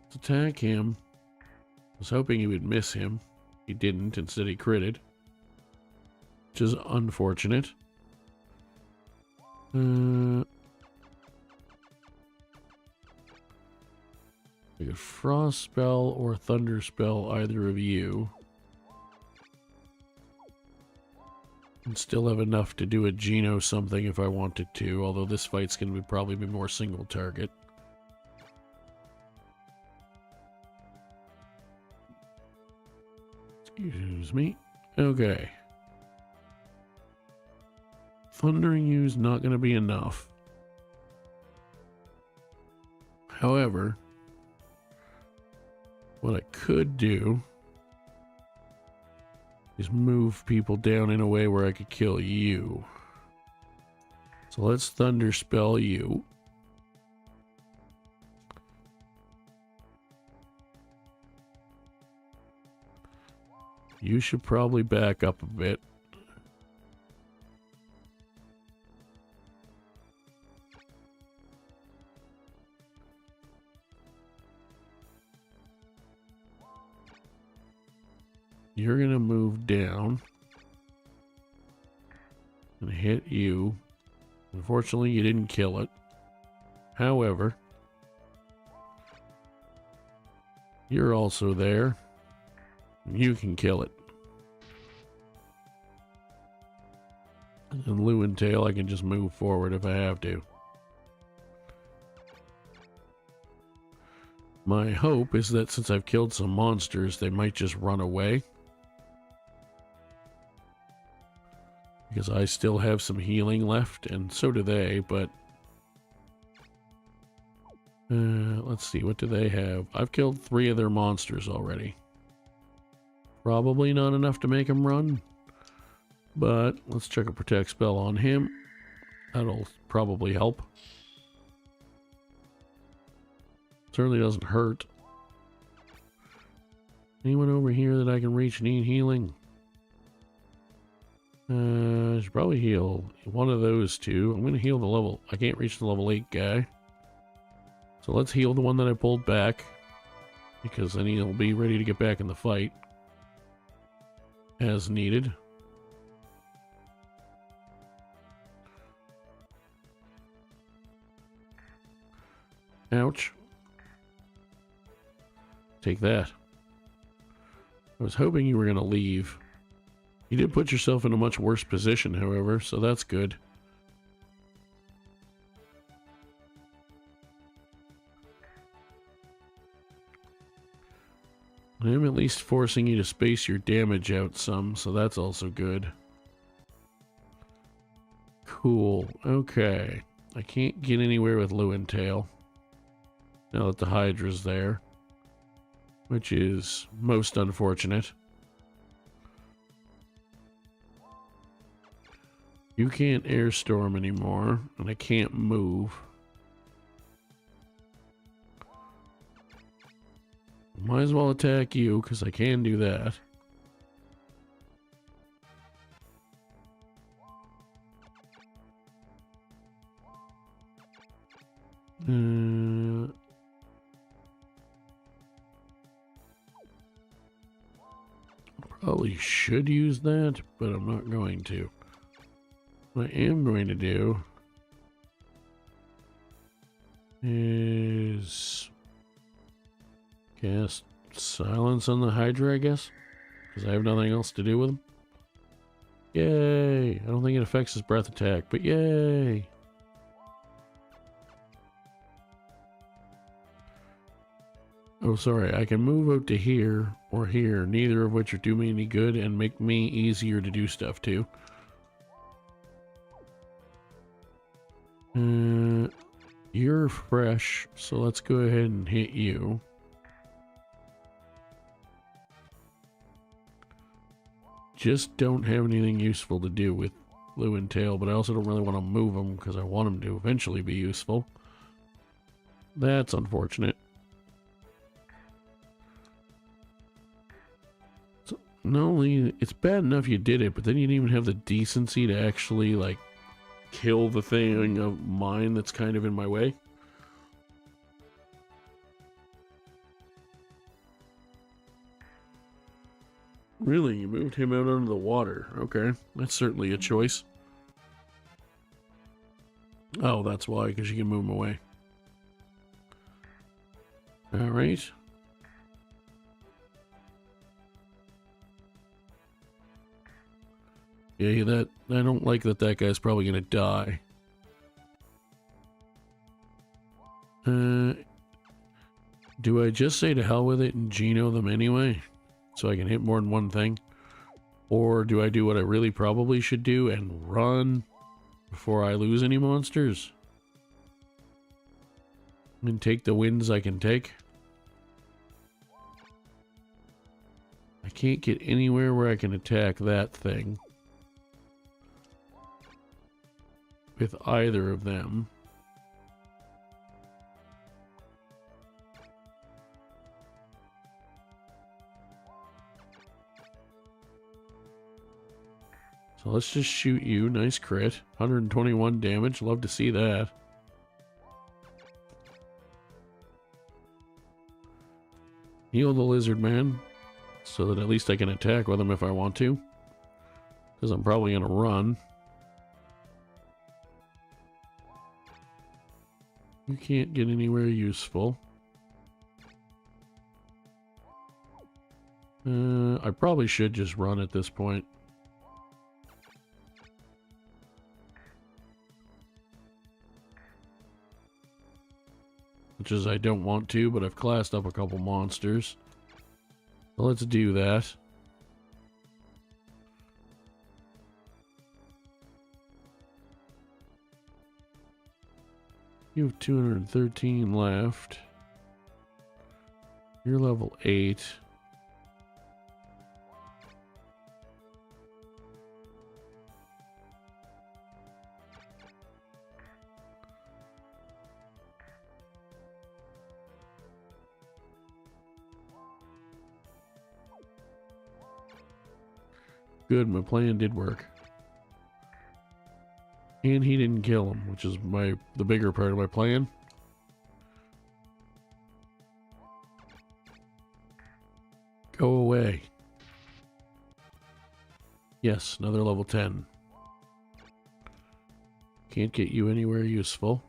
Let's attack him. I was hoping he would miss him. He didn't, instead he critted. Which is unfortunate. I could frost spell or thunder spell either of you. And still have enough to do a Geno something if I wanted to, although this fight's going to probably be more single target. Excuse me. Okay. Thundering you's not going to be enough. However, what I could do is move people down in a way where I could kill you. So let's thunder spell you. You should probably back up a bit. You're going to move down and hit you. Unfortunately, you didn't kill it. However, you're also there. You can kill it. And Rune Tail, I can just move forward if I have to. My hope is that since I've killed some monsters, they might just run away. Because I still have some healing left, and so do they, but... let's see, what do they have? I've killed 3 of their monsters already. Probably not enough to make them run. But let's check a protect spell on him. That'll probably help. Certainly doesn't hurt. Anyone over here that I can reach need healing? I should probably heal one of those 2. I'm going to heal the level... I can't reach the level 8 guy. So let's heal the one that I pulled back. Because then he'll be ready to get back in the fight. As needed. Ouch. Take that. I was hoping you were going to leave. You did put yourself in a much worse position, however, so that's good. I'm at least forcing you to space your damage out some, so that's also good. Cool. Okay. I can't get anywhere with Rune Tail. Now that the Hydra's there. Which is most unfortunate. You can't air storm anymore, and I can't move. Might as well attack you, because I can do that. Probably should use that, but I'm not going to. What I am going to do is cast silence on the Hydra, I guess, because I have nothing else to do with him. Yay! I don't think it affects his breath attack, but yay! Oh, sorry. I can move out to here or here, neither of which are do me any good and make me easier to do stuff to. You're fresh, so let's go ahead and hit you. Just don't have anything useful to do with Lou and Tail, but I also don't really want to move them because I want them to eventually be useful. That's unfortunate. So, not only, it's bad enough you did it, but then you didn't even have the decency to actually, like, kill the thing of mine that's kind of in my way. Really? You moved him out under the water. Okay, that's certainly a choice. Oh, that's why, because you can move him away. Alright. Yeah, that I don't like that guy's probably gonna die. Do I just say to hell with it and Geno them anyway? So I can hit more than one thing? Or do I do what I really probably should do and run before I lose any monsters? And take the wins I can take? I can't get anywhere where I can attack that thing with either of them. So let's just shoot you. Nice crit. 121 damage. Love to see that. Heal the lizard man so that at least I can attack with him if I want to. Because I'm probably going to run. You can't get anywhere useful. I probably should just run at this point. Which is I don't want to, but I've classed up a couple monsters. So let's do that. You have 213 left. You're level 8. Good, my plan did work. And he didn't kill him, which is the bigger part of my plan. Go away. Yes, another level 10. Can't get you anywhere useful.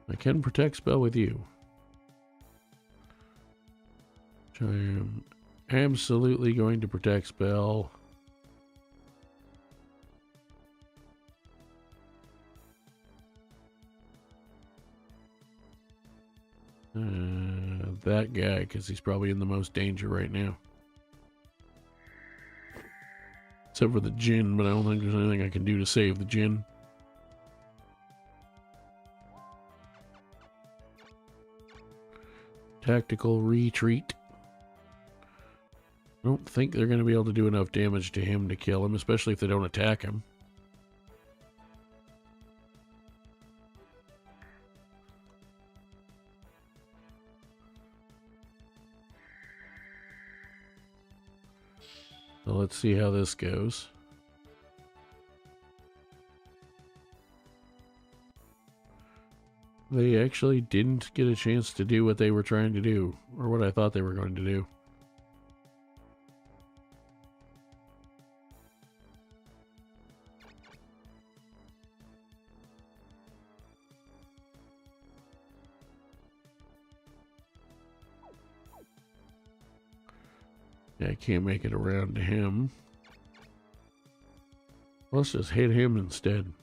I can protect spell with you. Which I am absolutely going to protect spell. That guy, because he's probably in the most danger right now. Except for the Djinn, but I don't think there's anything I can do to save the Djinn. Tactical retreat. I don't think they're going to be able to do enough damage to him to kill him, especially if they don't attack him. So let's see how this goes. They actually didn't get a chance to do what they were trying to do, or what I thought they were going to do. Yeah, I can't make it around to him. Let's just hit him instead.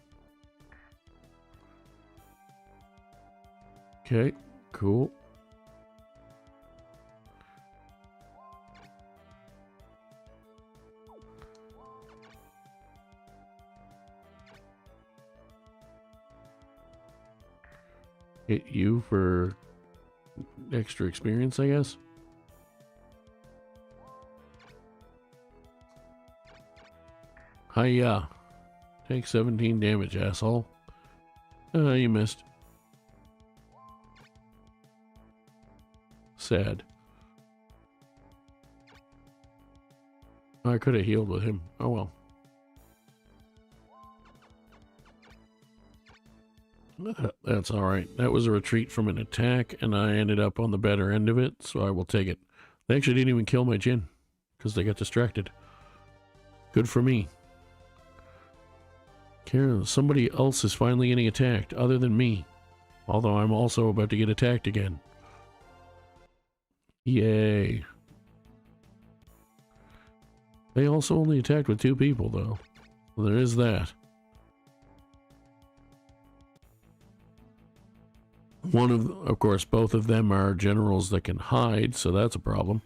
Okay, cool. hit you for extra experience, I guess. Hiya. Take 17 damage, asshole. You missed. Sad. I could have healed with him. Oh well. That's alright. That was a retreat from an attack, and I ended up on the better end of it, so I will take it. They actually didn't even kill my Jinn, because they got distracted. Good for me. Karen, somebody else is finally getting attacked, other than me. Although I'm also about to get attacked again. Yay. They also only attacked with 2 people, though. Well, there is that. Of course, both of them are generals that can hide, so that's a problem.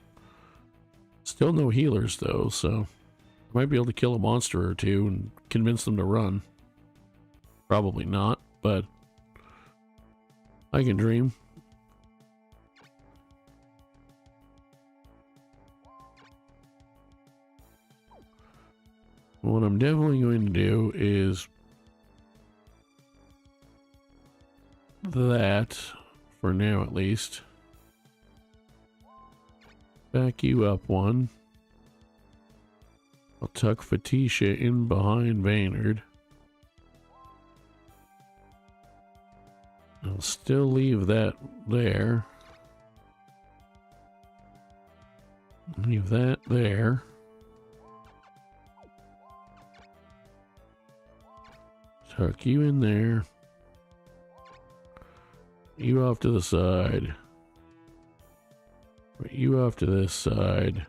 Still no healers, though, so I might be able to kill a monster or 2 and convince them to run. Probably not, but I can dream. What I'm definitely going to do is that, for now at least. Back you up one. I'll tuck Fatisha in behind Vaynard. I'll still leave that there. Leave that there. Tuck you in there. You off to the side. Put you off to this side.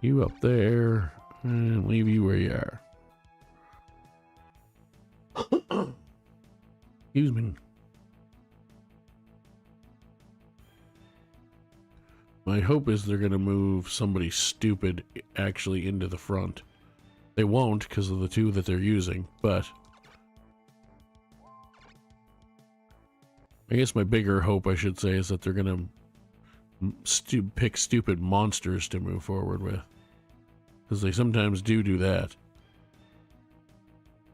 You up there. And leave you where you are. Excuse me. My hope is they're going to move somebody stupid actually into the front. They won't because of the 2 that they're using, but I guess my bigger hope, I should say, is that they're going to pick stupid monsters to move forward with. Because they sometimes do that.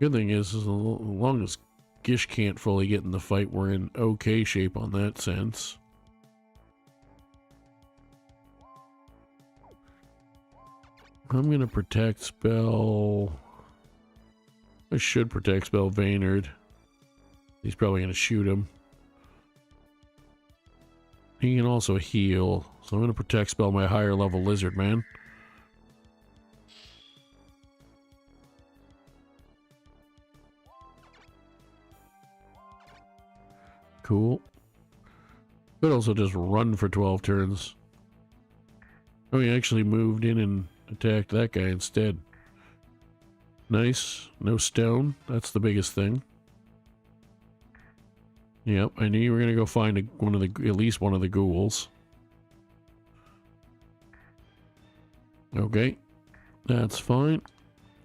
Good thing is, as long as Gish can't fully get in the fight, we're in okay shape on that sense. I'm going to protect spell... I should protect spell Vaynard. He's probably going to shoot him. He can also heal, so I'm going to protect spell my higher level lizard man. Cool. Could also just run for 12 turns. Oh, he actually moved in and attacked that guy instead. Nice. No stone. That's the biggest thing. Yep, I knew you were going to go find at least one of the ghouls. Okay. That's fine.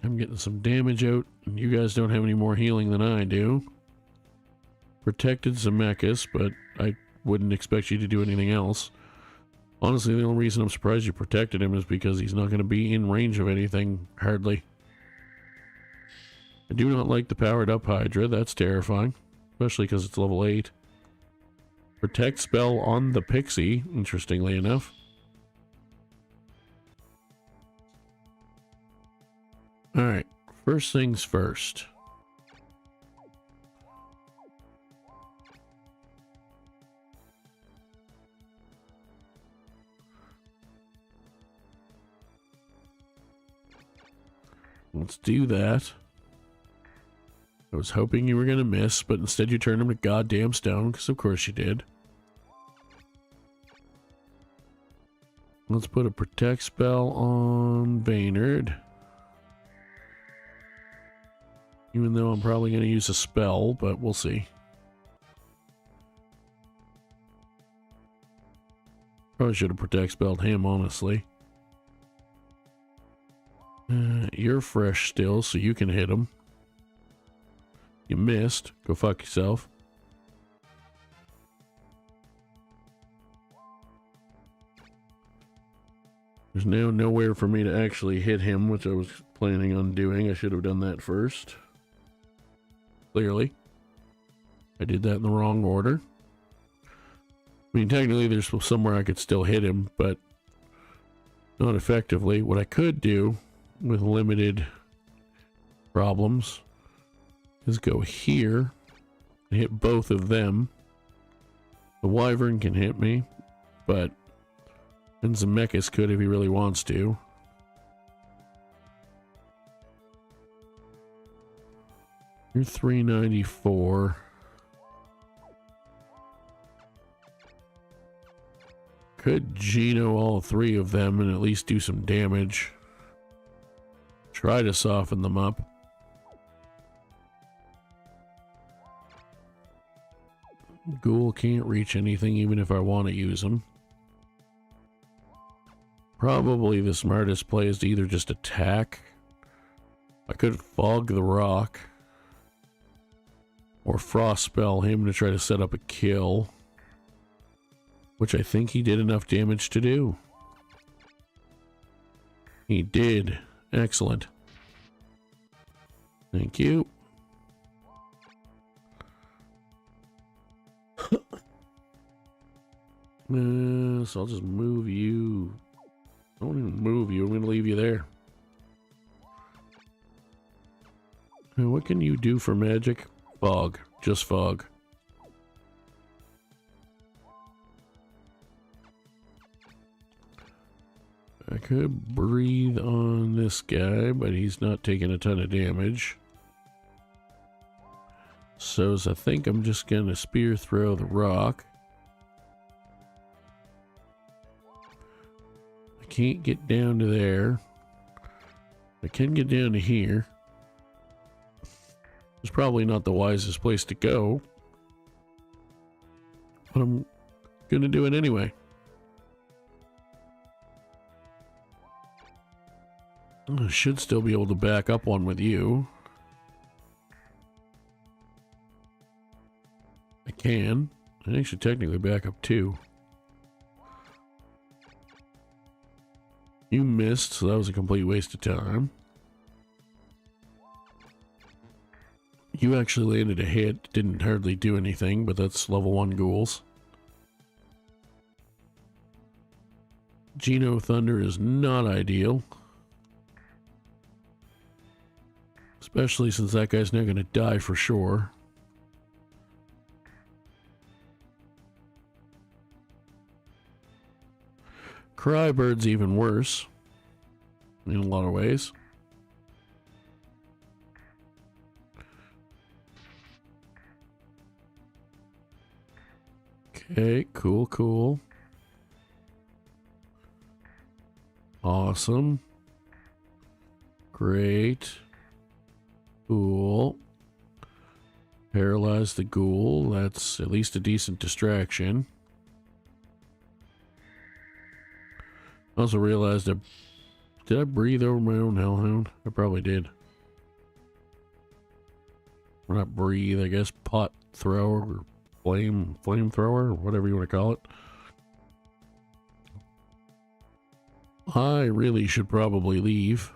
I'm getting some damage out, and you guys don't have any more healing than I do. Protected Zemeckis, but I wouldn't expect you to do anything else. Honestly, the only reason I'm surprised you protected him is because he's not going to be in range of anything, hardly. I do not like the powered up Hydra, that's terrifying. Especially because it's level 8. Protect spell on the Pixie, interestingly enough. Alright, first things first. Let's do that. I was hoping you were going to miss, but instead you turned him to goddamn stone, because of course you did. Let's put a protect spell on Vaynard. Even though I'm probably going to use a spell, but we'll see. Probably should have protect spelled him, honestly. You're fresh still, so you can hit him. You missed. Go fuck yourself. There's now nowhere for me to actually hit him, which I was planning on doing. I should have done that first. Clearly. I did that in the wrong order. I mean, technically there's somewhere I could still hit him, but not effectively. What I could do with limited problems is go here and hit both of them. The Wyvern can hit me, but and Zemeckis could if he really wants to. You're 394. Could Geno all three of them and at least do some damage. Try to soften them up. Ghoul can't reach anything even if I want to use them. Probably the smartest play is to either just attack. I could fog the rock. Or frost spell him to try to set up a kill. Which I think he did enough damage to do. He did. Excellent. Thank you. So I'll just move you. I won't even move you. I'm going to leave you there. Now, what can you do for magic? Fog. Just fog. I could breathe on this guy, but he's not taking a ton of damage. So I think I'm just going to spear throw the rock. I can't get down to there. I can get down to here. It's probably not the wisest place to go, but I'm going to do it anyway. I should still be able to back up one with you. I can. I actually technically back up two. You missed, so that was a complete waste of time. You actually landed a hit. Didn't hardly do anything, but that's level 1 ghouls. Geno Thunder is not ideal. Especially since that guy's now going to die for sure. Crybird's even worse. In a lot of ways. Okay, cool, cool. Awesome. Great. Cool. Paralyze the ghoul. That's at least a decent distraction. I also realized did I breathe over my own hellhound? I probably did. Or not breathe, I guess. Pot thrower or flamethrower or whatever you want to call it. I really should probably leave.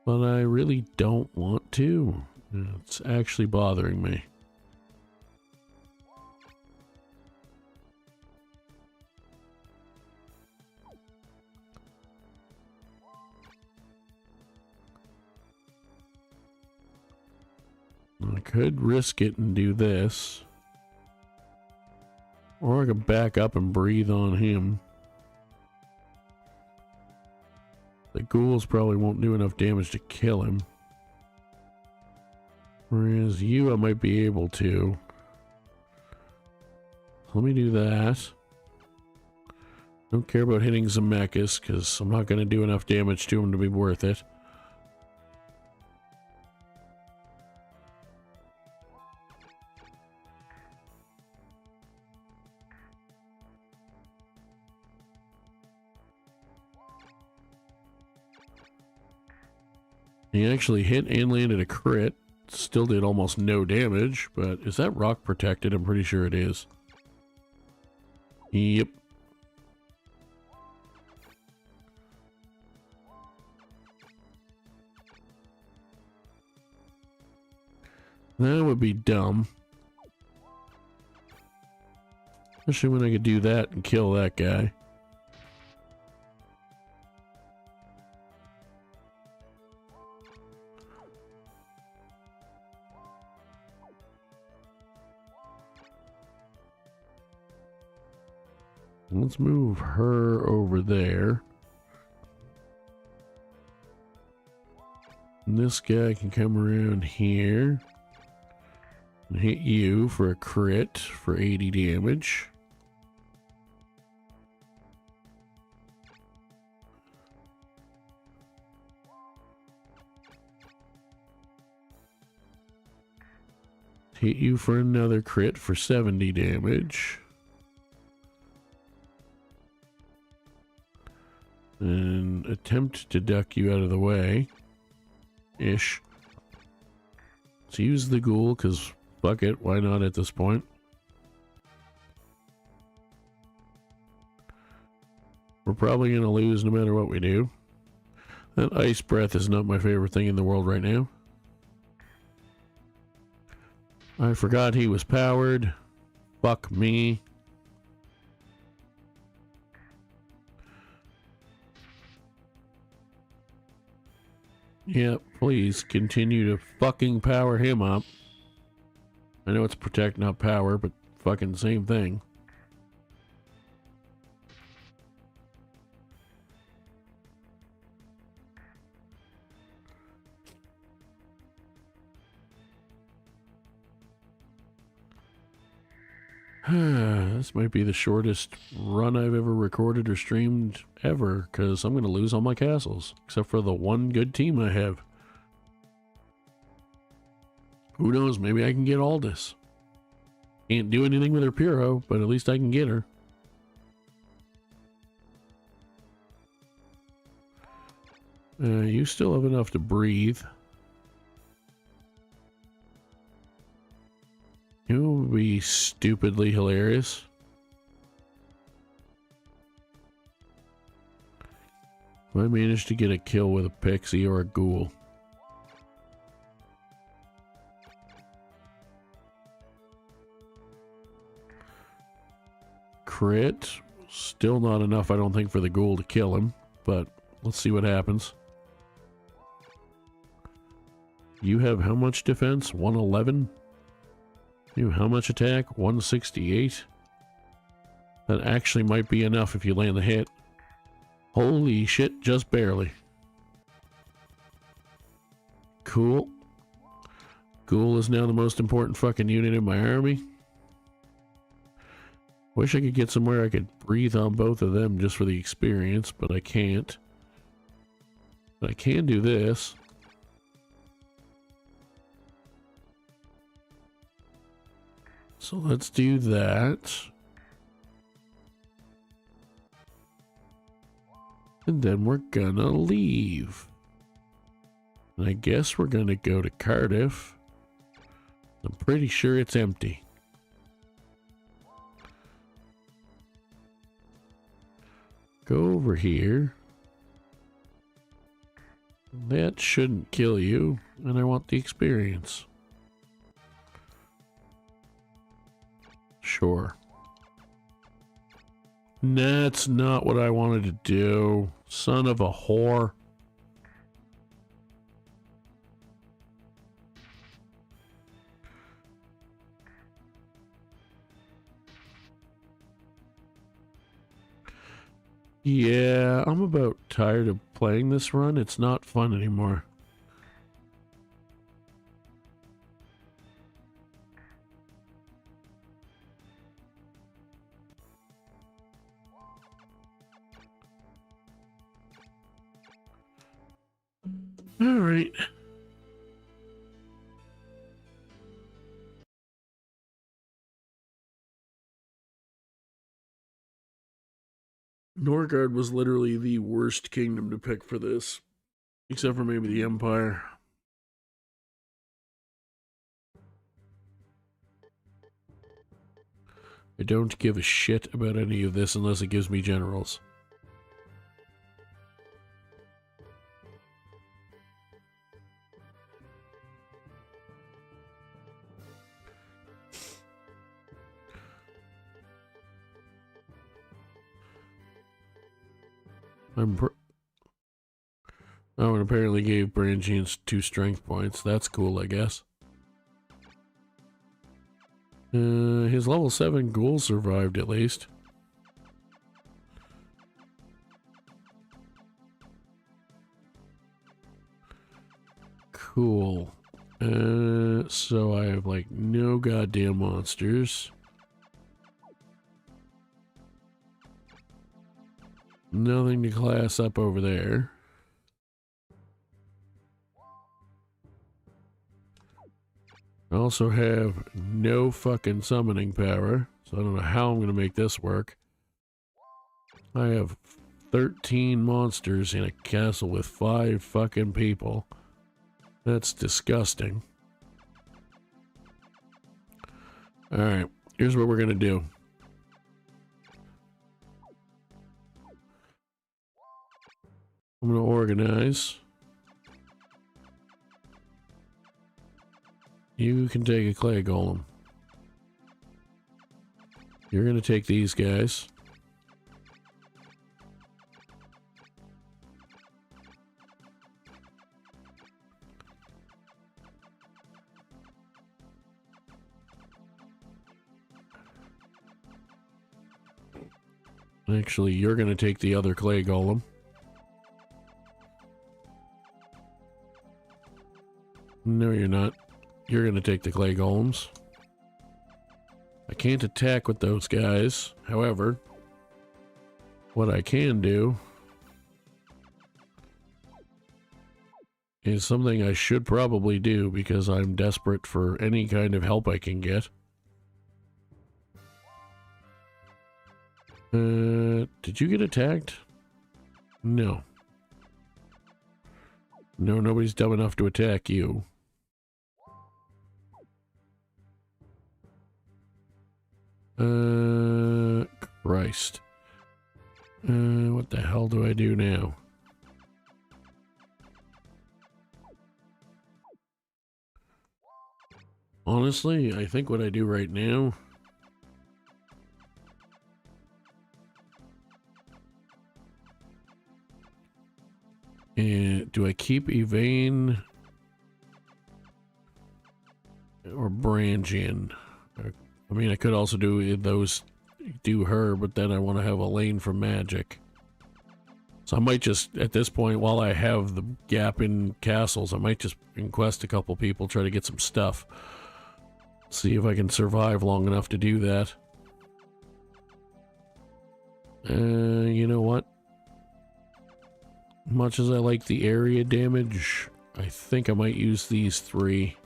But I really don't want to. It's actually bothering me. I could risk it and do this. Or I could back up and breathe on him. The ghouls probably won't do enough damage to kill him. Whereas you, I might be able to. Let me do that. Don't care about hitting Zemeckis, because I'm not going to do enough damage to him to be worth it. He actually hit and landed a crit. Still did almost no damage, but is that rock protected? I'm pretty sure it is. Yep. That would be dumb. Especially when I could do that and kill that guy. Let's move her over there. And this guy can come around here and hit you for a crit for 80 damage. Hit you for another crit for 70 damage. And attempt to duck you out of the way. Ish. Let's use the ghoul, because fuck it, why not at this point? We're probably going to lose no matter what we do. That ice breath is not my favorite thing in the world right now. I forgot he was powered. Fuck me. Yeah, please continue to fucking power him up. I know it's protect, not power, but fucking same thing. This might be the shortest run I've ever recorded or streamed ever, because I'm going to lose all my castles, except for the one good team I have. Who knows, maybe I can get Aldous. Can't do anything with her Puro, but at least I can get her. You still have enough to breathe. It would be stupidly hilarious. If I managed to get a kill with a pixie or a ghoul. Crit. Still not enough, I don't think, for the ghoul to kill him. But let's see what happens. You have how much defense? 111? You how much attack? 168? That actually might be enough if you land the hit. Holy shit, just barely. Cool. Ghoul is now the most important fucking unit in my army. Wish I could get somewhere I could breathe on both of them just for the experience, but I can't. But I can do this. So let's do that. And then we're gonna leave. And I guess we're gonna go to Cardiff. I'm pretty sure it's empty. Go over here. That shouldn't kill you, and I want the experience. Sure. That's not what I wanted to do. Son of a whore. Yeah, I'm about tired of playing this run. It's not fun anymore. All right. Norgard was literally the worst kingdom to pick for this, except for maybe the Empire. I don't give a shit about any of this unless it gives me generals. Oh, and apparently gave Brigandine 2 strength points. That's cool, I guess. His level 7 ghoul survived at least. Cool. So I have like no goddamn monsters. Nothing to class up over there. I also have no fucking summoning power, so I don't know how I'm going to make this work. I have 13 monsters in a castle with 5 fucking people. That's disgusting. Alright, here's what we're going to do. I'm going to organize. You can take a clay golem. You're going to take these guys. Actually, you're going to take the other clay golem. No, you're not. You're going to take the clay golems. I can't attack with those guys. However, what I can do is something I should probably do because I'm desperate for any kind of help I can get. Did you get attacked? No. No, nobody's dumb enough to attack you. Christ. What the hell do I do now? Honestly, I think what I do right now do I keep Evane or Brigandine? I mean, I could also do her, but then I want to have a lane for magic. So I might just, at this point, while I have the gap in castles, I might just inquest a couple people, try to get some stuff. See if I can survive long enough to do that. You know what? Much as I like the area damage, I think I might use these 3.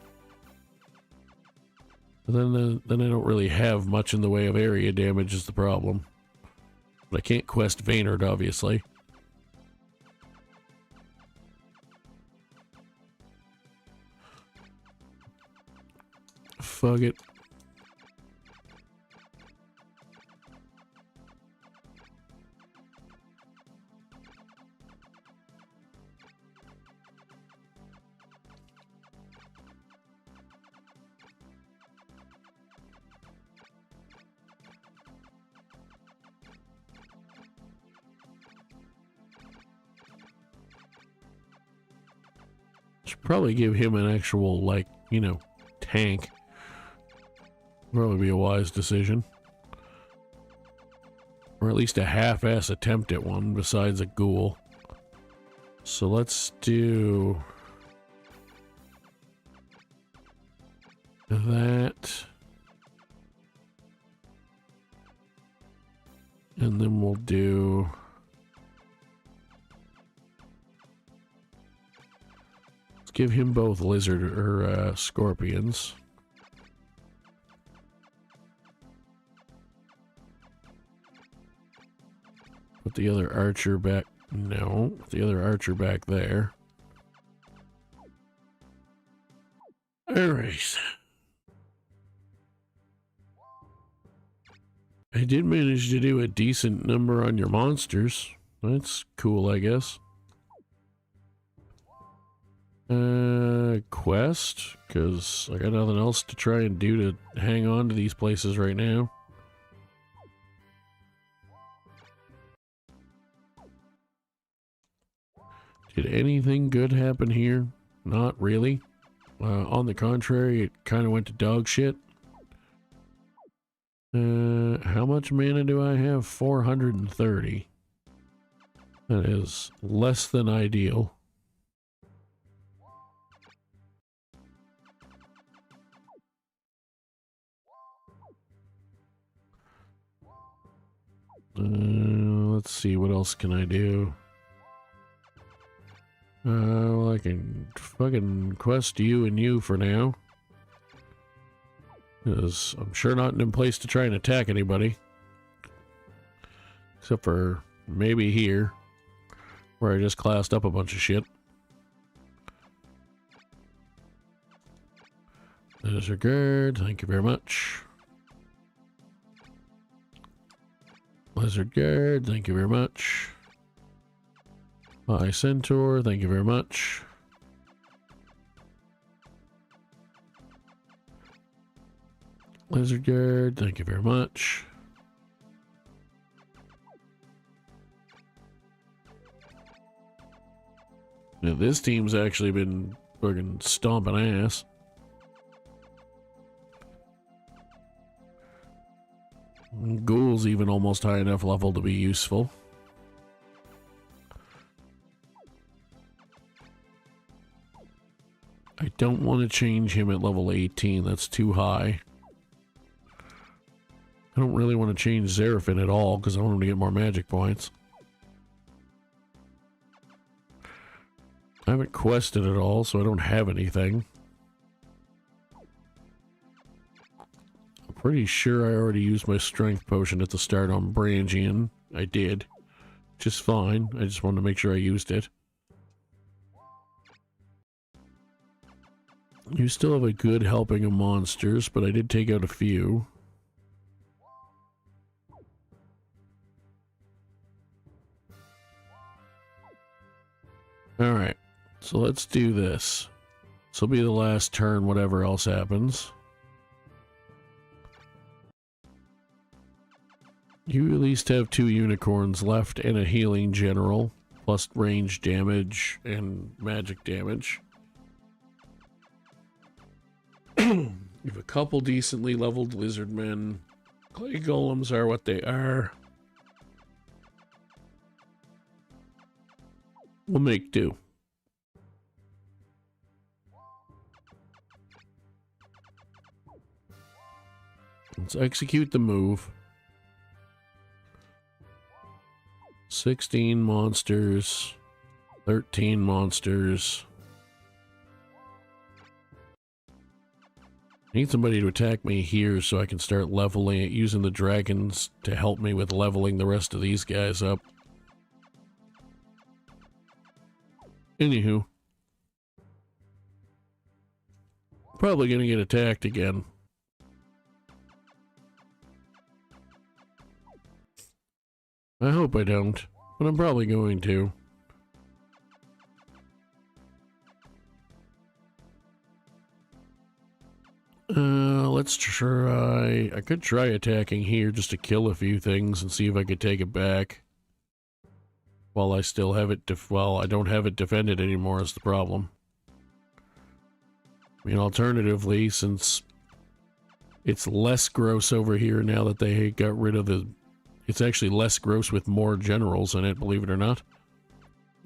But then I don't really have much in the way of area damage is the problem. But I can't quest Vaynard, obviously. Fuck it. Should probably give him an actual, like, you know, tank. Probably be a wise decision. Or at least a half-ass attempt at one besides a ghoul. So let's do that. And then we'll do... Let's give him both lizard or scorpions. Put the other archer back. No, put the other archer back there. Alright. I did manage to do a decent number on your monsters. That's cool, I guess. Quest? Because I got nothing else to try and do to hang on to these places right now. Did anything good happen here? Not really. On the contrary, it kind of went to dog shit. How much mana do I have? 430. That is less than ideal. Let's see, what else can I do? Well, I can fucking quest you and you for now. Because I'm sure not in a place to try and attack anybody. Except for maybe here, where I just classed up a bunch of shit. Lizard Guard, thank you very much. Lizard Guard, thank you very much. High Centaur, thank you very much. Lizard Guard, thank you very much. Now, this team's actually been fucking stomping ass. Ghoul's even almost high enough level to be useful. I don't want to change him at level 18, that's too high. I don't really want to change Xeraphon at all, because I want him to get more magic points. I haven't quested at all, so I don't have anything. I'm pretty sure I already used my strength potion at the start on Brigandine. I did. Just fine, I just wanted to make sure I used it. You still have a good helping of monsters, but I did take out a few. Alright, so let's do this. This will be the last turn, whatever else happens. You at least have 2 unicorns left and a healing general, plus range damage and magic damage. You have a couple decently leveled lizardmen. Clay golems are what they are. We'll make do. Let's execute the move. 16 monsters. 13 monsters. I need somebody to attack me here so I can start leveling it, using the dragons to help me with leveling the rest of these guys up. Anywho. Probably gonna get attacked again. I hope I don't, but I'm probably going to. Let's try... I could try attacking here just to kill a few things and see if I could take it back. While I still have it... well, I don't have it defended anymore is the problem. I mean, alternatively, since it's less gross over here now that they got rid of the... It's actually less gross with more generals in it, believe it or not.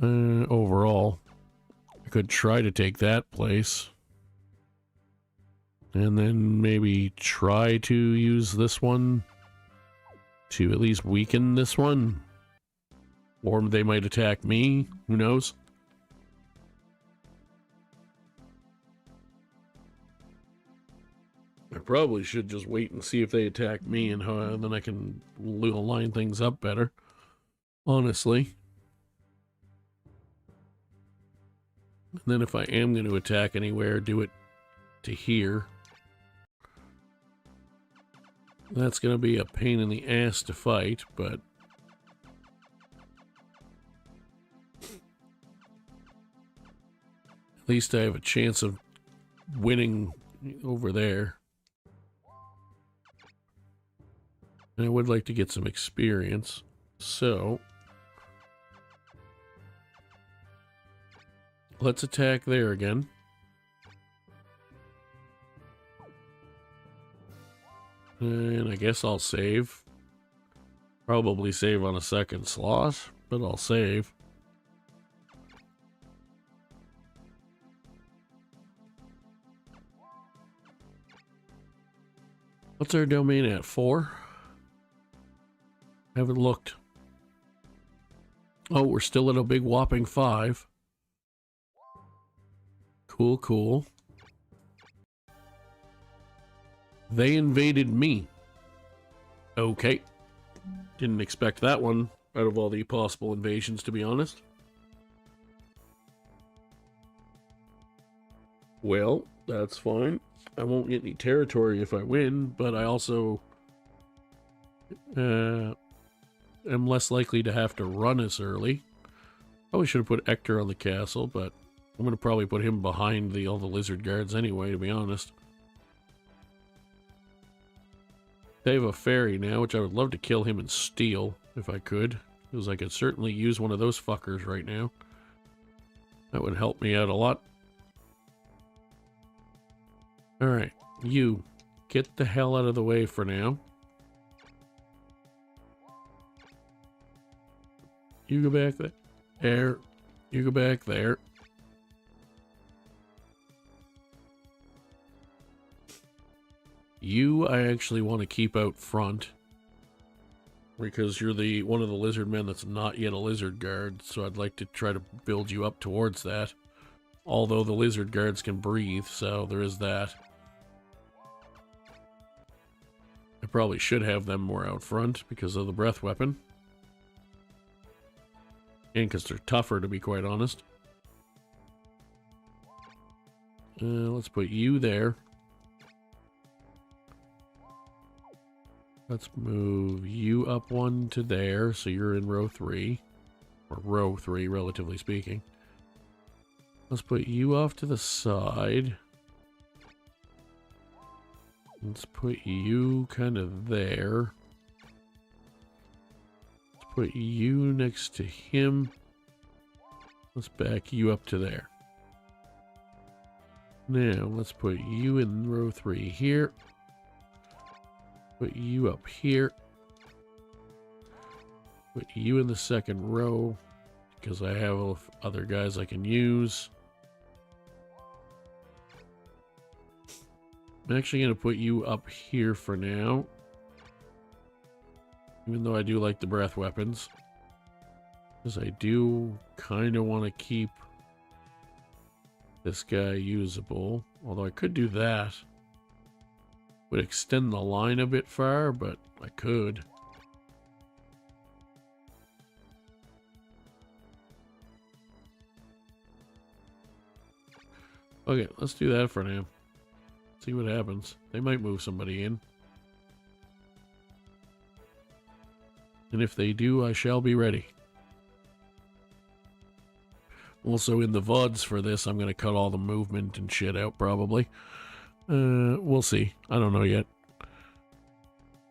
Overall, I could try to take that place. And then maybe try to use this one to at least weaken this one. Or they might attack me, who knows? I probably should just wait and see if they attack me, and then I can line things up better. Honestly. And then if I am going to attack anywhere, do it to here. That's going to be a pain in the ass to fight, but... at least I have a chance of winning over there. And I would like to get some experience, so... Let's attack there again. And I guess I'll save. Probably save on a second slot, but I'll save. What's our domain at? 4? Haven't looked. Oh, we're still at a big whopping 5. Cool, cool. They invaded me. Okay. Didn't expect that one out of all the possible invasions, to be honest. Well, that's fine. I won't get any territory if I win, but I also am less likely to have to run as early. Probably should have put Hector on the castle, but I'm going to probably put him behind all the lizard guards anyway, to be honest. They have a fairy now, which I would love to kill him and steal, if I could. Because I could certainly use one of those fuckers right now. That would help me out a lot. Alright, you, get the hell out of the way for now. You go back there. You go back there. You, I actually want to keep out front. Because you're one of the lizard men that's not yet a lizard guard, so I'd like to try to build you up towards that. Although the lizard guards can breathe, so there is that. I probably should have them more out front because of the breath weapon. And because they're tougher, to be quite honest. Let's put you there. Let's move you up 1 to there, so you're in row 3. Or row 3, relatively speaking. Let's put you off to the side. Let's put you kind of there. Let's put you next to him. Let's back you up to there. Now, let's put you in row 3 here. Put you up here. Put you in the second row, because I have other guys I can use. I'm actually going to put you up here for now. Even though I do like the breath weapons. Because I do kind of want to keep this guy usable. Although I could do that. Would extend the line a bit far, but I could. Okay, let's do that for now. See what happens. They might move somebody in. And if they do, I shall be ready. Also, in the VODs for this, I'm going to cut all the movement and shit out, probably. We'll see. I don't know yet.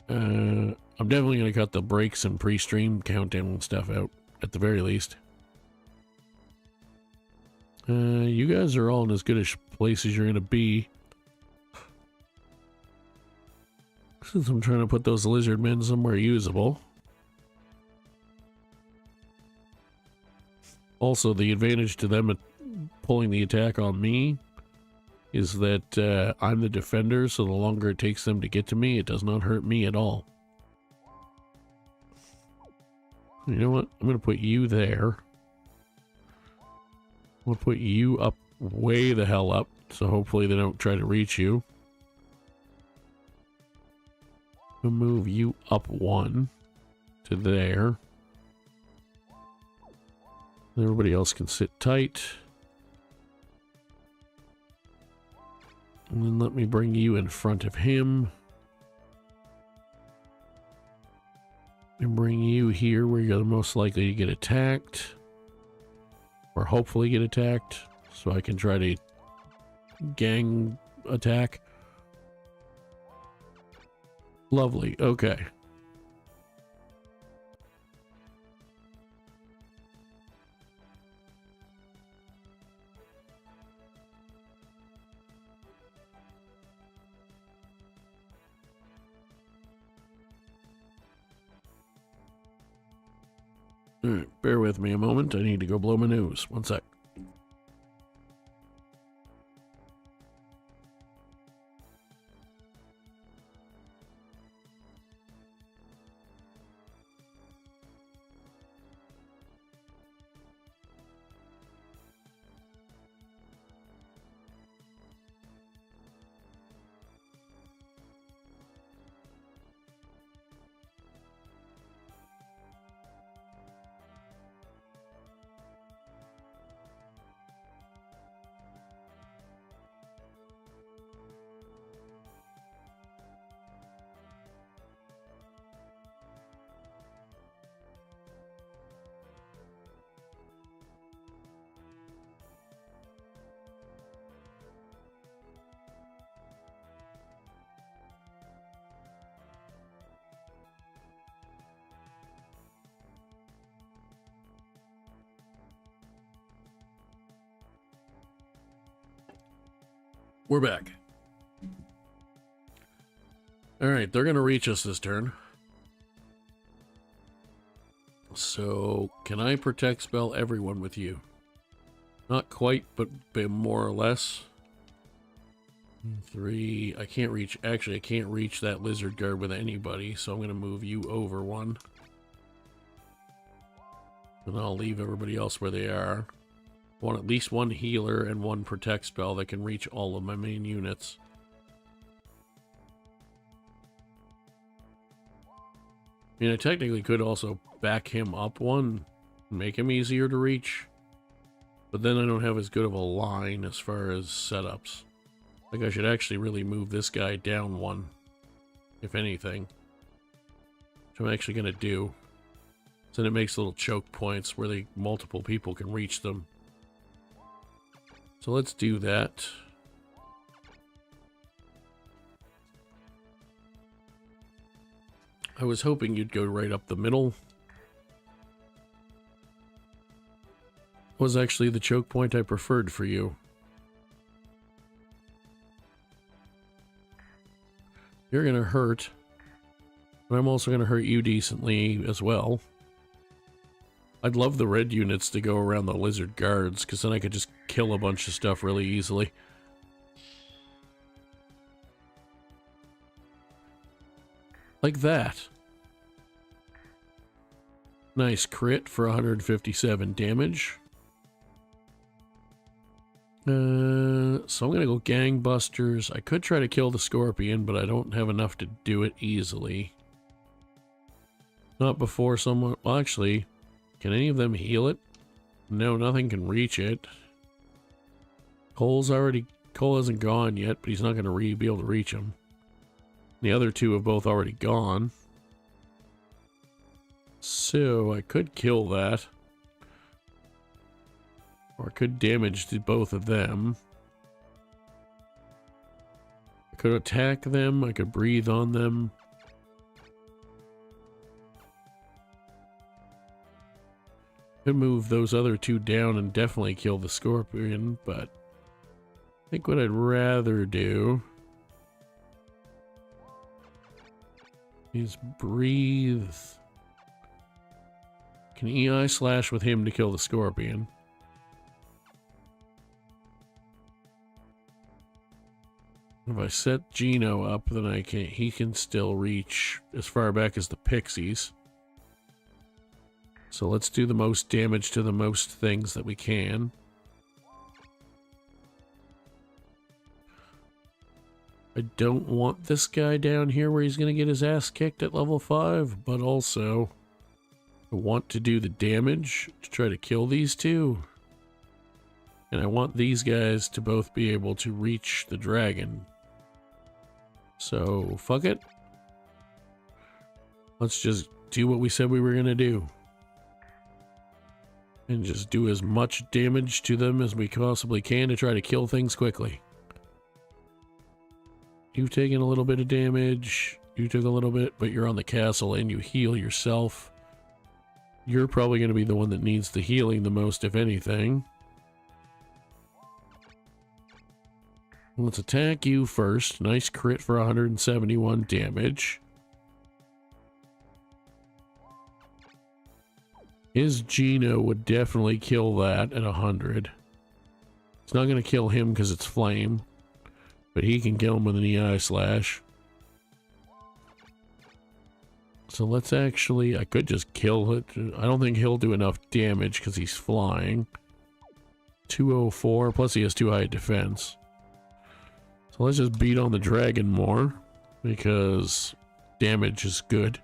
I'm definitely going to cut the breaks and pre-stream countdown and stuff out, at the very least. You guys are all in as good a place as you're going to be. Since I'm trying to put those lizard men somewhere usable. Also, the advantage to them at pulling the attack on me is that I'm the defender, so the longer it takes them to get to me, it does not hurt me at all. You know what? I'm going to put you there. I'm going to put you up way the hell up, so hopefully they don't try to reach you. I'm going to move you up 1 to there. Everybody else can sit tight. And then let me bring you in front of him. And bring you here where you're the most likely to get attacked. Or hopefully get attacked. So I can try to gang attack. Lovely, okay. Alright, bear with me a moment. I need to go blow my nose. One sec. We're back. Alright, they're going to reach us this turn. So, can I protect spell everyone with you? Not quite, but more or less. 3. I can't reach... Actually, I can't reach that lizard guard with anybody, so I'm going to move you over one. And I'll leave everybody else where they are. I want at least one healer and one protect spell that can reach all of my main units. I mean, I technically could also back him up one, make him easier to reach. But then I don't have as good of a line as far as setups. Like, I should actually really move this guy down one, if anything. Which I'm actually going to do. So then it makes little choke points where multiple people can reach them. So let's do that. I was hoping you'd go right up the middle. Was actually the choke point I preferred for you. You're going to hurt, but I'm also going to hurt you decently as well. I'd love the red units to go around the lizard guards, because then I could just kill a bunch of stuff really easily. Like that. Nice crit for 157 damage. So I'm going to go gangbusters. I could try to kill the scorpion, but I don't have enough to do it easily. Not before someone... Well, actually... Can any of them heal it? No, nothing can reach it. Cole hasn't gone yet, but he's not going to be able to reach him. The other two have both already gone. So, I could kill that. Or I could damage both of them. I could attack them, I could breathe on them. Could move those other two down and definitely kill the scorpion, but I think what I'd rather do is breathe. Can EI slash with him to kill the scorpion. If I set Gino up, then he can still reach as far back as the pixies. So let's do the most damage to the most things that we can. I don't want this guy down here where he's going to get his ass kicked at level 5, but also I want to do the damage to try to kill these two. And I want these guys to both be able to reach the dragon. So, fuck it. Let's just do what we said we were going to do. And just do as much damage to them as we possibly can to try to kill things quickly. You've taken a little bit of damage. You took a little bit, but you're on the castle and you heal yourself. You're probably going to be the one that needs the healing the most, if anything. Let's attack you first. Nice crit for 171 damage. His Geno would definitely kill that at 100. It's not going to kill him because it's flame, but he can kill him with an EI slash. So let's actually, I could just kill it. I don't think he'll do enough damage because he's flying. 204, plus he has too high defense. So let's just beat on the dragon more, because damage is good.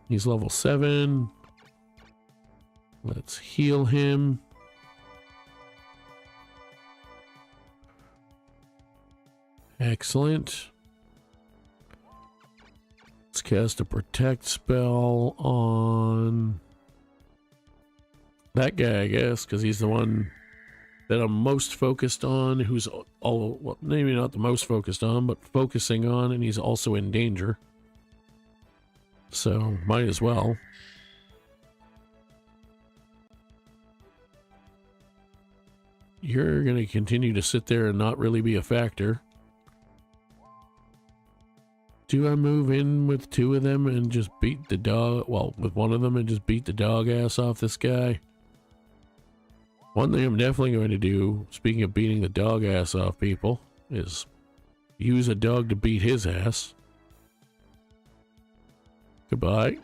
He's level 7. Let's heal him. Excellent. Let's cast a protect spell on that guy, I guess, because he's the one that I'm most focused on, who's all, well, maybe not the most focused on, but focusing on, and he's also in danger. So, might as well. You're going to continue to sit there and not really be a factor. Do I move in with 2 of them and just beat the dog? Well, with 1 of them and just beat the dog ass off this guy? One thing I'm definitely going to do, speaking of beating the dog ass off people, is use a dog to beat his ass. Goodbye.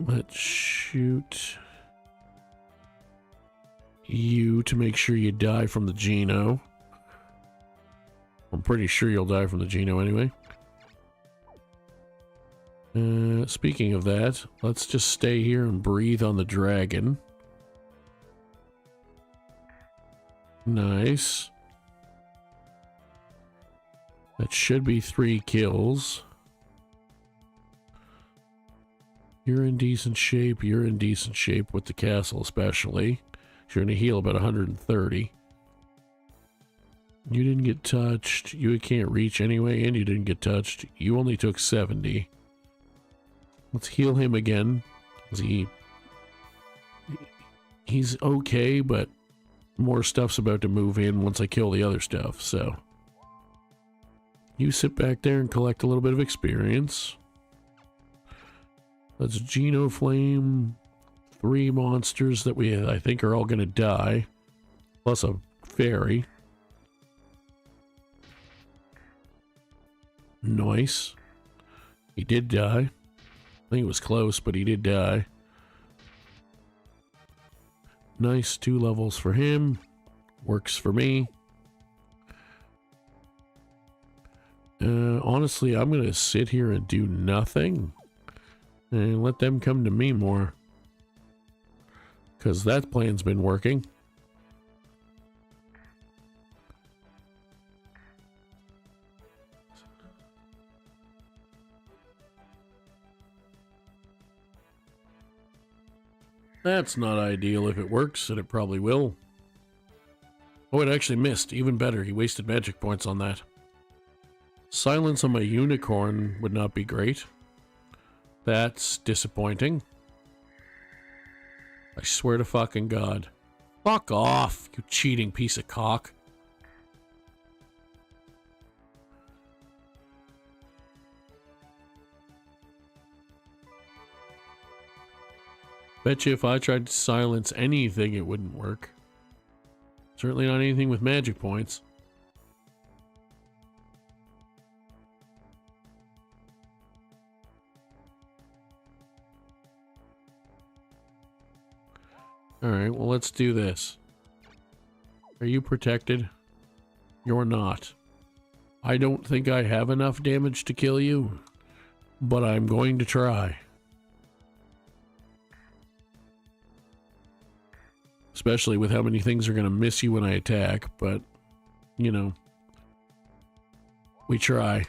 Let's shoot you to make sure you die from the Geno. I'm pretty sure you'll die from the Geno anyway. Speaking of that, let's just stay here and breathe on the dragon. Nice. That should be 3 kills. You're in decent shape. You're in decent shape with the castle especially. You're going to heal about 130. You didn't get touched. You can't reach anyway, and you didn't get touched. You only took 70. Let's heal him again. He's okay, but more stuff's about to move in once I kill the other stuff, so. You sit back there and collect a little bit of experience. Let's Geno Flame 3 monsters that I think are all going to die, plus a fairy. Nice. He did die. I think it was close, but he did die. Nice, 2 levels for him. Works for me. Honestly, I'm going to sit here and do nothing. And let them come to me more. Because that plan's been working. That's not ideal if it works, and it probably will. Oh, it actually missed. Even better, he wasted magic points on that. Silence on my unicorn would not be great. That's disappointing. I swear to fucking God. Fuck off, you cheating piece of cock. Bet you if I tried to silence anything, it wouldn't work. Certainly not anything with magic points. Alright, well, let's do this. Are you protected? You're not. I don't think I have enough damage to kill you, but I'm going to try. Especially with how many things are going to miss you when I attack, but, you know, we try.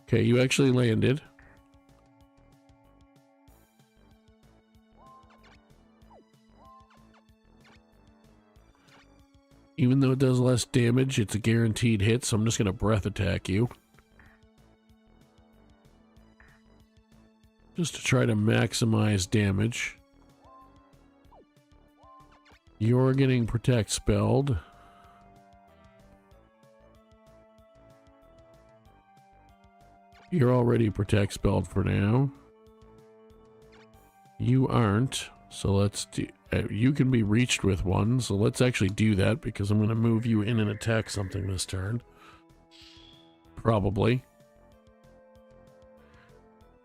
Okay, you actually landed. Even though it does less damage, it's a guaranteed hit, so I'm just going to breath attack you. Just to try to maximize damage. You're getting protect spelled. You're already protect spelled for now. You aren't, so let's do... you can be reached with one, so let's actually do that, because I'm going to move you in and attack something this turn. Probably.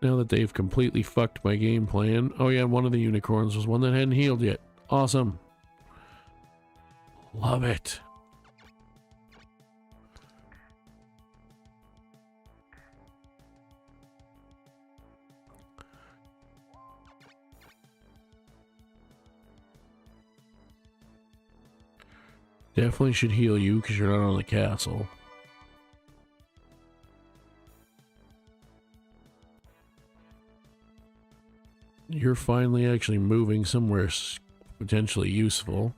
Now that they've completely fucked my game plan. Oh yeah, one of the unicorns was one that hadn't healed yet. Awesome. Love it. Definitely should heal you because you're not on the castle. You're finally actually moving somewhere potentially useful.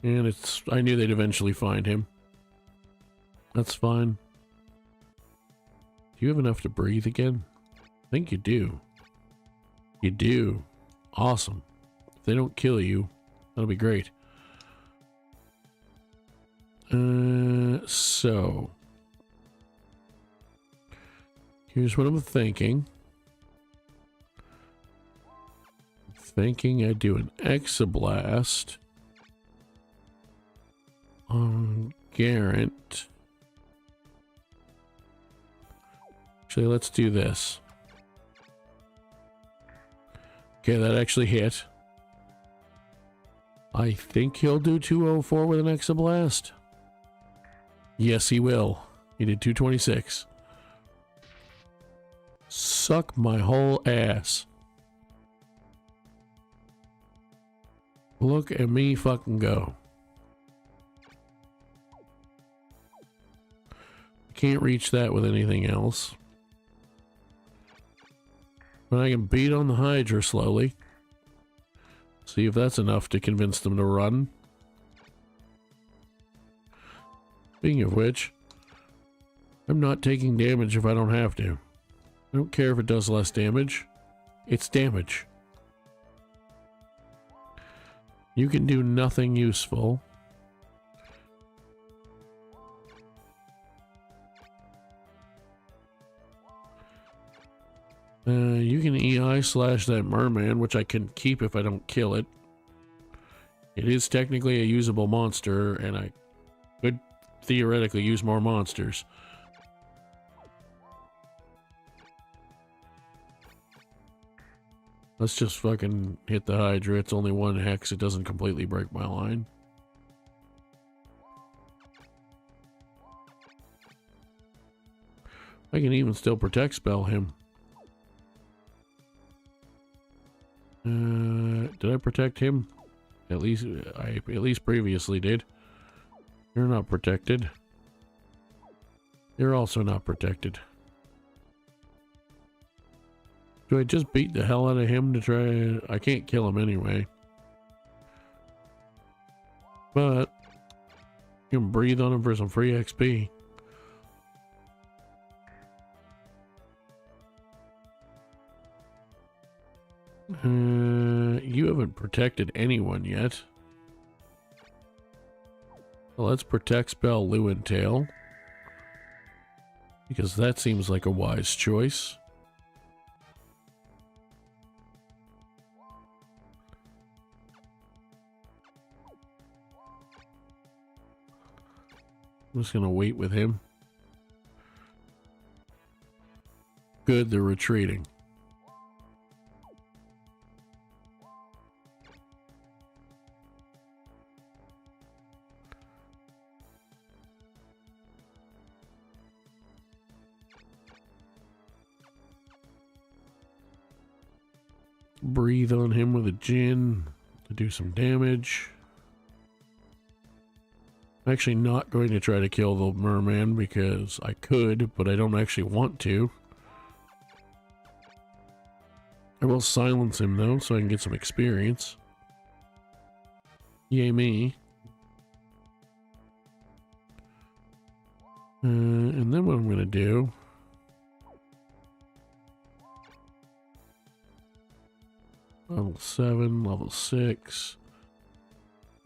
And it's... I knew they'd eventually find him. That's fine. Do you have enough to breathe again? I think you do. You do. Awesome. If they don't kill you, that'll be great. So here's what I'm thinking. I do an Exablast on Garrett. Actually, let's do this. Okay, that actually hit. I think he'll do 204 with an Exablast. Yes, he will. He did 226. Suck my whole ass. Look at me fucking go. Can't reach that with anything else. But I can beat on the Hydra slowly. See if that's enough to convince them to run. Speaking of which, I'm not taking damage if I don't have to. I don't care if it does less damage. It's damage. You can do nothing useful. You can EI slash that merman, which I can keep if I don't kill it. It is technically a usable monster, and I could theoretically use more monsters. Let's just fucking hit the Hydra. It's only one hex. It doesn't completely break my line. I can even still protect spell him. Did I protect him? At least I previously did. You're not protected. You're also not protected. Do I just beat the hell out of him to try? I can't kill him anyway. But you can breathe on him for some free XP. You haven't protected anyone yet. Well, let's protect spell Lewintail, because that seems like a wise choice. I'm just gonna wait with him. Good, they're retreating. Breathe on him with a Djinn to do some damage. I'm actually not going to try to kill the merman because I could, but I don't actually want to. I will silence him though, so I can get some experience. Yay me. And then what I'm going to do... Level 7, level 6.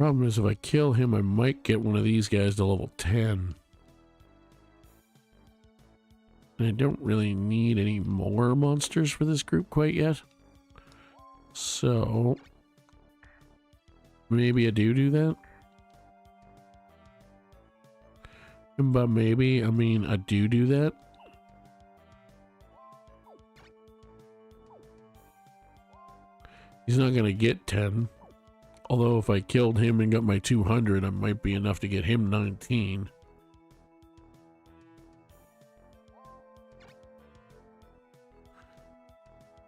Problem is, if I kill him, I might get one of these guys to level 10. And I don't really need any more monsters for this group quite yet. So, maybe I do that. And by maybe, I mean I do that. He's not going to get 10. Although if I killed him and got my 200, it might be enough to get him 19.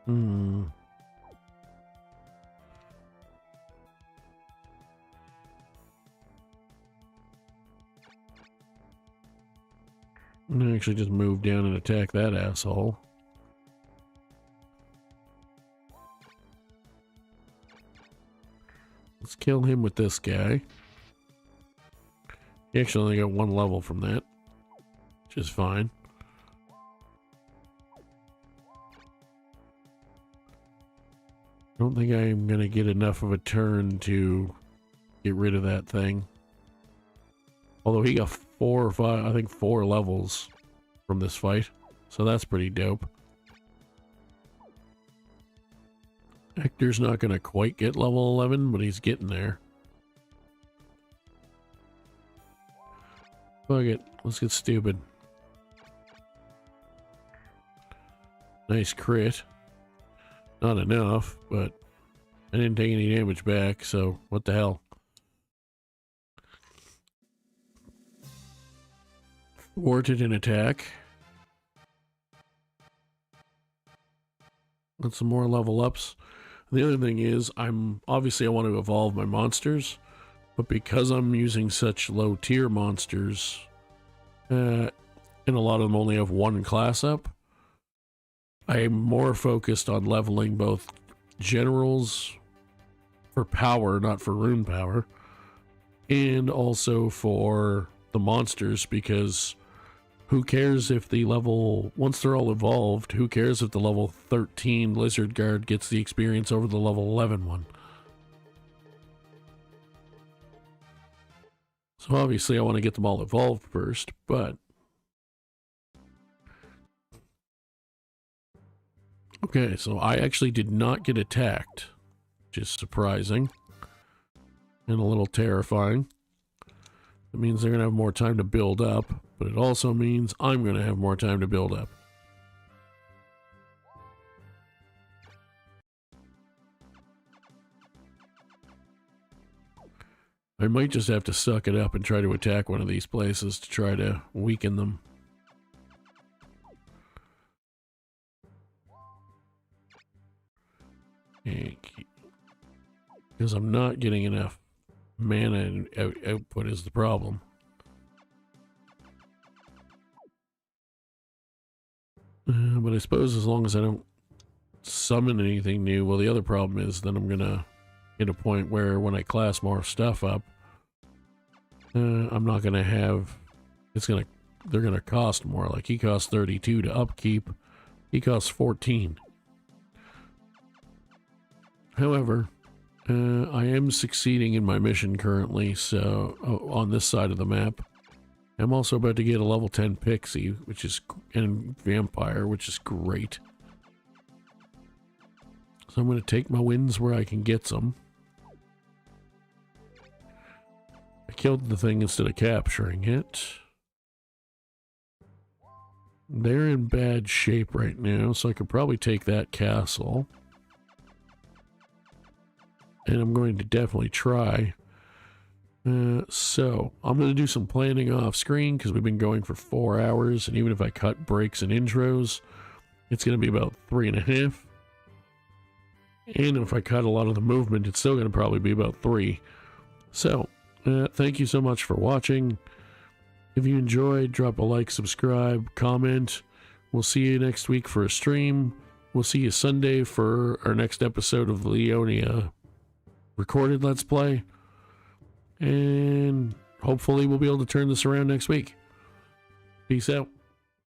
I'm gonna actually just move down and attack that asshole. Let's kill him with this guy. He actually only got 1 level from that, which is fine. I don't think I'm going to get enough of a turn to get rid of that thing. Although he got 4 or 5, I think 4 levels from this fight. So that's pretty dope. Hector's not going to quite get level 11, but he's getting there. Fuck it. Let's get stupid. Nice crit. Not enough, but I didn't take any damage back, so what the hell. Thwarted an attack. Got some more level ups. The other thing is, I want to evolve my monsters, but because I'm using such low tier monsters, and a lot of them only have 1 class up, I'm more focused on leveling both generals for power, not for rune power, and also for the monsters, because who cares if the level, once they're all evolved, who cares if the level 13 Lizard Guard gets the experience over the level 11 one? So obviously I want to get them all evolved first, but... Okay, so I actually did not get attacked, which is surprising and a little terrifying. It means they're going to have more time to build up, but it also means I'm going to have more time to build up. I might just have to suck it up and try to attack one of these places to try to weaken them. Because I'm not getting enough mana and output is the problem. But I suppose as long as I don't summon anything new, well, the other problem is then I'm gonna hit a point where when I class more stuff up, I'm not gonna have, they're gonna cost more. Like he costs 32 to upkeep, he costs 14. However, I am succeeding in my mission currently, so on this side of the map. I'm also about to get a level 10 Pixie, which is, and Vampire, which is great. So I'm going to take my wins where I can get some. I killed the thing instead of capturing it. They're in bad shape right now, so I could probably take that castle. And I'm going to definitely try. So I'm going to do some planning off screen because we've been going for 4 hours, and even if I cut breaks and intros, it's going to be about 3.5. And if I cut a lot of the movement, it's still going to probably be about 3. So thank you so much for watching. If you enjoyed, drop a like, subscribe, comment. We'll see you next week for a stream. We'll see you Sunday for our next episode of Leonia recorded Let's Play. And hopefully we'll be able to turn this around next week. Peace out.